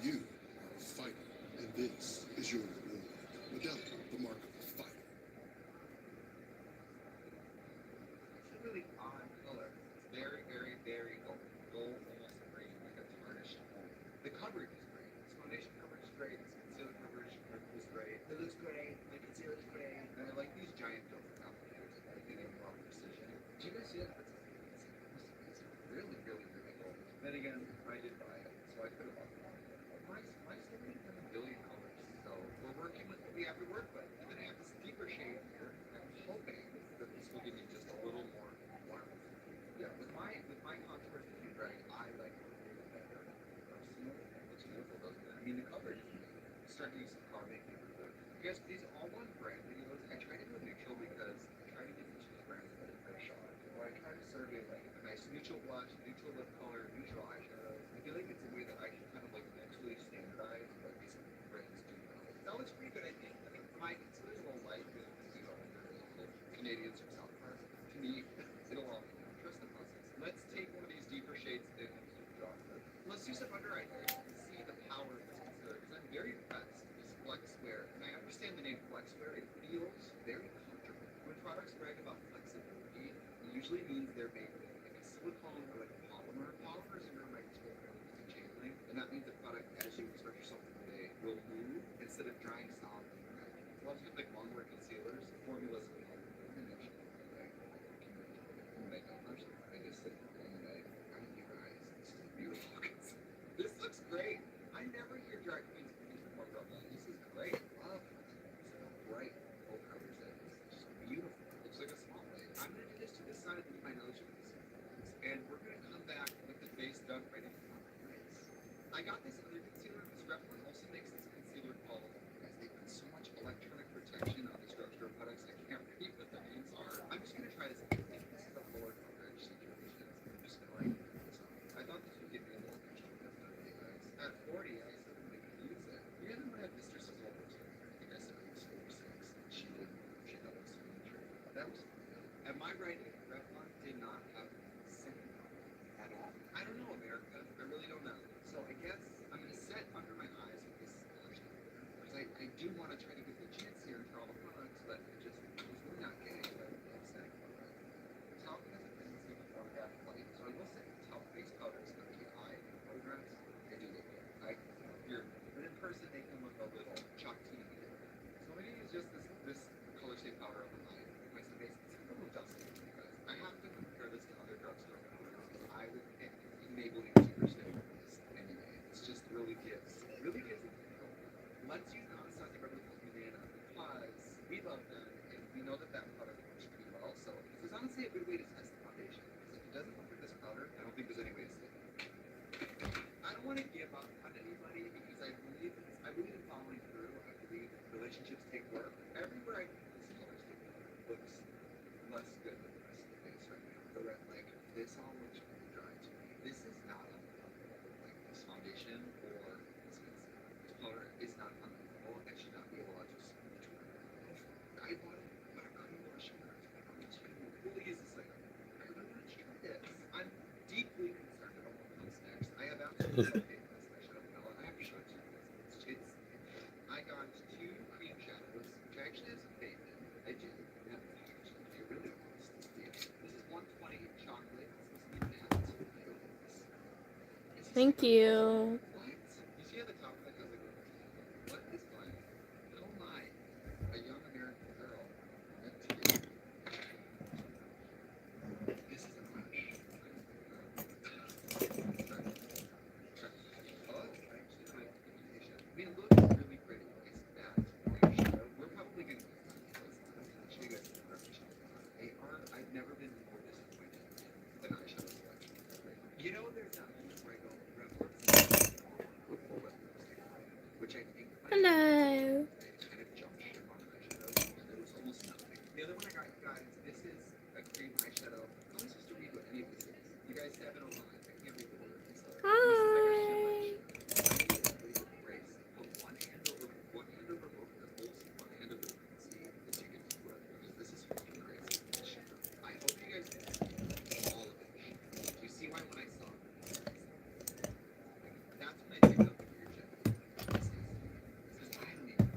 You are a fighter, and this is your reward. Modelo, the mark of a fighter. It's a really odd color. It's very, very, very gold. Gold, almost green, like a tarnished gold. The coverage is great. This foundation coverage is great. This concealer coverage is great. It looks great. My concealer is great. And I like these giant filter applicators. I think they have a lot of precision. Do you guys see that? It's really, really, really gold. Then again, I did buy it, so I could have bought it. My story has a billion colors, so we're working with what we have to work with. And then I have this deeper shade here. I'm hoping that this will give me just a little more warmth. Yeah, with my contours and drag, I like it a little better. Personally, it looks beautiful, doesn't it? I mean, the coverage is amazing. I'm starting to use some carving here. You guys, these all one brand videos, I try to go neutral because I try to give each of these brands a fair shot. Or I try to survey like a nice neutral blush, neutral lip color, neutral eyeshadows. I feel like it's a way that I can kind of like mentally standardize what these brands do well. That looks pretty good, I think. I think my concealer's a little light because you know, Canadians from South Park. To me, it'll all trust the process. Let's take one of these deeper shades and drop it. Let's do some under eye here. You can see the power of this concealer because I'm very swear it feels very comfortable. When products brag about flexibility, it usually means they're made with like a silicone or like a polymer. Polymers under a microscope are using chain link, and that means the product, as you express yourself today, will move instead of drying solid and cracking. Lots of like long-wear concealers, formulas and this looks great. I never hear drag queens speak more about that. This is great. Love it. It's so bright. Full colors in. It's just beautiful. Looks like a small lady. I'm gonna do this to this side with my nose with this. And we're gonna come back with the face done right in front of my face. I got this other concealer. This Revlon also makes this concealer called, guys, they put so much electronic protection on these drugstore products, I can't read what the names are. I'm just gonna try this. This is a lower coverage situation. I'm just gonna like put this on. I thought this would give me a little extra definitely, guys. At 40, I certainly could use it. You guys remember that Mr. Sizzle was I think I said it was 46. She didn't. She thought it was true. That was am I right? Revlon did not have second at all. I don't know, America. I really don't know. So I guess I'm gonna set under my eyes with this because I do want to try to get the chance here for all the products, but it's really not getting it. Top has a tendency to photograph light, so I will say top face powders that the eye photographs, they do look good. But in person they can look a little chalk TV. So I'm gonna use just this color safe powder on the eye. My face it's a little dusty, guys. I have to compare this to other drugstore powders. I would pick Maybelline Superstick for this anyway. It's just really gives it lets you know it's not the regular banana because we love them and we know that product works pretty well. So this is honestly a good way to test the foundation. Because if it doesn't work with this powder, I don't think there's any way to save it. I don't want to give up on anybody because I believe in following through. I believe relationships take work. Everywhere I put this color stick looks less good than the rest of the face right now. The red, like this all looks really dry to me. This is not uncomfortable like this foundation or this concealer. This powder is not uncomfortable. It should not be allowed to smooth to I bought it, but I couldn't wash it. We'll use this later. I really want to try this. I'm deeply concerned about what comes next. I have absolutely no faith in this eyeshadow palette. I have to show it to you guys. I got 2 cream shadows, which I actually have some faith in. I do. Yeah, I really don't want this to be. This is 120 chocolate. It's supposed to be matte. Thank you. What? You see at the top of it, has like what is black? How am I, a young American girl, meant to be? This is a crush. Oh, actually, my invitation. I mean, it looks really pretty. It's matte. We're probably going to use that because I'll show you guys the reference. I've never been more disappointed than eyeshadow selection. You know, there's not where I go which I think Hello. kind of jump ship on eyeshadows. There was almost nothing. The other one I got, guys, this is a cream eyeshadow. I'm only supposed to read what any of this is. You guys have it online. I can't read the words. Hi. I need everybody to brace. Put one hand over both nipples, one hand over the see that you can do it. Because this is fucking crazy. I hope you guys can see all of it. Do you see why when I saw it? That's when I picked up the weird shit. This is I don't even.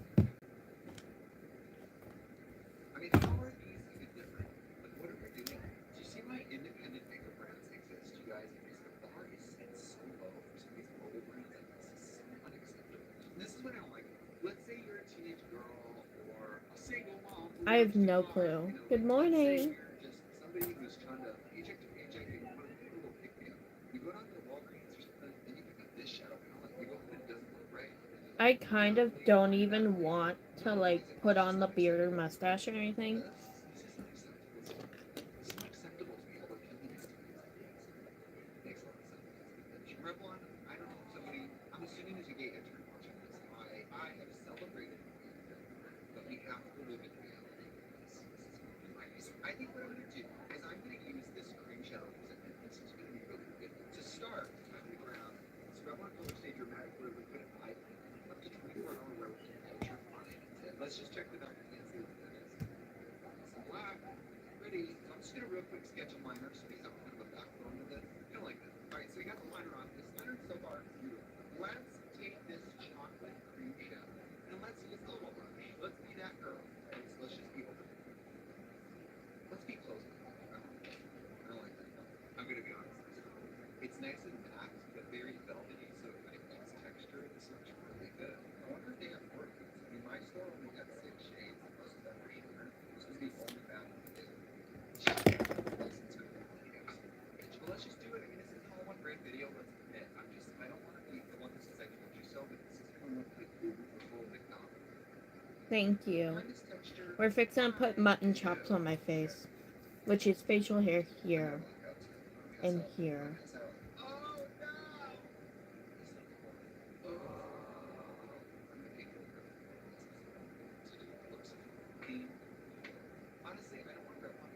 I mean, how are these even different? Like, what are we doing? Do you see why independent makeup brands exist, you guys? Because the bar is set so low for some of these global brands. Like, this is so unacceptable. This is what I don't like. Let's say you're a teenage girl or a single mom. I have no clue. Good morning. You're just somebody who's trying to paycheck to paycheck and you want to do a little pick me up. You go down to Walgreens or something, then you pick up this shadow palette. You go and it doesn't look right. I kind of don't even want to like put on the beard or mustache or anything. This is unacceptable. It's not acceptable to me. Although Kevin is doing this. Makes a lot of sense. Revlon, I don't know if somebody. I'm assuming there's a gay intern watching this. I have celebrated, but we have to live in reality. I think what I'm going to do is I'm going to use this cream shadow because I think this is going to be really good. To start, I'm going to go around. So I want to color stay dramatic where we put an eye up to 24-hour rotation ultra fine. Let's just check the back of the hand, see what that is. Some black, pretty. So I'm just going to real quick sketch a liner so we have kind of a backbone with it. Kind of like this. Alright, so we got the liner on. This liner so far is beautiful. Let's take this chocolate cream shadow and let's use a little brush. Let's be that girl. Thank you. Find this texture. We're fixing to put mutton chops on my face, which is facial hair here and here. Oh no! Honestly, I don't want that one.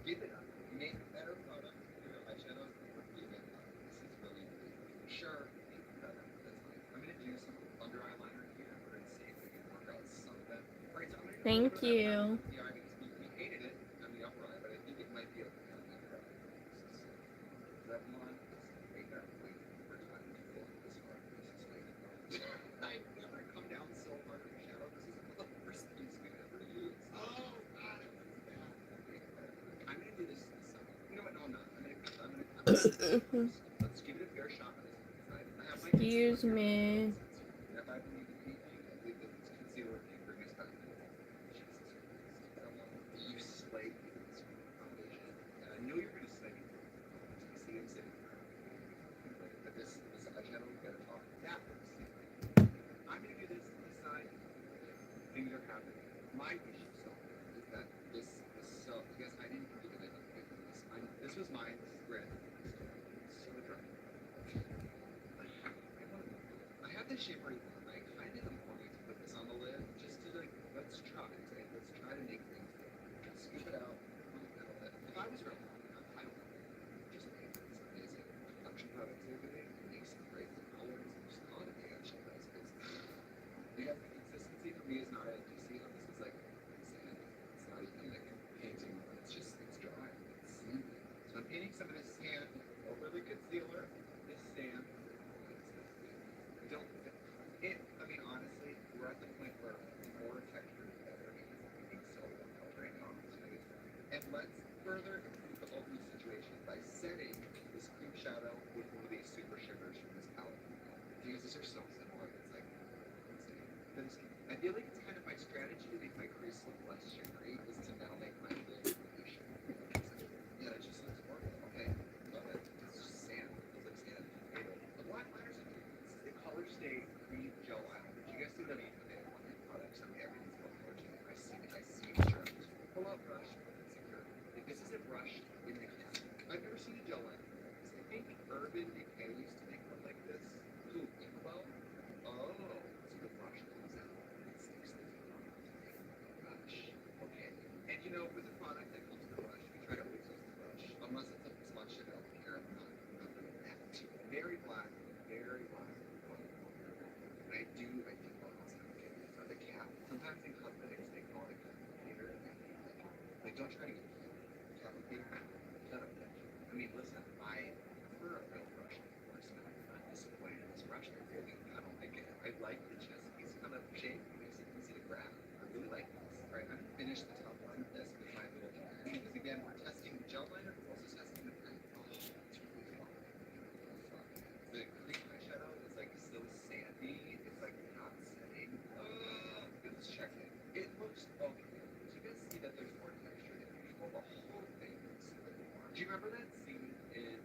Give it up. Make a better product for your eyeshadows or give it up. This is really sure. That's fine. I'm gonna do some under eyeliner here. We're gonna see if we can work out some of that. All right, so I'm gonna Thank you. the eye because we hated it on the upper eye, but I think it might be okay on the upper eye. That one is right there. Wait for time to fill this hard. This is like I've never come down so hard on shadow. This is one of the worst things we've ever used. Oh god, it was bad. Okay, I'm gonna do this side. You know what? No, I'm not. I'm gonna let's give it a fair shot on this side. I have my Excuse me. if I believe in anything, I believe that this concealer can bring us back. Jesus Christ. I want you slay this foundation. And I know you're gonna slay me. I see him sitting there. But this eyeshadow, we gotta talk. That looks I'm gonna do this side. Things are happening. My wish so is that this so because I didn't do it like this. This was mine. This is red. So dry. I have this shape right now. I kind of am wanting to put this on the lid just to like let's try. Right? Let's try to make things. Scoop it out. If I was real, I don't know. Just make this amazing production productivity. Make some great colors. Just call it a day on shadows because the consistency for me is not as you see how this is like sand. It's not even like painting. It's just it's dry. It's sandy. So I'm painting some of this sand over the concealer. This sand. Don't it? I mean, honestly, we're at the point where more texture is better because it's being so well right now. And let's further improve the whole situation by setting this cream shadow with one of these super sugars from this palette. Because these are so similar. It's like I feel like it's kind of my strategy to make my crease look less sugary is to now make my lid really sugary. Yeah, it just looks horrible. Okay, love it. It's just sand. It looks like sand. Okay, the black liners are the Color Stay Cream Gel Eyeliner. Did you guys see that on the products? I mean, everything's about fortune. I see insurance. Pull out brush. Like, this is a brush in the can. I've never seen a gel liner. I think Urban Decay used to make one like this. Ooh, Inkbell. Oh, so the brush comes out. It sticks to the brush. Okay. And you know, with the product that comes with the brush, we try to always use the brush. Unless it's a smudge it out here. I'm not doing that. Very black. Very black. I think well, it's okay for the cap. Sometimes in cosmetics they call it cleaner. Like don't try to get cap cleaner. Shut up. I mean listen, I prefer a real brush, of course, and I'm not disappointed in this brush. I don't like it. I like the chest piece kind of shape. It makes it easy to grab. I really like this. Alright, I'm gonna finish the top line of this with my little because again we're testing the gel liner, but we're also testing the pen. Oh, it's really fun. The cream eyeshadow is like still sandy. It's like not setting. Let's check it. It looks okay. So you guys see that there's more texture than usual. The whole thing looks really warm. Do you remember that scene in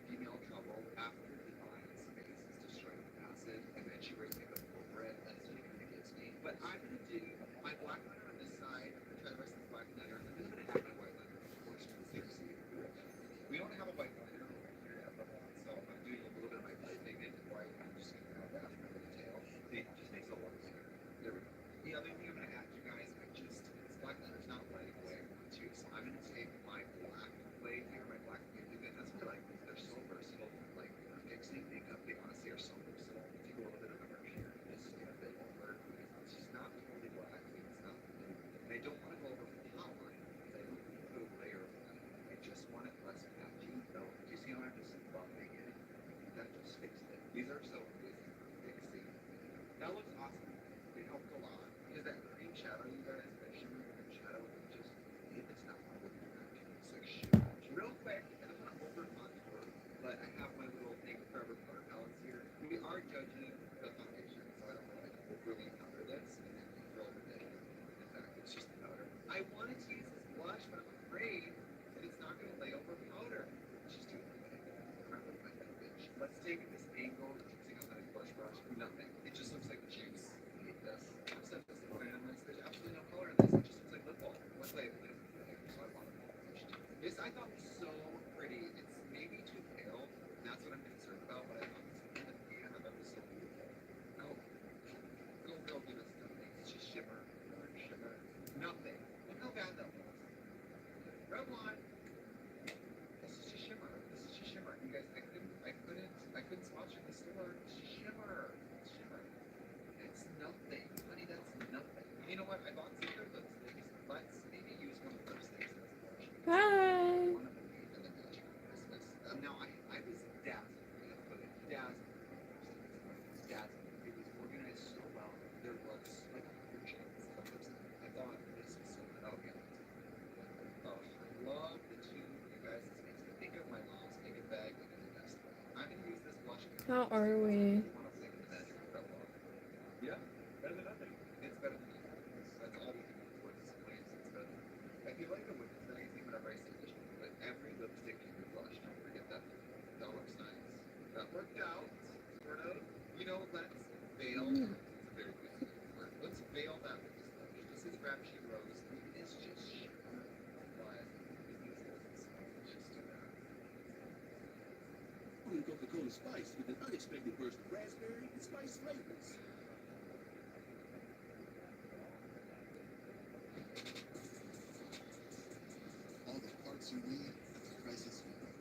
Female Trouble after Divine's face is destroyed with acid and then she wears makeup over it? That's what it kind of gives me. But I'm gonna do my black liner on this side. I'm gonna try the rest of the black liner, and then I'm gonna have my white liner, of course, for the sake of we don't have a white liner over here at the moment, so I'm doing a little bit of my blending in white. I'm just gonna have that for the detail. It just makes it look better. There we go. The other thing I'm gonna add, you guys, this black liner's not lighting away. I want to, so I'm gonna take my black blade here, my black beauty blade. That's what I like. They're so versatile. Like fixing makeup, they honestly are so versatile. Take a little bit of a brush here. Just get a bit over because it's just not totally black. It's not. And I don't want to go over the hot line because I don't need to put a layer of line. I just want it less patchy. So do you see how I'm just buffing it? That just fixed it. These are so amazing for fixing. That looks awesome. It helped a lot because that cream shadow, you guys, that shimmer cream shadow, just it's not one with the action. It's like shoot. Real quick, and I'm gonna over contour, but I have my little thing Forever color palettes here. We are judging the foundation, so I don't want to like overly cover this and then throw the dish. In fact, it's just powder. I wanted to use this blush, but I'm afraid that it's not gonna lay over powder. It's just too bitch. Let's take this angle using a honey blush brush. Nothing. It just looks like juice. I hate this. I've said this before, and this Revlon. This is just shimmer. This is just shimmer. You guys, I couldn't sponsor the store. It's just shimmer. It's shimmer. It's nothing, honey. That's nothing. You know what? I bought some good lipsticks. Let's maybe use one of the lipsticks as a blush. Hi. One of them made in the Dutch for Christmas. Now I was dazzled. Dazzled. Dazzled. It was organized so well. There was like 100 shades of lipstick. I thought this was so good. Oh yeah. Oh, I love the tube, you guys. This makes me think of my mom's makeup bag in the best way. I'm gonna use this blush. How are we? Yeah, better than nothing. It's better than nothing. That's all we can do towards this place. It's better than nothing. I feel like a women's magazine whenever I say this, but every lipstick can be blush. Don't forget that. That looks nice. That worked out, sort of. You know, let's veil. It's a very good word. Let's veil that with this blush. This is Rap She Rose. It's just shimmer. But these doesn't smell. Just do that. Coca-Cola Spice with an unexpected burst of raspberry and spice flavors. All the parts you need at the prices you want.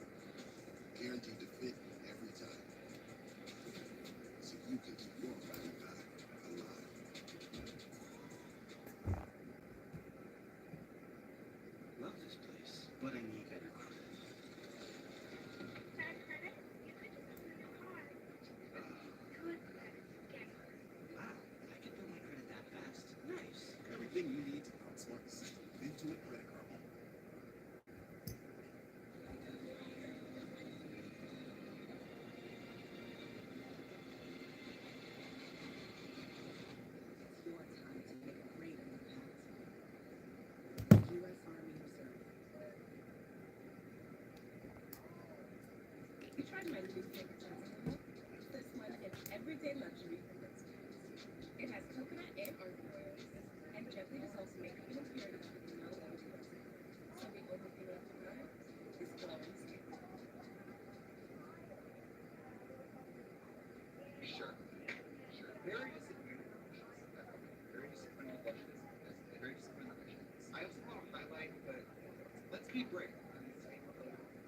Guaranteed to fit every time. So you can keep your ride or die alive. Love this place, but I need better credit. Wow, I can build my credit that fast. Nice. Everything you need to outsmart the system. Intuit Credit Card. It's your time to make a great impact. U.S. Army Reserve. You tried my new favorite chest. This one is everyday luxury for Christmas. It has coconut and argan oils and gently dissolves makeup and impurities with no oils. So the overview of the night is glowing skin. Sure. Very disappointed blushes. Very disappointed blushes. Very disappointed blushes. I also want to highlight, but let's be brave.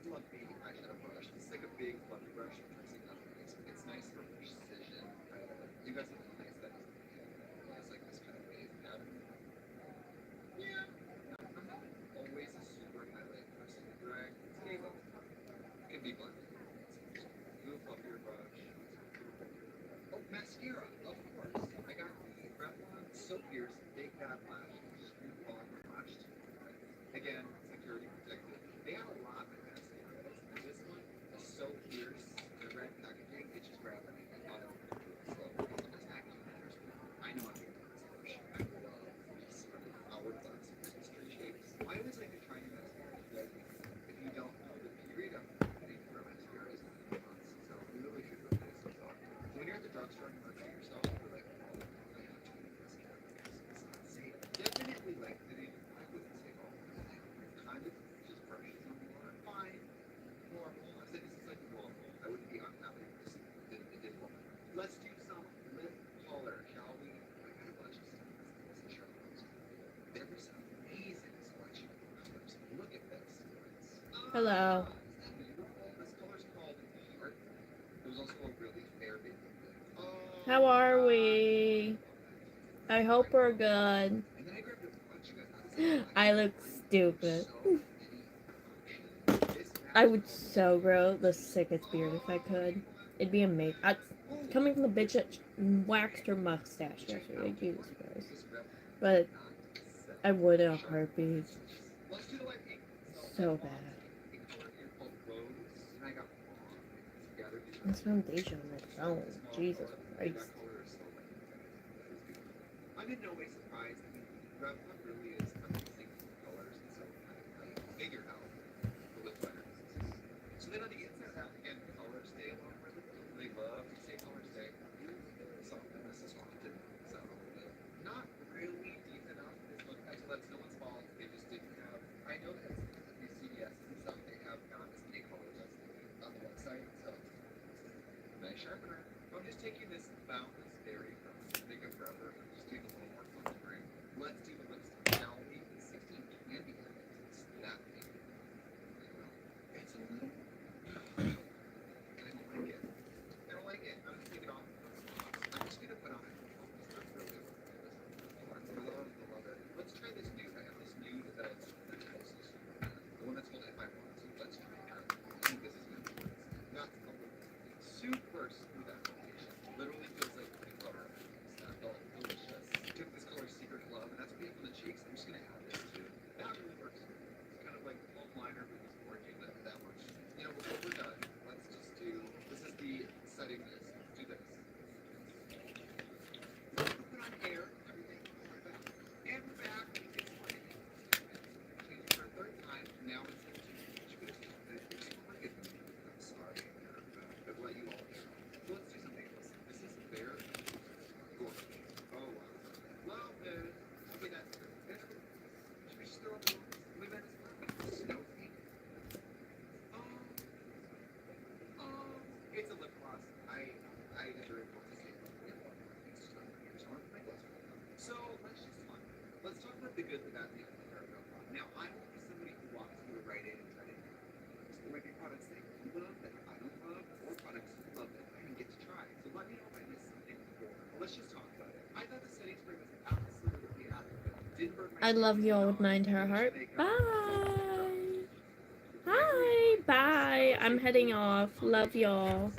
Fluffy eyeshadow brush. This is like a big fluffy brush. It's nice for precision. You guys have a nice that is. It's like this kind of wave pattern. Yeah. I'm not always a super highlight person in drag. It can be blended. Do a fluffier brush. Oh, mascara, of course. I got the Revlon So Fierce Big Bad Lash Screw On Lash. Again, security protected. They have a lot of mascaras. And this one is So Fierce. The red packaging, it just grabbed me. I thought it was cool. So, this packaging matters. I know I'm doing this. I love these sort of hourglass Christmas tree shapes. I always like to try new mascaras. If you don't know, the period of putting for mascara is 9 months. So, you really should go get some thought. So, when you're at the drugstore and you want to treat yourself, you're like, oh, I have to do mascara. It's not safe. Definitely like fitting. I wouldn't say all. Kind of just brushes on the water. Fine. Normal. I said this is like normal. I wouldn't be unhappy if it didn't work. Let's do some lip color, shall we? I got a bunch of stuff. This is Sherlock Holmes. There was an amazing selection of colors. Look at this. Hello. Isn't that beautiful? This color's called Heart. There's also a really fair baby blue. How are we? I hope we're good. And then I grabbed a bunch of I look stupid. I would so grow the sickest beard if I could. It'd be amazing. Coming from the bitch that waxed her mustache yesterday, Jesus Christ. But I would in a heartbeat. So bad. This foundation on my phone. Jesus Christ. I'm in no way surprised. I mean, Revlon really is amazing colors, and so I figured out the lip liner. So then on the inside, again, colors stay along with it. They love to say colors stay. Softness is often so not really deep enough. This look, so that's no one's fault. They just didn't have. I know that these CVS and stuff, they have not as many colors as on the website. So nice sharpener. I'm just taking this boundless berry from Makeup Forever. Just take a little more fun. Let's do the lipstick. I love you all with my entire heart. Bye. Hi. Bye. I'm heading off. Love y'all.